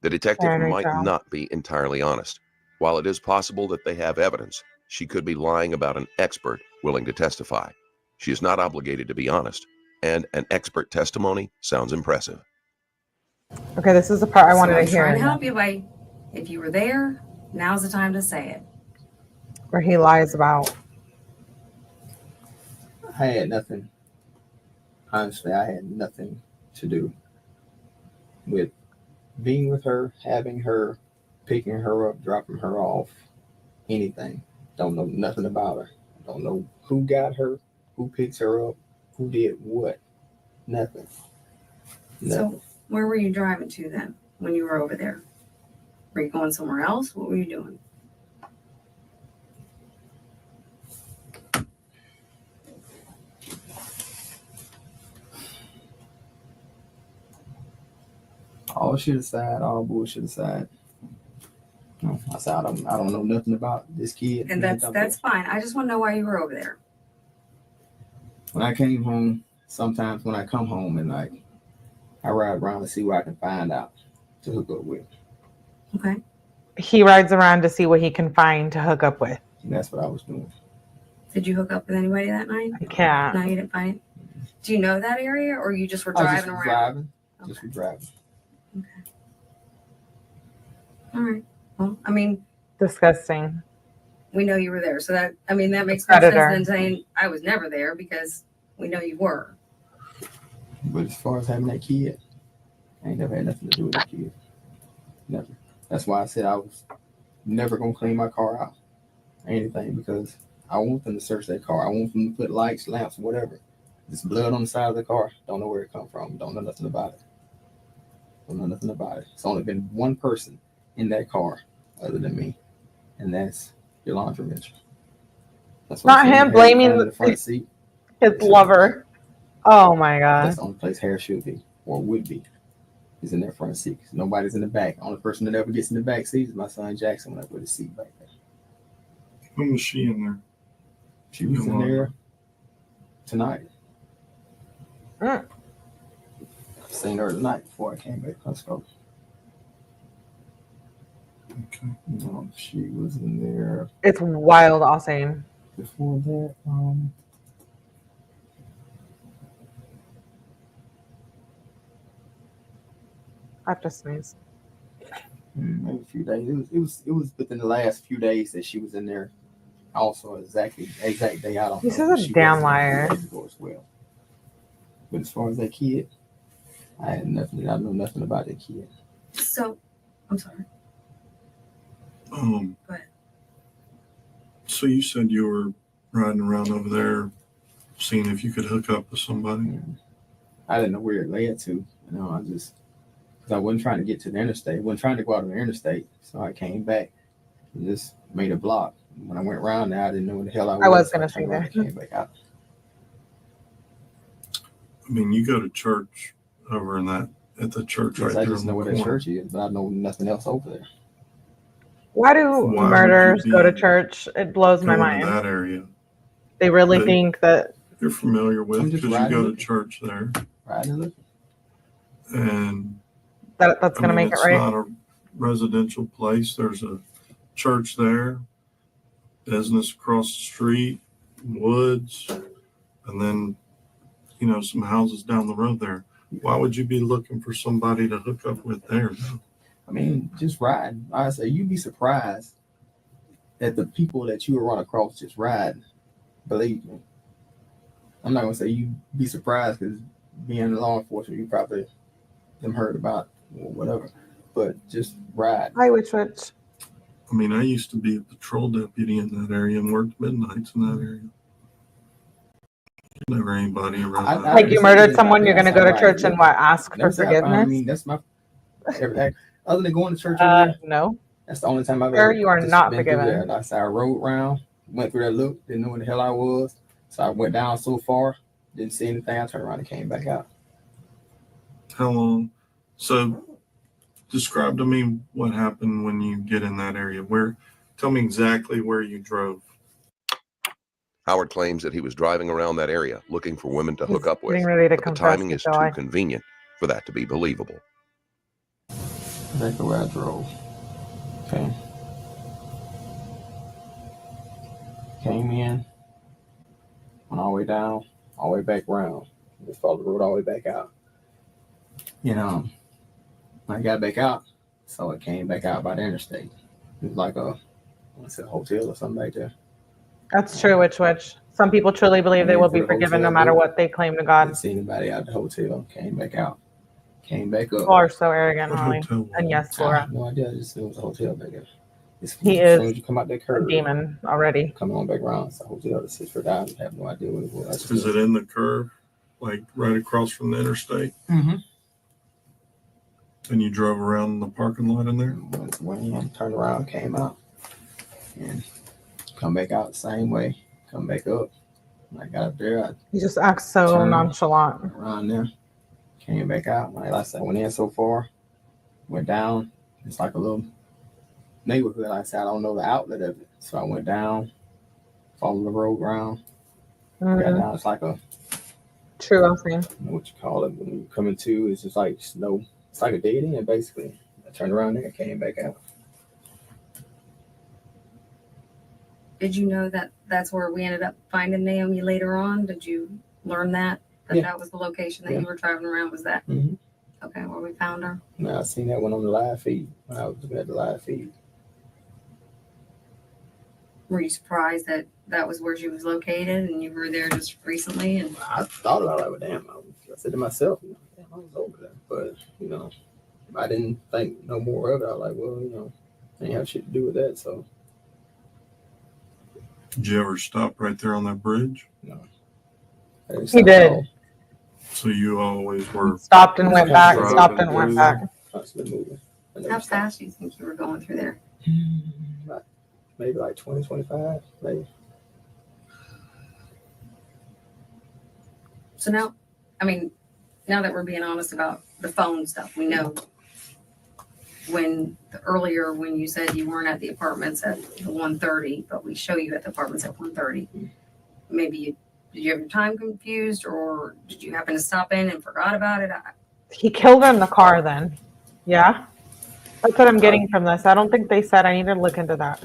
The detective Very might so. not be entirely honest. While it is possible that they have evidence, she could be lying about an expert willing to testify. She is not obligated to be honest, and an expert testimony sounds impressive. Okay, this is the part I wanted So I'm to hear. trying to help you by, if you were there, now's the time to say it. Where he lies about. I had nothing. Honestly, I had nothing to do with being with her, having her, picking her up, dropping her off, anything. Don't know nothing about her. Don't know who got her, who picks her up, who did what. Nothing. So where were you driving to then when you were over there? Were you going somewhere else? What were you doing? All shit aside, all bullshit aside. No, I said I don't know nothing about this kid. And that's fine. I just want to know why you were over there. When I came home, sometimes when I come home and like I ride around to see what I can find out to hook up with. Okay. He rides around to see what he can find to hook up with. And that's what I was doing. Did you hook up with anybody that night? I can't. No, you didn't find it. Do you know that area, or you just were driving around? Just for driving. Okay. All right. Well, I mean, Disgusting. we know you were there, so that makes more sense Predator. than saying I was never there, because we know you were. But as far as having that kid, I ain't never had nothing to do with that kid. Never. That's why I said I was never gonna clean my car out or anything, because I want them to search that car. I want them to put lights, lamps, whatever. There's blood on the side of the car. Don't know where it come from. Don't know nothing about it. Don't know nothing about it. It's only been one person in that car other than me, and that's 𝗟𝗏𝗃. That's Not him blaming the front seat. his lover. Oh my god. That's the only place hair should be or would be. Is in that front seat. Nobody's in the back. Only person that ever gets in the back seat is my son Jackson when I put his seat back there. When was she in there? She was in there tonight. Mm. I seen her tonight before I came back to Pensacola. Okay. She was in there It's wild, all saying. before that. I have to sneeze. Maybe a few days. It was within the last few days that she was in there. Also, exact day I don't know. This is a damn liar. As well. But as far as that kid, I had nothing. I know nothing about that kid. So, I'm sorry. Go ahead. So you said you were riding around over there, seeing if you could hook up with somebody. I didn't know where it led to. Because I wasn't trying to get to the interstate. I wasn't trying to go out on the interstate. So I came back and just made a block. When I went around there, I didn't know where the hell I was. I was gonna say that. I came back out. I mean, you go to church over at the church right I there. just know where that church is, but I know nothing else over there. Why do Why would murderers you go to be church? It blows my Going to mind. that area. They really But- think that You're familiar with I'm because just you riding go to with it. church there. Right? Look. And that's going to make it it's right. not a residential place. There's a church there, business across the street, woods, and then, some houses down the road there. Why would you be looking for somebody to hook up with there? Though? I mean, just ride. I say you'd be surprised at the people that you will run across just riding. Believe me. I'm not gonna say you'd be surprised because being in law enforcement, you probably them heard about or whatever. But just ride. Hi, Witch Witch. I mean, I used to be a patrol deputy in that area and worked midnights in that area. Never anybody around that. Like you murdered someone, you're gonna go to church and what? Ask for Never got found. I forgiveness? mean, that's my other than going to church every day. No. That's the only time I've Sir, ever you are just not been through forgiven. there. Like I said, I rode around, went through that loop, didn't know where the hell I was. So I went down so far, didn't see anything. I turned around and came back out. How long? So describe to me what happened when you get in that area. Tell me exactly where you drove. Howard claims that he was driving around that area looking for women to hook up with, Getting ready to but the confess timing to is too Joy. convenient for that to be believable. Exactly where I drove. Okay. Came in, went all the way down, all the way back around. Just followed the road all the way back out. You know, when I got back out, so it came back out by the interstate. It was like a hotel or something like that. That's true, which. Some people truly believe they will be forgiven no matter what they claim to God. Didn't see anybody out the hotel. Came back out. Came back up. People are so arrogant, What Holly. hotel was And it? yes, I Laura. have no idea. I just knew it was a hotel back there. He as soon is as you come out that A curve, demon already. coming on back around, it's a hotel that sits for down. I have no idea what it was. I just Is it in the curve, like right across from the interstate? Mm-hmm. And you drove around the parking lot in there? Went in, turned around, came out, and come back out the same way. Come back up. When I got up there, He just acts so Turn. nonchalant. I around there, came back out. Like I said, went in so far, went down. It's like a little neighborhood. Like I said, I don't know the outlet of it, so I went down, followed the road around. Got down. It's like a True, I'm saying. I don't know what you call it when you come into. It's just like snow. It's like a dead end basically. I turned around there, came back out. Did you know that that's where we ended up finding Naomi later on? Did you learn that Yeah. that was the location that Yeah. you were driving around? Was that Mm-hmm. okay? Where we found her? Now I seen that one on the live feed. When I was looking at the live feed. Were you surprised that that was where she was located and you were there just recently? And I thought about it, but damn, I said to myself, damn, I was over there. But, I didn't think no more of it. I was like, well, I ain't have shit to do with that. So, Did you ever stop right there on that bridge? no. I didn't He stop did. at all. So you always were Stopped and went back. Driving Stopped and went through back. Constantly moving. I never how stopped. fast do you think you were going through there? Maybe like 20, 25, maybe. So now, now that we're being honest about the phone stuff, we know when you said you weren't at the apartments at the 1:30, but we show you at the apartments at 1:30. Maybe did you have your time confused, or did you happen to stop in and forgot about it? He killed her in the car then. Yeah? That's what I'm getting from this. I don't think they said. I need to look into that.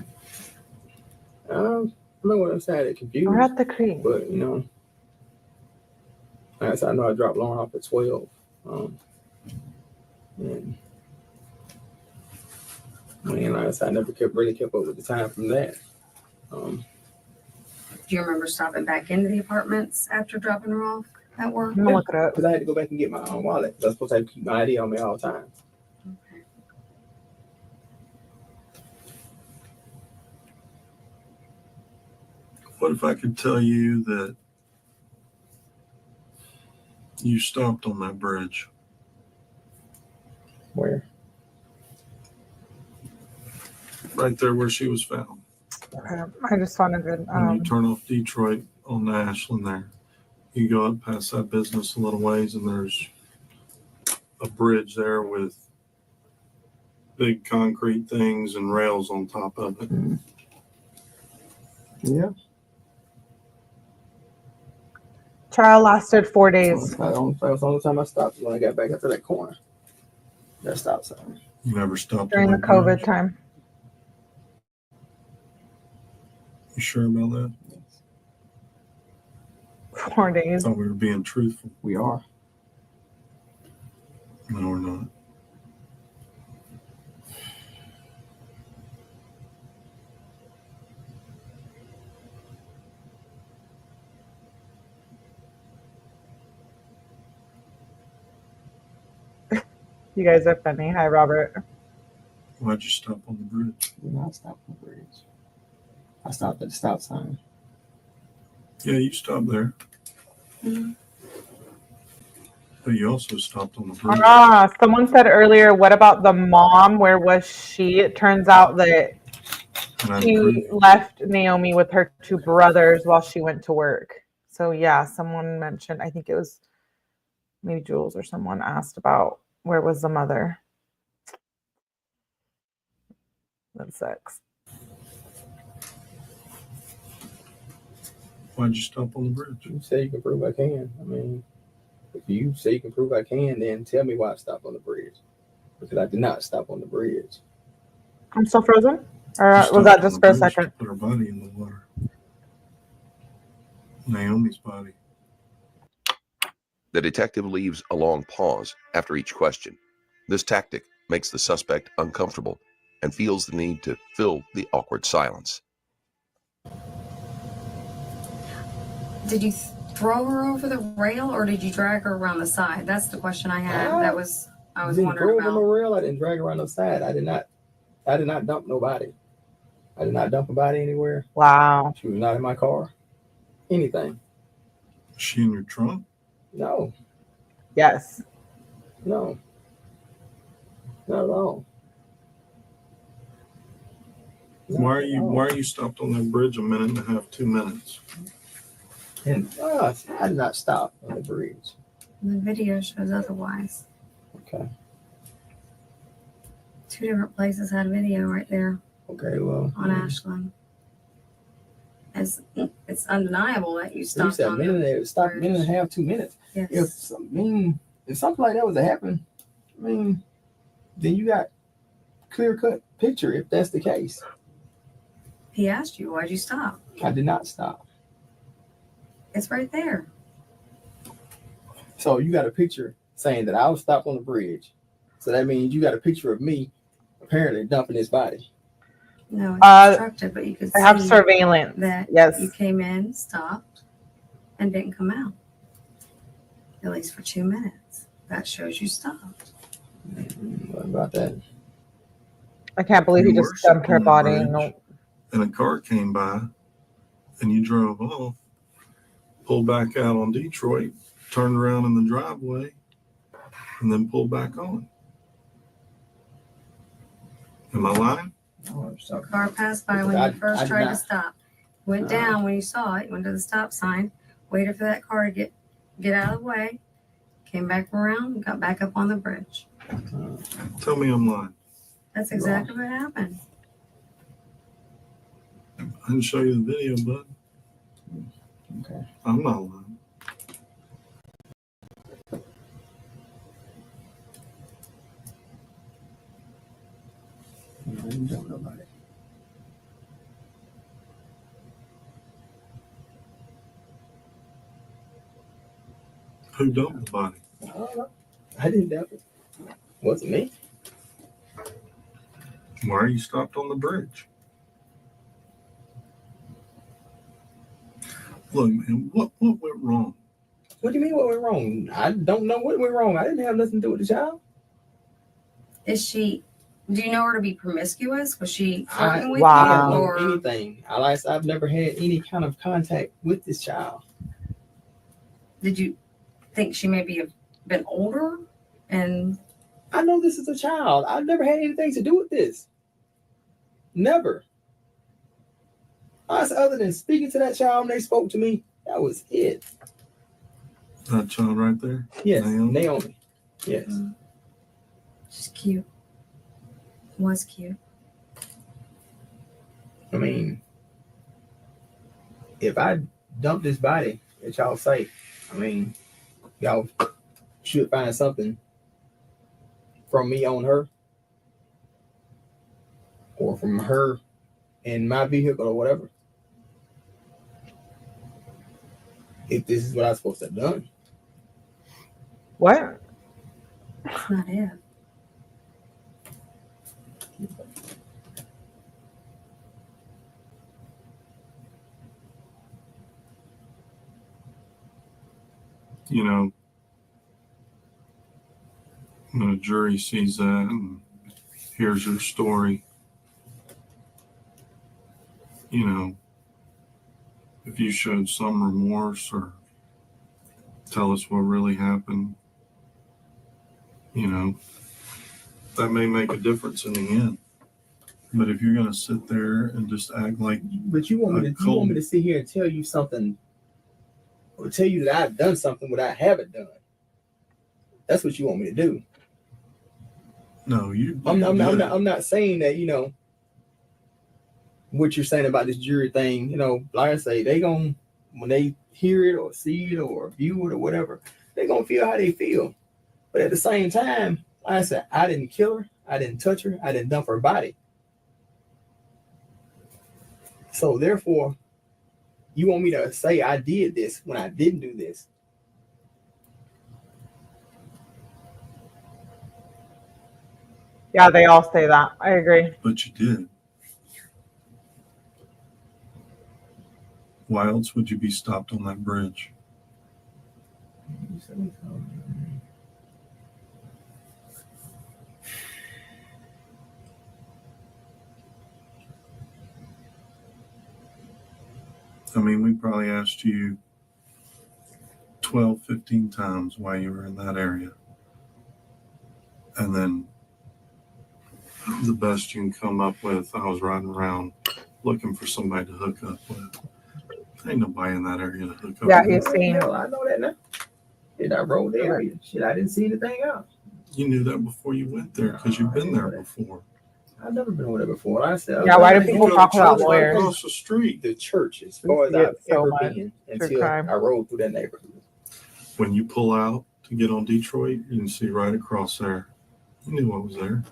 I don't know what I'm saying. It confused. We're at the creek. But, like I said, I know I dropped Lauren off at 12. And like I said, I never really kept up with the time from that. Do you remember stopping back into the apartments after dropping her off at work? I'm gonna look it up. Because I had to go back and get my own wallet. I was supposed to have to keep my ID on me all the time. Okay. What if I could tell you that you stopped on that bridge? Where? Right there where she was found. Okay. I just found a good. When you turn off Detroit on Ashland there, you go up past that business a little ways and there's a bridge there with big concrete things and rails on top of it. Yeah. Trial lasted 4 days. That was the only time I stopped when I got back after that corner. That stop sign. You never stopped During on the that COVID bridge? time. You sure about that? 4 I days. thought we were being truthful. We are. No, we're not. You guys are funny. Hi, Robert. Why'd you stop on the bridge? Did not stop on the bridge. I stopped at the stop sign. Yeah, you stopped there. Mhm. But you also stopped on the bridge. Someone said earlier, what about the mom? Where was she? It turns out that And I she agree. left Naomi with her 2 brothers while she went to work. So yeah, someone mentioned, I think it was maybe Jules or someone asked about where was the mother. That sucks. Why'd you stop on the bridge? You say you can prove I can. I mean, if you say you can prove I can, then tell me why I stopped on the bridge. Because I did not stop on the bridge. I'm still frozen? Or You was stopped that on just the for a bridge to second? put her body in the water. Naomi's body. The detective leaves a long pause after each question. This tactic makes the suspect uncomfortable and feels the need to fill the awkward silence. Did you throw her over the rail or did you drag her around the side? That's the question I had. I was didn't throw wondering her on the about. rail. I didn't drag her around the side. I did not dump nobody. I did not dump a body anywhere. Wow. She was not in my car. Anything. Is she in your trunk? No. Yes. No. Not at all. Why are you stopped on that bridge a minute and a half, 2 minutes? And I did not stop on the bridge. The video shows otherwise. Okay. 2 different places had video right there Okay, well. on Ashland. It's undeniable that you You stopped said a on minute, the it stopped a minute and a half, 2 minutes. Yes. If something like that was to happen, then you got clear-cut picture if that's the case. He asked you, why'd you stop? I did not stop. It's right there. So you got a picture saying that I was stopped on the bridge. So that means you got a picture of me apparently dumping his body. No, it's obstructed, but you could I have see surveillance. that Yes. you came in, stopped, and didn't come out. At least for 2 minutes. That shows you stopped. What about that? I can't believe he You just were dumped her on the body. bridge, No. And a car came by, and you drove off, pulled back out on Detroit, turned around in the driveway, and then pulled back on. Am I lying? Oh, so Car passed by when you first tried to stop. Went down when you saw it, went to the stop sign, waited for that car to get out of the way, came back around, and got back up on the bridge. Tell me I'm lying. That's exactly what happened. I didn't show you the video, bud. Okay. I'm not lying. I didn't dump nobody. Who dumped the body? I don't know. I didn't dump it. Wasn't me. Why are you stopped on the bridge? Look, man, what went wrong? What do you mean what went wrong? I don't know what went wrong. I didn't have nothing to do with the child. Do you know her to be promiscuous? Was she flirting with Wow. I don't you? know Or anything. I've never had any kind of contact with this child. did you think she maybe have been older? And I know this is a child. I've never had anything to do with this. Never. Other than speaking to that child when they spoke to me, that was it. That child right there? Yes, Naomi? Naomi. Yes. she's cute. Was cute. I mean, if I dump this body at y'all site, I mean, y'all should find something from me on her or from her in my vehicle or whatever. If this is what I'm supposed to have done. What? That's not it. You know, when a jury sees that and hears your story, you know, if you showed some remorse or tell us what really happened, you know, that may make a difference in the end. But if you're gonna sit there and just act like, But you want me to sit here and tell you something, or tell you that I've done something what I haven't done. That's what you want me to do. no, I'm not saying that, you know, what you're saying about this jury thing, you know, like I say, they gon' when they hear it or see it or view it or whatever, they gonna feel how they feel. But at the same time, like I said, I didn't kill her, I didn't touch her, I didn't dump her body. So therefore, you want me to say I did this when I didn't do this? Yeah, they all say that. I agree. but you did. Why else would you be stopped on that bridge? I mean, we probably asked you 12, 15 times why you were in that area. And then the best you can come up with, I was riding around looking for somebody to hook up with. Ain't nobody in that area to hook up Yeah, with. he's seen. I know that now. Shit, I rode the area. Shit, I didn't see anything else. You knew that before you went there because you've been there before. I've never been over there before. Like I said, Yeah, why do You people go to talk about church right lawyers? across the street. the church as far as Yeah, I've so ever much been true until crime. I rode through that neighborhood. When you pull out to get on Detroit, you can see right across there. You knew what was there.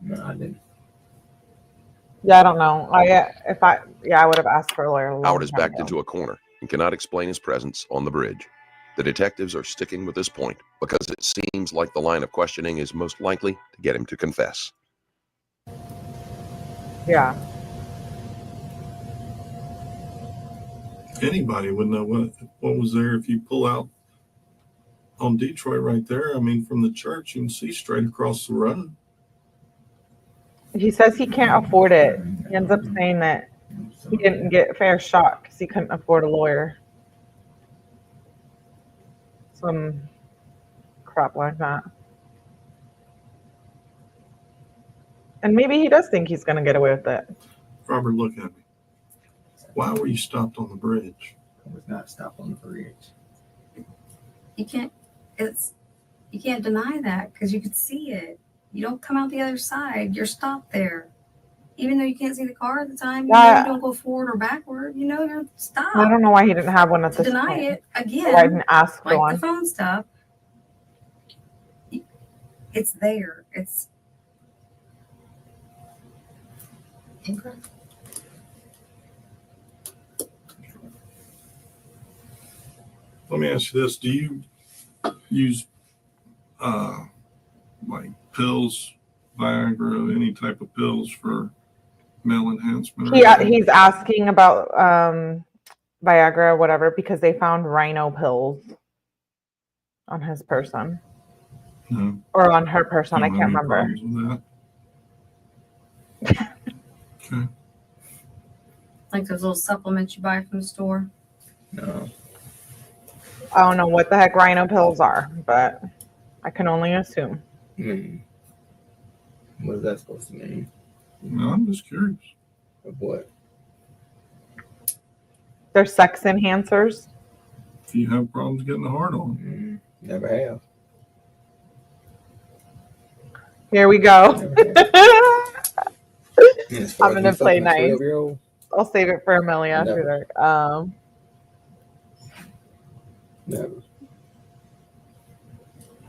No, I didn't. Yeah, I don't know. I would have asked for a lawyer. Howard is backed into a corner and cannot explain his presence on the bridge. The detectives are sticking with this point because it seems like the line of questioning is most likely to get him to confess. Yeah. Anybody would know what was there if you pull out on Detroit right there. I mean, from the church, you can see straight across the road. He says he can't afford it. He ends up saying that he didn't get a fair shot because he couldn't afford a lawyer. Some crap like that. And maybe he does think he's going to get away with it. Robert, look at me. Why were you stopped on the bridge? I was not stopped on the bridge. You can't deny that because you could see it. You don't come out the other side. You're stopped there. Even though you can't see the car at the time, you know you don't go forward or backward. You know you're stopped. I don't know why he didn't have one at To this deny point. it again, Why didn't ask for like one? the phone stuff. It's there. It's Okay. Let me ask you this. Do you use like pills, Viagra, any type of pills for male enhancement? He's asking about Viagra or whatever because they found rhino pills on his person. No. Or on her person. You I don't can't have any remember. problems with that? Okay. like those little supplements you buy from the store. No. I don't know what the heck rhino pills are, but I can only assume. What is that supposed to mean? No, I'm just curious. Of what? They're sex enhancers. If you have problems getting hard on, Never have. Here we go. As far I'm as gonna me play fucking a nice. 12-year-old, I'll save it for Amelia after Never. that. never.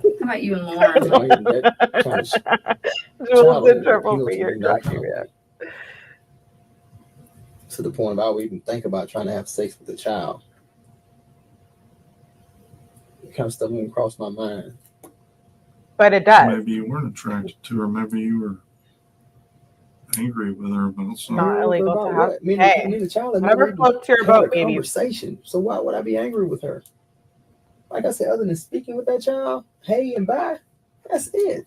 How about you and Lauren? No, even that kind of Jules in child trouble appeal for to your me, like, document. to the point of I would even think about trying to have sex with a child. That kind of stuff wouldn't cross my mind. But it does. maybe you weren't attracted to her. Maybe you were angry with her about something. Not illegal About to have. what? Me Hey, and the child had whatever never floats your had boat, a baby. conversation. So why would I be angry with her? Like I said, other than speaking with that child, hey and bye, that's it.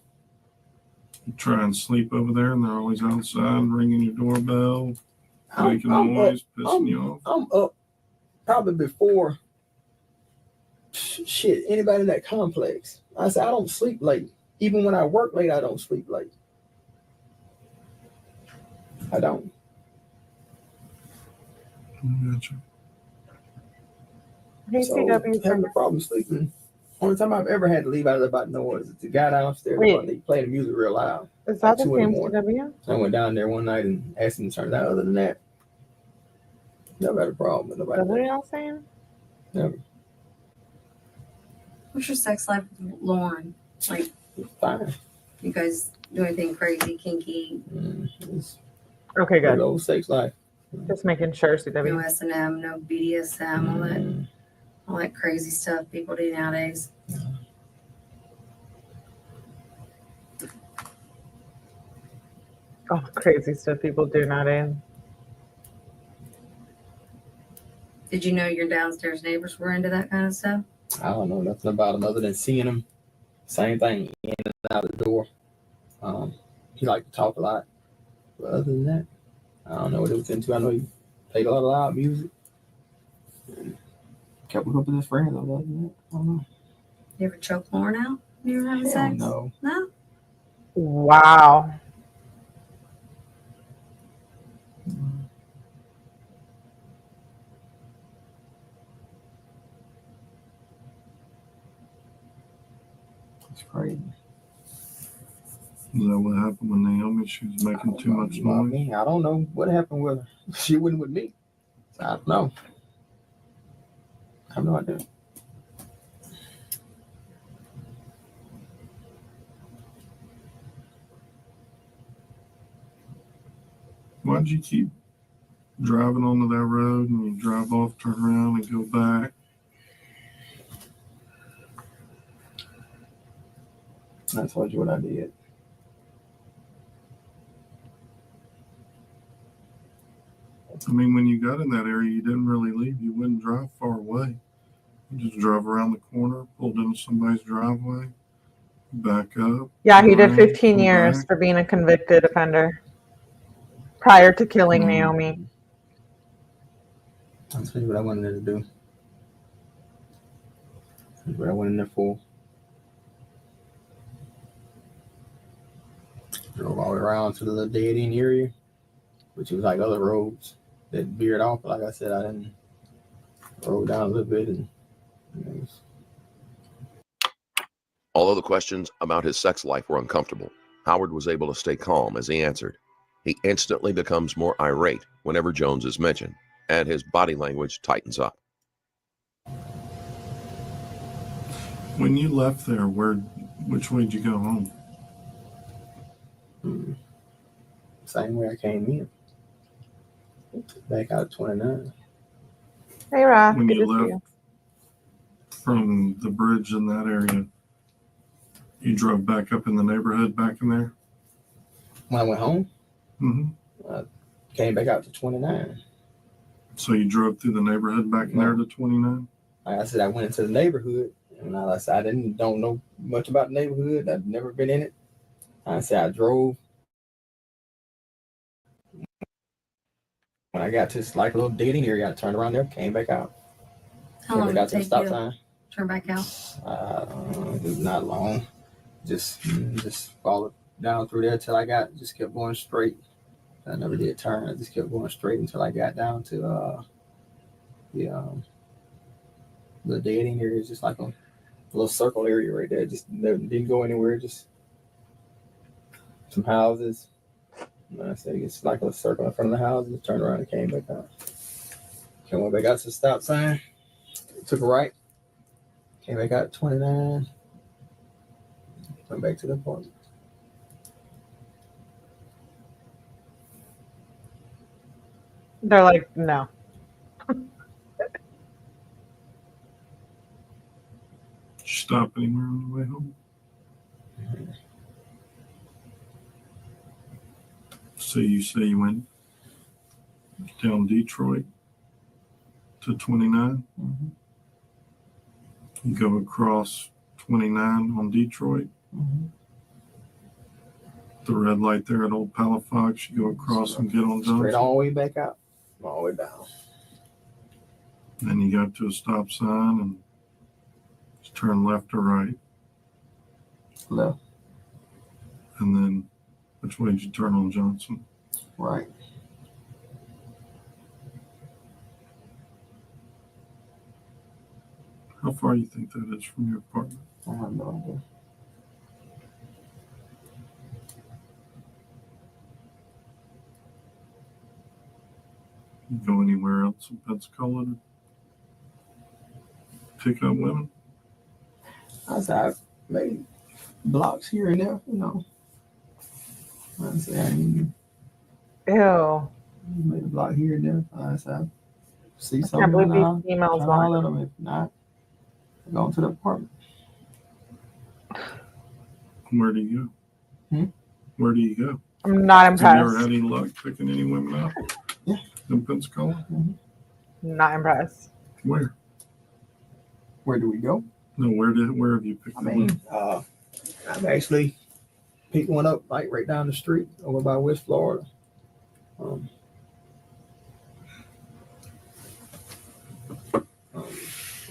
You try and sleep over there, and they're always outside ringing your doorbell, making I'm noise, up. pissing you off. I'm up probably before shit anybody in that complex. I said I don't sleep late. Even when I work late, I don't sleep late. I don't. Gotcha. Hey, So CW. having a problem sleeping. Only time I've ever had to leave out of about noise is the guy downstairs Wait. they play the music real loud. Is that Like the 2 in the same morning. CW? I went down there one night and asked him to turn it out. Other than that, never had a problem with Is that what nobody. y'all saying? Never. What's your sex life with Lauren? Like, Fine. you guys do anything crazy, kinky, It's Okay, good good. old sex life. Just making sure, no CW. S&M, no BDSM, all that crazy stuff people do nowadays? Oh, crazy stuff people do nowadays. Did you know your downstairs neighbors were into that kind of stuff? I don't know nothing about him other than seeing him. Same thing, in and out the door. He liked to talk a lot. But other than that, I don't know what he was into. I know he played a lot of loud music. And kept with his friends. Other than that, I don't know. You ever choke Lauren out when you were having Hell sex? no. No? Wow. It's crazy. Is that what happened with Naomi? She was making too much noise. I don't know what happened with her. She wouldn't with me. I don't know. I have no idea. Why'd you keep driving onto that road and you drive off, turn around, and go back? I told you what I did. I mean, when you got in that area, you didn't really leave. You wouldn't drive far away. You just drove around the corner, pulled into somebody's driveway, back up. Yeah, he did around, 15 go years back. for being a convicted offender prior to killing Mm. Naomi. I'll tell you what I went in there to do. That's what I went in there for. Drove all the way around to the little dead end area, which was like other roads that veered off. But like I said, I didn't roll down a little bit and it was, Although the questions about his sex life were uncomfortable, Howard was able to stay calm as he answered. He instantly becomes more irate whenever Jones is mentioned, and his body language tightens up. When you left there, which way did you go home? same way I came in. Back out of 29. Hey, Raph. When Good you to see left you. from the bridge in that area, you drove back up in the neighborhood back in there? When I went home, Mm-hmm. came back out to 29. So you drove through the neighborhood back in there to 29? Like I said, I went into the neighborhood, and like I said, don't know much about the neighborhood. I've never been in it. I said I drove. When I got to this like little dead end area, I turned around there, came back out. How long Came did back it out to the take stop you to sign. turn back out? It was not long. Just followed down through there till I just kept going straight. I never did turn. I just kept going straight until I got down to the dead end area. It's just like a little circle area right there. Just didn't go anywhere. Just some houses. And I said it's like a circle in front of the houses. Turned around and came back out. Came back out to the stop sign. Took a right. Came back out 29. Went back to the apartment. They're like, no. Did you stop anywhere on the way home? So you say you went down Detroit to 29? Mm-hmm. You go across 29 on Detroit? Mm-hmm. The red light there at Old Palafox, you go across and get on Straight Johnson. all the way back out, all the way down. Then you got to a stop sign and just turn left or right. Left, And then which way did you turn on Johnson? right. How far do you think that is from your apartment? I have no idea. You go anywhere else in Pensacola to pick up women? I said, maybe blocks here and there, you know. I said, I mean, Ew. maybe a block here and there. I said, see I something. can't believe I'll these emails try to want. holler at them. If not, I go into the apartment. Where do you go? Hmm? Where do you go? I'm not Have you never impressed. had any luck picking any women up? Yeah. In Pensacola? Not impressed. Where? Where do we go? No, where have you picked I them mean, I've actually picked one up like right down the street over by West Florida.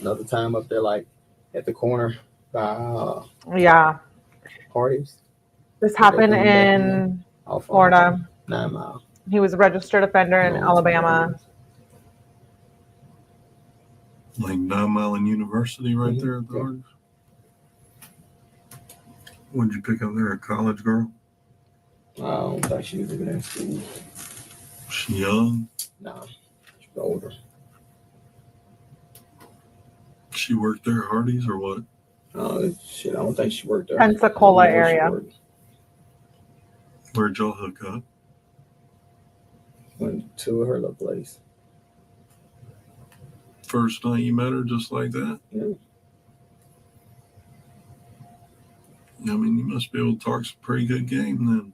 Another time up there, like at the corner by Yeah. parties. This happened They came back in Off Florida. 9 Mile. He was a registered offender in No. Alabama. Like 9 Mile and University right Mhm. there at the Yeah. Arch. What did you pick up there? A college girl? I don't think she was even in school. She young? Nah, she's older. She worked there at Hardee's or what? Shit, I don't think she worked there. Pensacola I don't know where she area. worked. Where'd y'all hook up? Went to her little place. First night you met her just like that? Yeah. I mean, you must be able to talk some pretty good game then.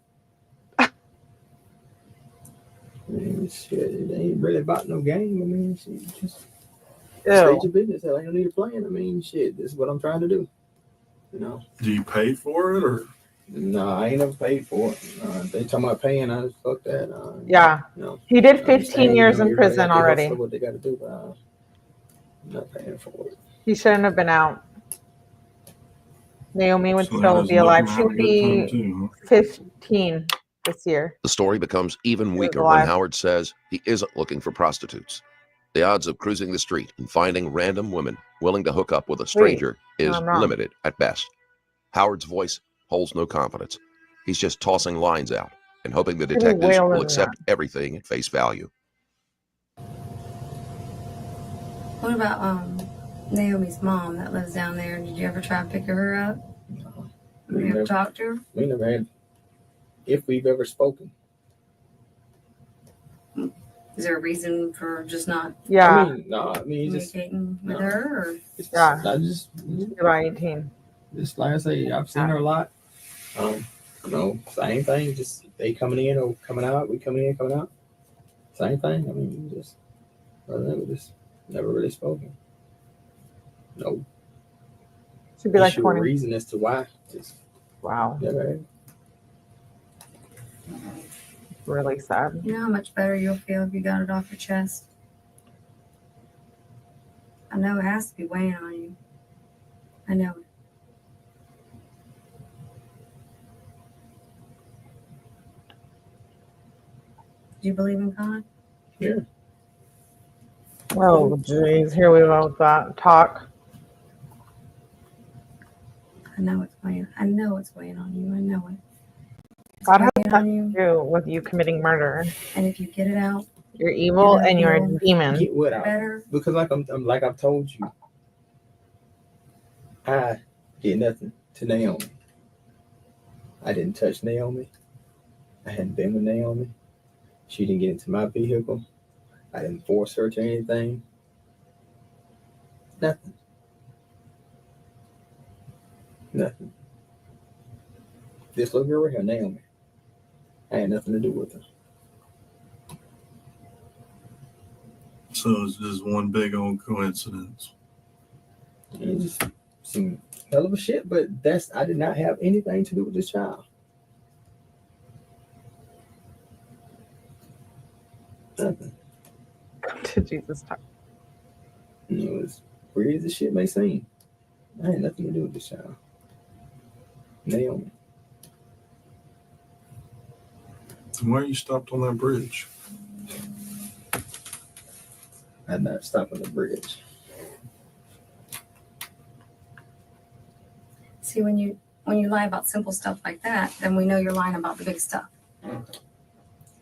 I mean, shit, it ain't really about no game. I mean, she just Ew. state your business. Hell, ain't no need of playing. I mean, shit, this is what I'm trying to do. You know? Do you pay for it or? No, I ain't never paid for it. They talking about paying. I just fuck that. Yeah. You know, He did I 15 understand, years you know, in everybody prison got their already. hustle, what they got to do, but I'm not paying for it. He shouldn't have been out. Naomi would So still that is be alive. looking She like would a good time be too, 15 this year. The story becomes even was weaker when alive. Howard says he isn't looking for prostitutes. The odds of cruising the street and finding random women willing to hook up with a stranger is I'm wrong. limited at best. Howard's voice holds no confidence. He's just tossing lines out and hoping the Pretty detectives whale will in accept everything at face value. What about Naomi's mom that lives down there? Did you ever try to pick her up? We You ever never, talk to her? we never had, if we've ever spoken. Is there a reason for just not Yeah. I mean, no, I mean, just, communicating with no. her? Or it's, Yeah. I just, About 18. just like I say, I've seen her a lot. You know, same thing. Just they coming in or coming out. We coming in, coming out. Same thing. I mean, just other than we just never really spoken. No She'd be like issue or 20. reason as to why. Just Wow. never had. Really sad. you know how much better you'll feel if you got it off your chest? I know it has to be weighing on you. I know it. Do you believe in God? Oh, jeez. Here we go with that talk. I know it's weighing. I know it's weighing on you. I know it. It's God has weighing on you. Do with you committing murder. And if you get it out You're evil Yeah, and you're a yeah. demon. Get what out? better, Because like I'm like I've told you, I did nothing to Naomi. I didn't touch Naomi. I hadn't been with Naomi. She didn't get into my vehicle. I didn't force her to anything. Nothing. Nothing. This little girl right here, Naomi. I had nothing to do with her. So it's just one big old coincidence. It just some hell of a shit, but I did not have anything to do with this child. to Jesus talk. You know, as weird as this shit may seem, I had nothing to do with this child. Naomi. Why are you stopped on that bridge? I had not stopped on the bridge. See, when you lie about simple stuff like that, then we know you're lying about the big stuff.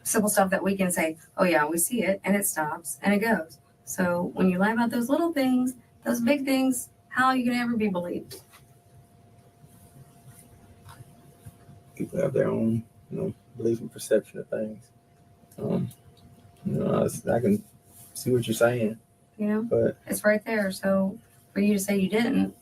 Simple stuff that we can say, oh yeah, we see it, and it stops, and it goes. So when you lie about those little things, those big things, how are you gonna ever be believed? People have their own, belief and perception of things. I can see what you're saying, You know, but it's right there. So for you to say you didn't,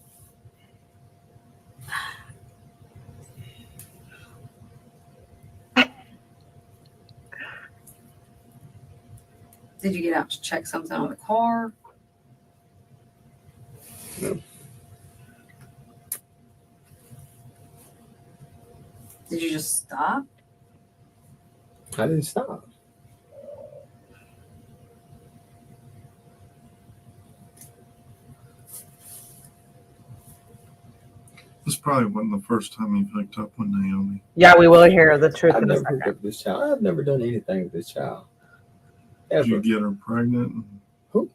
did you get out to check something on the car? No. Did you just stop? I didn't stop. This probably wasn't the first time you picked up with Naomi. Yeah, we will hear the truth I've in a never hooked second. up with this child. I've never done anything with this child. Did you Ever. get her pregnant? Who?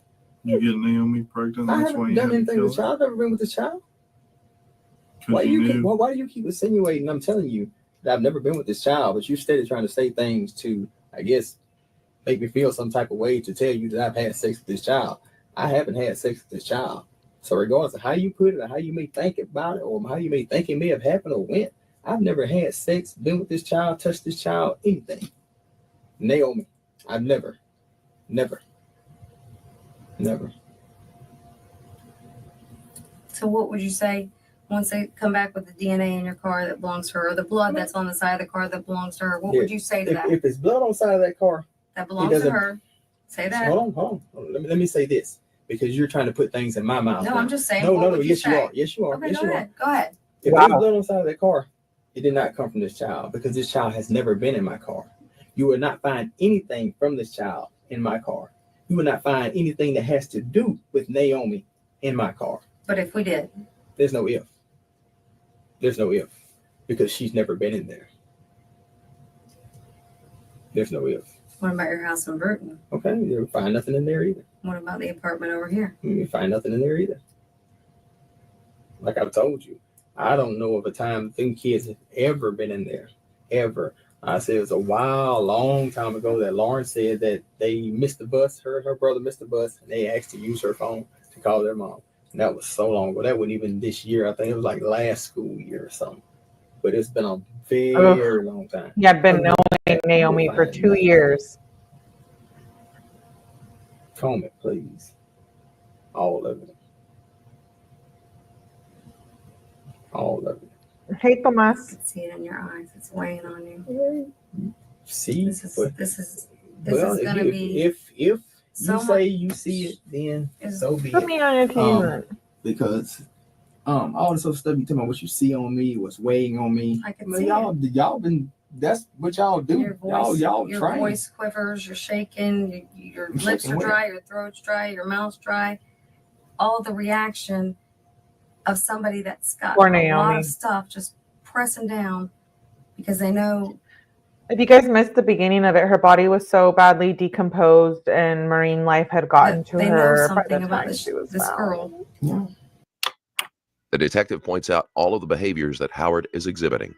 You get Naomi pregnant? I That's why haven't you done had to anything kill with this her? child. I've never been with this child. Why Because do you you keep, knew. why do you keep insinuating? I'm telling you that I've never been with this child, but you started trying to say things to, I guess, make me feel some type of way to tell you that I've had sex with this child. I haven't had sex with this child. So regardless of how you put it or how you may think about it or how you may think it may have happened or went, I've never had sex, been with this child, touched this child, anything. Naomi, I've never. So what would you say once they come back with the DNA in your car that belongs to her, or the blood that's on the side of the car that belongs to her? What would you say to that? If there's blood on the side of that car, That belongs to her. Say that. hold on. Let me say this, because you're trying to put things in my mouth. No, now. I'm just saying. No, what would you yes, say? you are. Yes, you are. Okay, yes, go you ahead. Go ahead. If Wow. there's blood on the side of that car, it did not come from this child, because this child has never been in my car. You will not find anything from this child in my car. You will not find anything that has to do with Naomi in my car. But if we did, There's no if. There's no if, because she's never been in there. There's no if. what about your house in Brewton? Okay, you'll find nothing in there either. What about the apartment over here? You find nothing in there either. Like I've told you, I don't know of a time them kids have ever been in there, ever. I said it was a long time ago that Lauren said that they missed the bus, her and her brother missed the bus, and they asked to use her phone to call their mom. And that was so long ago. That wasn't even this year. I think it was like last school year or something. But it's been a very long time. Yeah, I've been knowing Naomi for 2 years. Comb it, please. All of it. All of it. Hey, Tomas. I can see it in your eyes. It's weighing on you. See, This is but gonna be if you so say you see it, then so be Put it. me on your team. Because all this other stuff you talking about, what you see on me, what's weighing on me. I can Man, see y'all been, that's what y'all do. your voice. y'all your train. voice quivers. You're shaking. Your I'm lips shaking are where? dry. Your throat's dry. Your mouth's dry. All the reaction of somebody that's got Poor a lot Naomi. of stuff just pressing down because they know. If you guys missed the beginning of it, her body was so badly decomposed and marine life had gotten that to they her know by something the about time this she was this found. girl. Yeah. The detective points out all of the behaviors that Howard is exhibiting.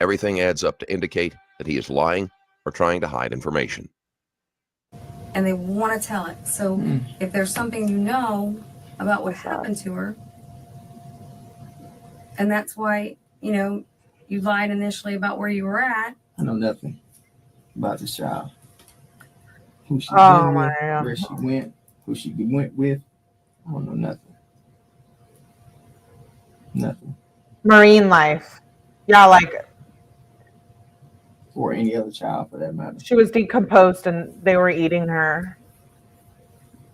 Everything adds up to indicate that he is lying or trying to hide information. And they want to tell it. So if there's something you know about what happened to her, and that's why, you lied initially about where you were at. I know nothing about this child. Who she Oh been my with, God. where she went, who she went with. I don't know nothing. Nothing. Marine life. Yeah, like Or any other child for that matter. she was decomposed and they were eating her.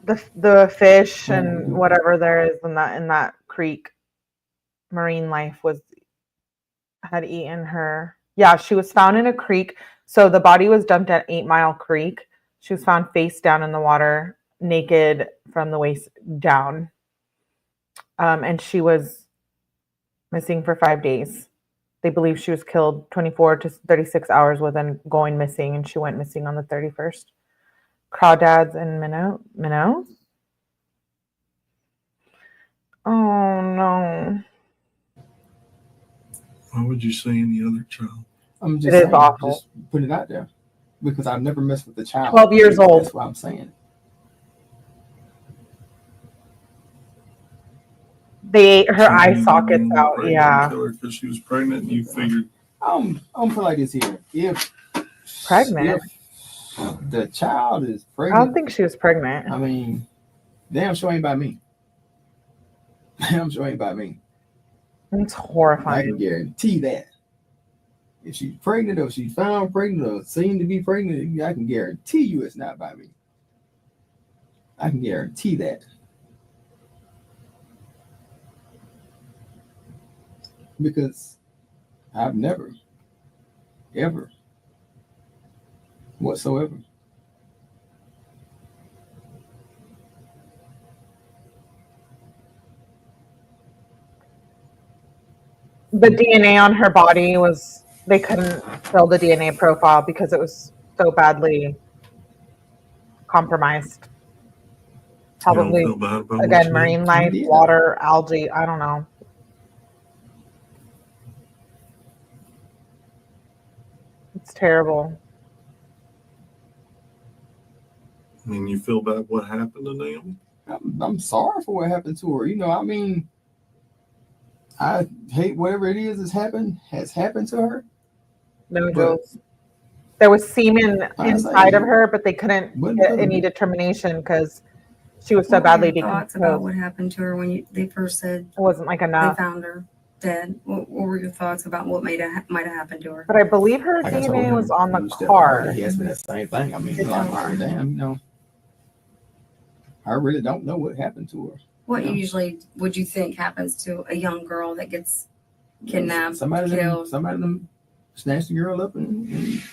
The fish and whatever there is in that creek. Marine life had eaten her. Yeah, she was found in a creek. So the body was dumped at 8 Mile Creek. She was found face down in the water. naked from the waist down. And she was missing for 5 days. They believe she was killed 24 to 36 hours within going missing, and she went missing on the 31st. Crawdads and minnows. Oh no. Why would you say any other child? I'm just It is saying, awful. just put it out there because I've never messed with a child. 12 years old. That's what I'm saying. They ate her So eye you sockets didn't out. break Yeah. and kill her because she was pregnant, and you figured I'm put like this here. If Pregnant? if the child is I pregnant, don't think she was pregnant. I mean, damn sure ain't by me. Damn sure ain't by me. It's I can horrifying. guarantee that. If she's pregnant or she's found pregnant or seen to be pregnant, I can guarantee you it's not by me. I can guarantee that. Because I've never, ever, whatsoever. The DNA on her body was, they couldn't fill the DNA profile because it was so badly compromised. you don't Probably, feel bad about what again, you marine did. life, Yeah. water, algae, I don't know. It's terrible. I mean, you feel bad what happened to Naomi? I'm sorry for what happened to her. You know, I mean, I hate whatever it is has happened to her. No But- jokes. There was semen I was inside like, of her, but they couldn't what get does any it- determination because she was so What were badly your thoughts about decomposed. what happened to her when they first said It wasn't like they enough. found her dead? What were your thoughts about what might have happened to her? But I believe her Like I told DNA him, was on he the was still car. hurt. He asked me that same thing. I mean, It's like, hard. damn, you know, I really don't know what happened to her. What Yeah. usually would you think happens to a young girl that gets kidnapped, Somebody killed? them snatched the girl up and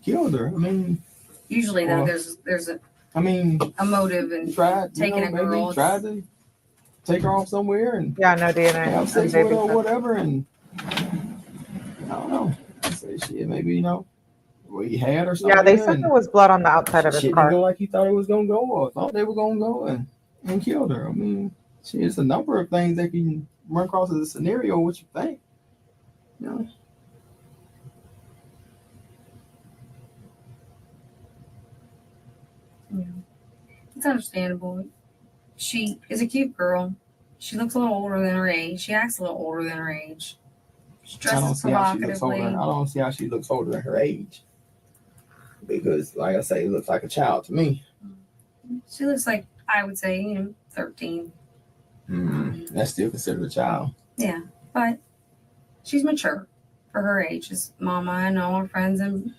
killed her. I mean, Usually, though, Well, there's I mean, a motive in tried, you taking know, a maybe girl. tried to take her off somewhere and Yeah, no DNA. have and sex baby with her or stuff. whatever. And I don't know. I say shit, maybe, you know, what he had or something. Yeah, they said there was blood on the outside of his shit didn't car. go like he thought it was gonna go, or thought they were gonna go, and killed her. I mean, shit, it's a number of things that can run across as a scenario. What you think? You know. Yeah. It's understandable. She is a cute girl. She looks a little older than her age. She acts a little older than her age. She I don't dresses see how she looks older. I provocatively. don't see how she looks older than her age. Because, like I say, it looks like a child to me. She looks like, I would say, 13. That's still considered a child. Yeah, but she's mature for her age. As Mama and all her friends and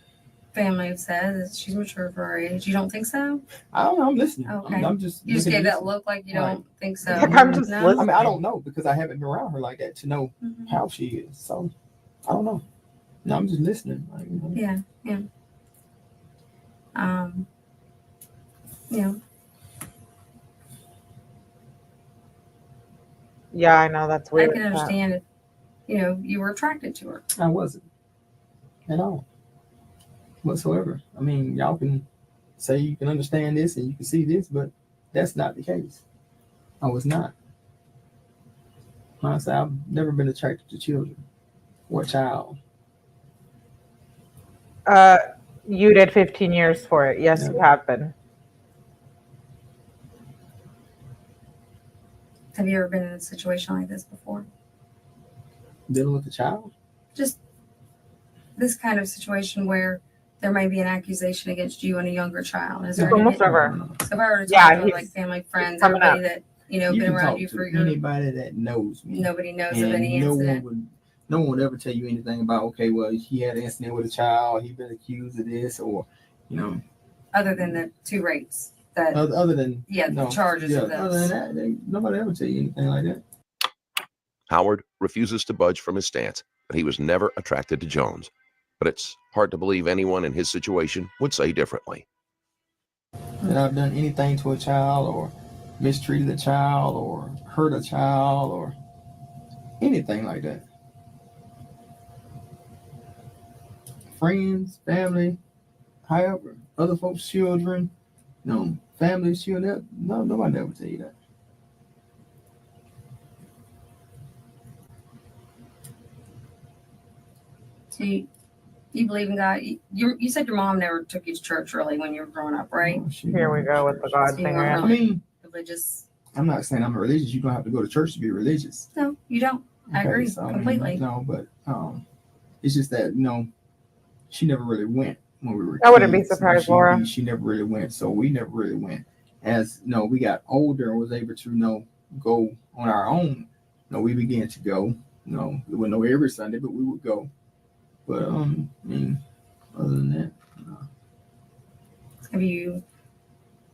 family have said that she's mature for her age. You don't think so? I don't know. I'm listening. Okay. I'm just. You just looking gave at that this. look like you Right. don't think so. Like, I'm just No? I mean, I don't know because I haven't been around her like that to know Mhm. how she is. So I don't know. No, I'm just listening. Like, you know. Yeah, yeah. You know, Yeah, I know that's I weird. can understand if, you were attracted to her. I wasn't at all whatsoever. I mean, y'all can say you can understand this and you can see this, but that's not the case. I was not. Honestly, I've never been attracted to children or a child. You did 15 years for it. Yes, you Yeah. have been. Have you ever been in a situation like this before? Dealing with a child? Just this kind of situation where there may be an accusation against you and a younger child. Is there It's any, almost so over. if I were to Yeah, talk to he's- like family, friends, coming everybody that, You been can around talk you to for your, anybody that knows me. nobody knows And of any no incident. one would ever tell you anything about, okay, well, he had an incident with a child, he been accused of this, or, Other than the 2 rapes that, other than the charges of other those. than that, nobody ever tell you anything like that. Howard refuses to budge from his stance that he was never attracted to Jones, but it's hard to believe anyone in his situation would say differently. that I've done anything to a child or mistreated a child or hurt a child or anything like that. Friends, family, however, other folks' children, families, children, no, nobody ever tell you that. So you believe in God? You said your mom never took you to church really when you were growing up, right? Oh, she Here we never go went with the to God church. thing. So you weren't Right? I mean, religious. I'm not saying I'm religious. You don't have to go to church to be religious. No, you don't. I agree completely. No, but it's just that she never really went when we were. I wouldn't be kids. surprised, Laura. She never really went, so we never really went. As we got older and was able to go on our own. We began to go. It wasn't every Sunday, but we would go. But I mean, other than that, no. Have you,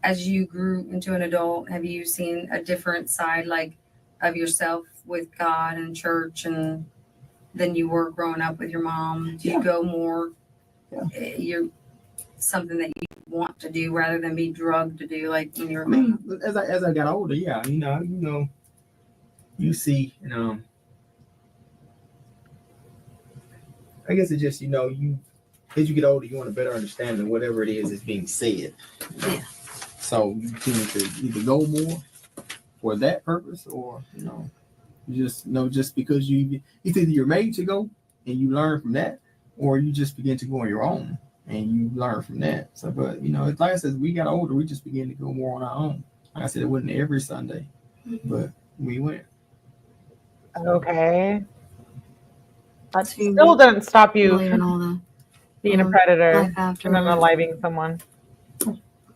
as you grew into an adult, have you seen a different side of yourself with God and church and than you were growing up with your mom? Do you go more? Yeah. You're something that you want to do rather than be drugged to do like when you're. I mean, as I got older, yeah, you see, I guess it's just, as you get older, you want a better understanding of whatever it is that's being said. Yeah. So you tend to either go more for that purpose or, you just because it's either you're made to go and you learn from that, or you just begin to go on your own and you learn from that. So, but, like I said, we got older, we just began to go more on our own. Like I said, it wasn't every Sunday, but we went. Okay. That So you still didn't stop believe you in all the being a predator life after and then life. unaliving someone.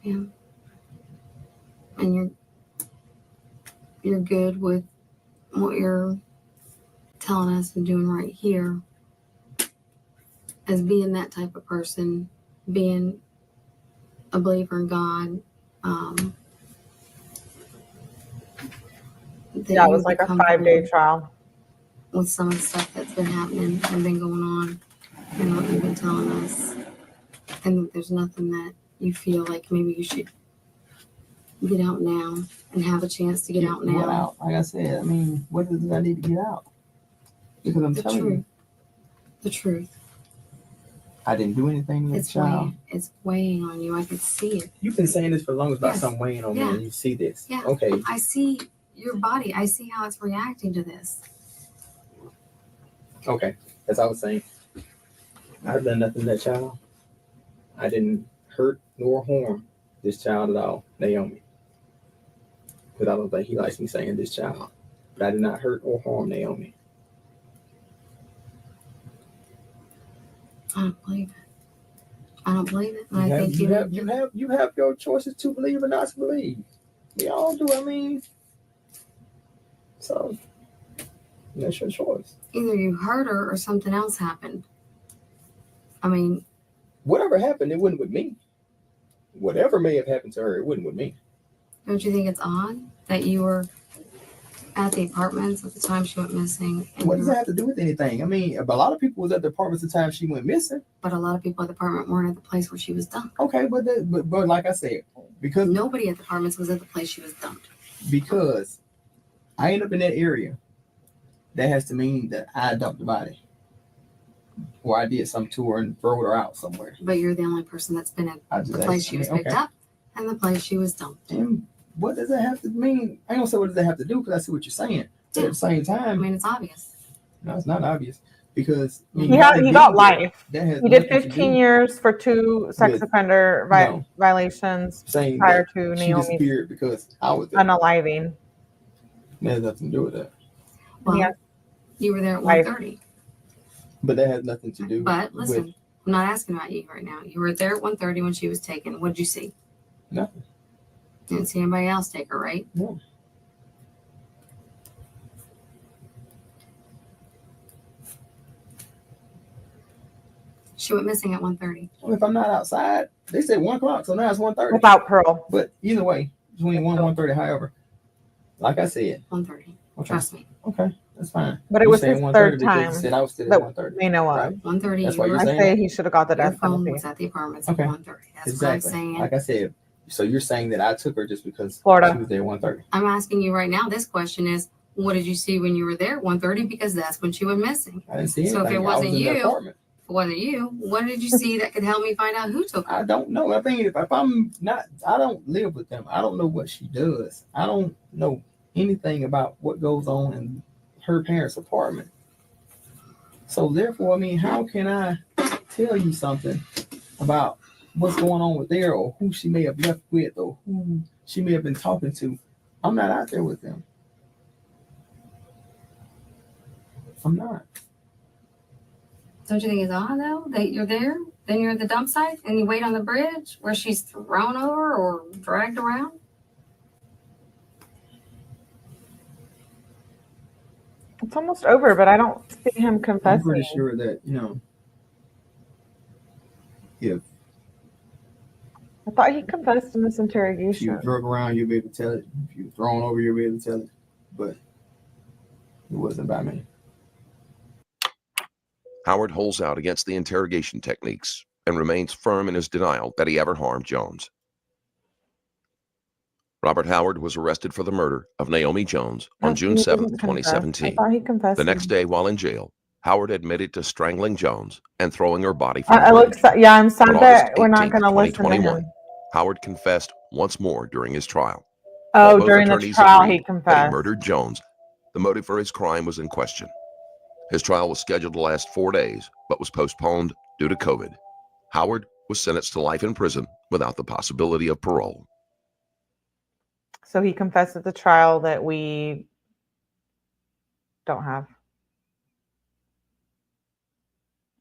Yeah. And you're good with what you're telling us and doing right here as being that type of person, being a believer in God. Yeah, it was like a 5-day trial. with some of the stuff that's been happening and been going on and what you've been telling us. And that there's nothing that you feel like maybe you should get out now and have a chance to get out now. What out? Like I said, I mean, what does I need to get out? Because I'm The telling truth. you, The truth. I didn't do anything to that child. It's weighing on you. I could see it. You've been saying this for the longest about Yes. something weighing on Yeah. me, and you see this. Yeah. Okay. I see your body. I see how it's reacting to this. Okay. As I was saying, I've done nothing to that child. I didn't hurt nor harm this child at all, Naomi. Because I don't think he likes me saying this child. But I did not hurt or harm Naomi. I don't believe it. I don't believe it. And I think you have your choices to believe or not to believe. We all do. I mean, so that's your choice. either you hurt her or something else happened. I mean, Whatever happened, it wasn't with me. Whatever may have happened to her, it wasn't with me. don't you think it's odd that you were at the apartments at the time she went missing? And What does that have to do with anything? I mean, a lot of people was at the apartments the time she went missing. But a lot of people at the apartment weren't at the place where she was dumped. Okay, but like I said, because Nobody at the apartments was at the place she was dumped. because I end up in that area, that has to mean that I dumped the body. Or I did something to her and throw her out somewhere. But you're the only person that's been at the place she was picked up and the place she was dumped. And what does that have to mean? I don't say what does that have to do because I see what you're saying. But at the same I time, mean, it's obvious. no, it's not obvious because I mean, He got life. That has He did nothing to 15 do years for 2 sex with- offender No. violations saying prior that to she Naomi's disappeared because I was there. unaliving. That has nothing to do with that. Well, Yeah. you were there at Life. 1:30. But that has nothing to do But listen, with I'm not asking about you right now. You were there at 1:30 when she was taken. What did you see? nothing. You didn't see anybody else take her, right? No. She went missing at 1:30. Well, if I'm not outside, they said 1:00, so now it's 1:30. Without Pearl. But either way, between 1 and 1:30, however, like I said, 1:30. okay, Trust me. okay, that's fine. But it You was saying his 1:30 third because you time said I was still at that 1:30. they know of. Right. 1:30. That's why you're I saying say that? he should have got the Your death phone penalty. was at the apartments Okay. at 1:30. That's Exactly. what I'm saying. Like I said, So you're saying that I took her just because Florida. she was there 1:30? I'm asking you right now, this question is, what did you see when you were there at 1:30? Because that's when she went missing. I didn't see anything. So if it I wasn't was in the you, apartment. If it wasn't you, what did you see that could help me find out who took her? I don't know. I think if I'm not, I don't live with them. I don't know what she does. I don't know anything about what goes on in her parents' apartment. So therefore, I mean, how can I tell you something about what's going on with there, or who she may have left with, or who she may have been talking to? I'm not out there with them. I'm not. Don't you think it's odd though that you're there, then you're at the dump site, and you wait on the bridge where she's thrown over or dragged around? It's almost over, but I don't see him I'm confessing. pretty sure that, if I thought he confessed in this you interrogation. were drug around, you'll be able to tell it. If you were thrown over, you'll be able to tell it. But it wasn't by me. Howard holds out against the interrogation techniques and remains firm in his denial that he ever harmed Jones. Robert Howard was arrested for the murder of Naomi Jones on June 7, 2017. I thought he confessed. The next day, while in jail, Howard admitted to strangling Jones and throwing her body from I the look. bridge. Yeah, I'm sad On that August we're not 18th, going to listen to 2021, him. Howard confessed once more during his trial. Oh, While both during the attorneys trial, agreed he that he confessed. murdered Jones, the motive for his crime was in question. His trial was scheduled to last 4 days, but was postponed due to COVID. Howard was sentenced to life in prison without the possibility of parole. So he confessed at the trial that we don't have.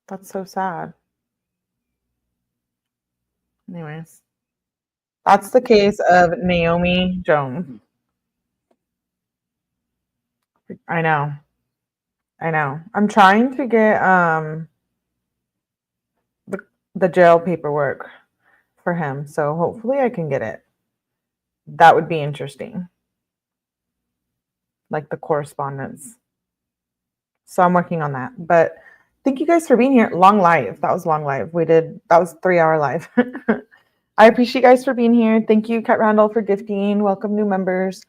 That's so sad. Anyways, that's the case of Naomi Jones. I know. I'm trying to get the jail paperwork for him, so hopefully I can get it. That would be interesting. Like the correspondence. So I'm working on that. But thank you guys for being here. Long live. That was long live. That was 3-hour live. I appreciate you guys for being here. Thank you, Kat Randall, for gifting. Welcome new members.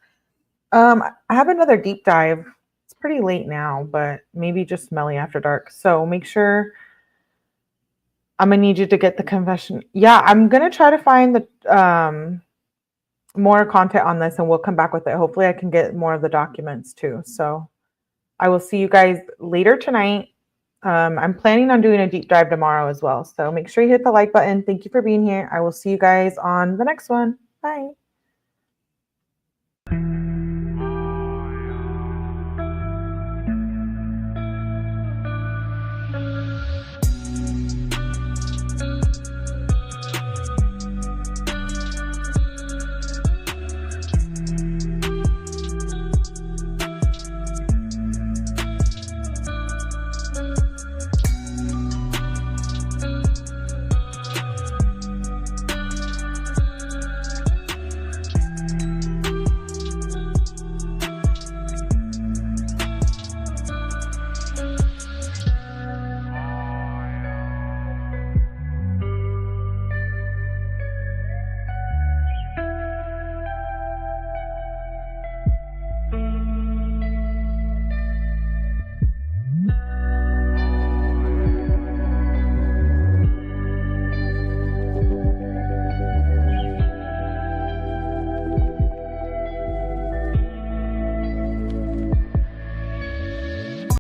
I have another deep dive. It's pretty late now, but maybe just Melly after dark. So make sure I'm gonna need you to get the confession. Yeah, I'm gonna try to find the more content on this, and we'll come back with it. Hopefully I can get more of the documents too. So I will see you guys later tonight. I'm planning on doing a deep dive tomorrow as well. So make sure you hit the like button. Thank you for being here. I will see you guys on the next one. Bye.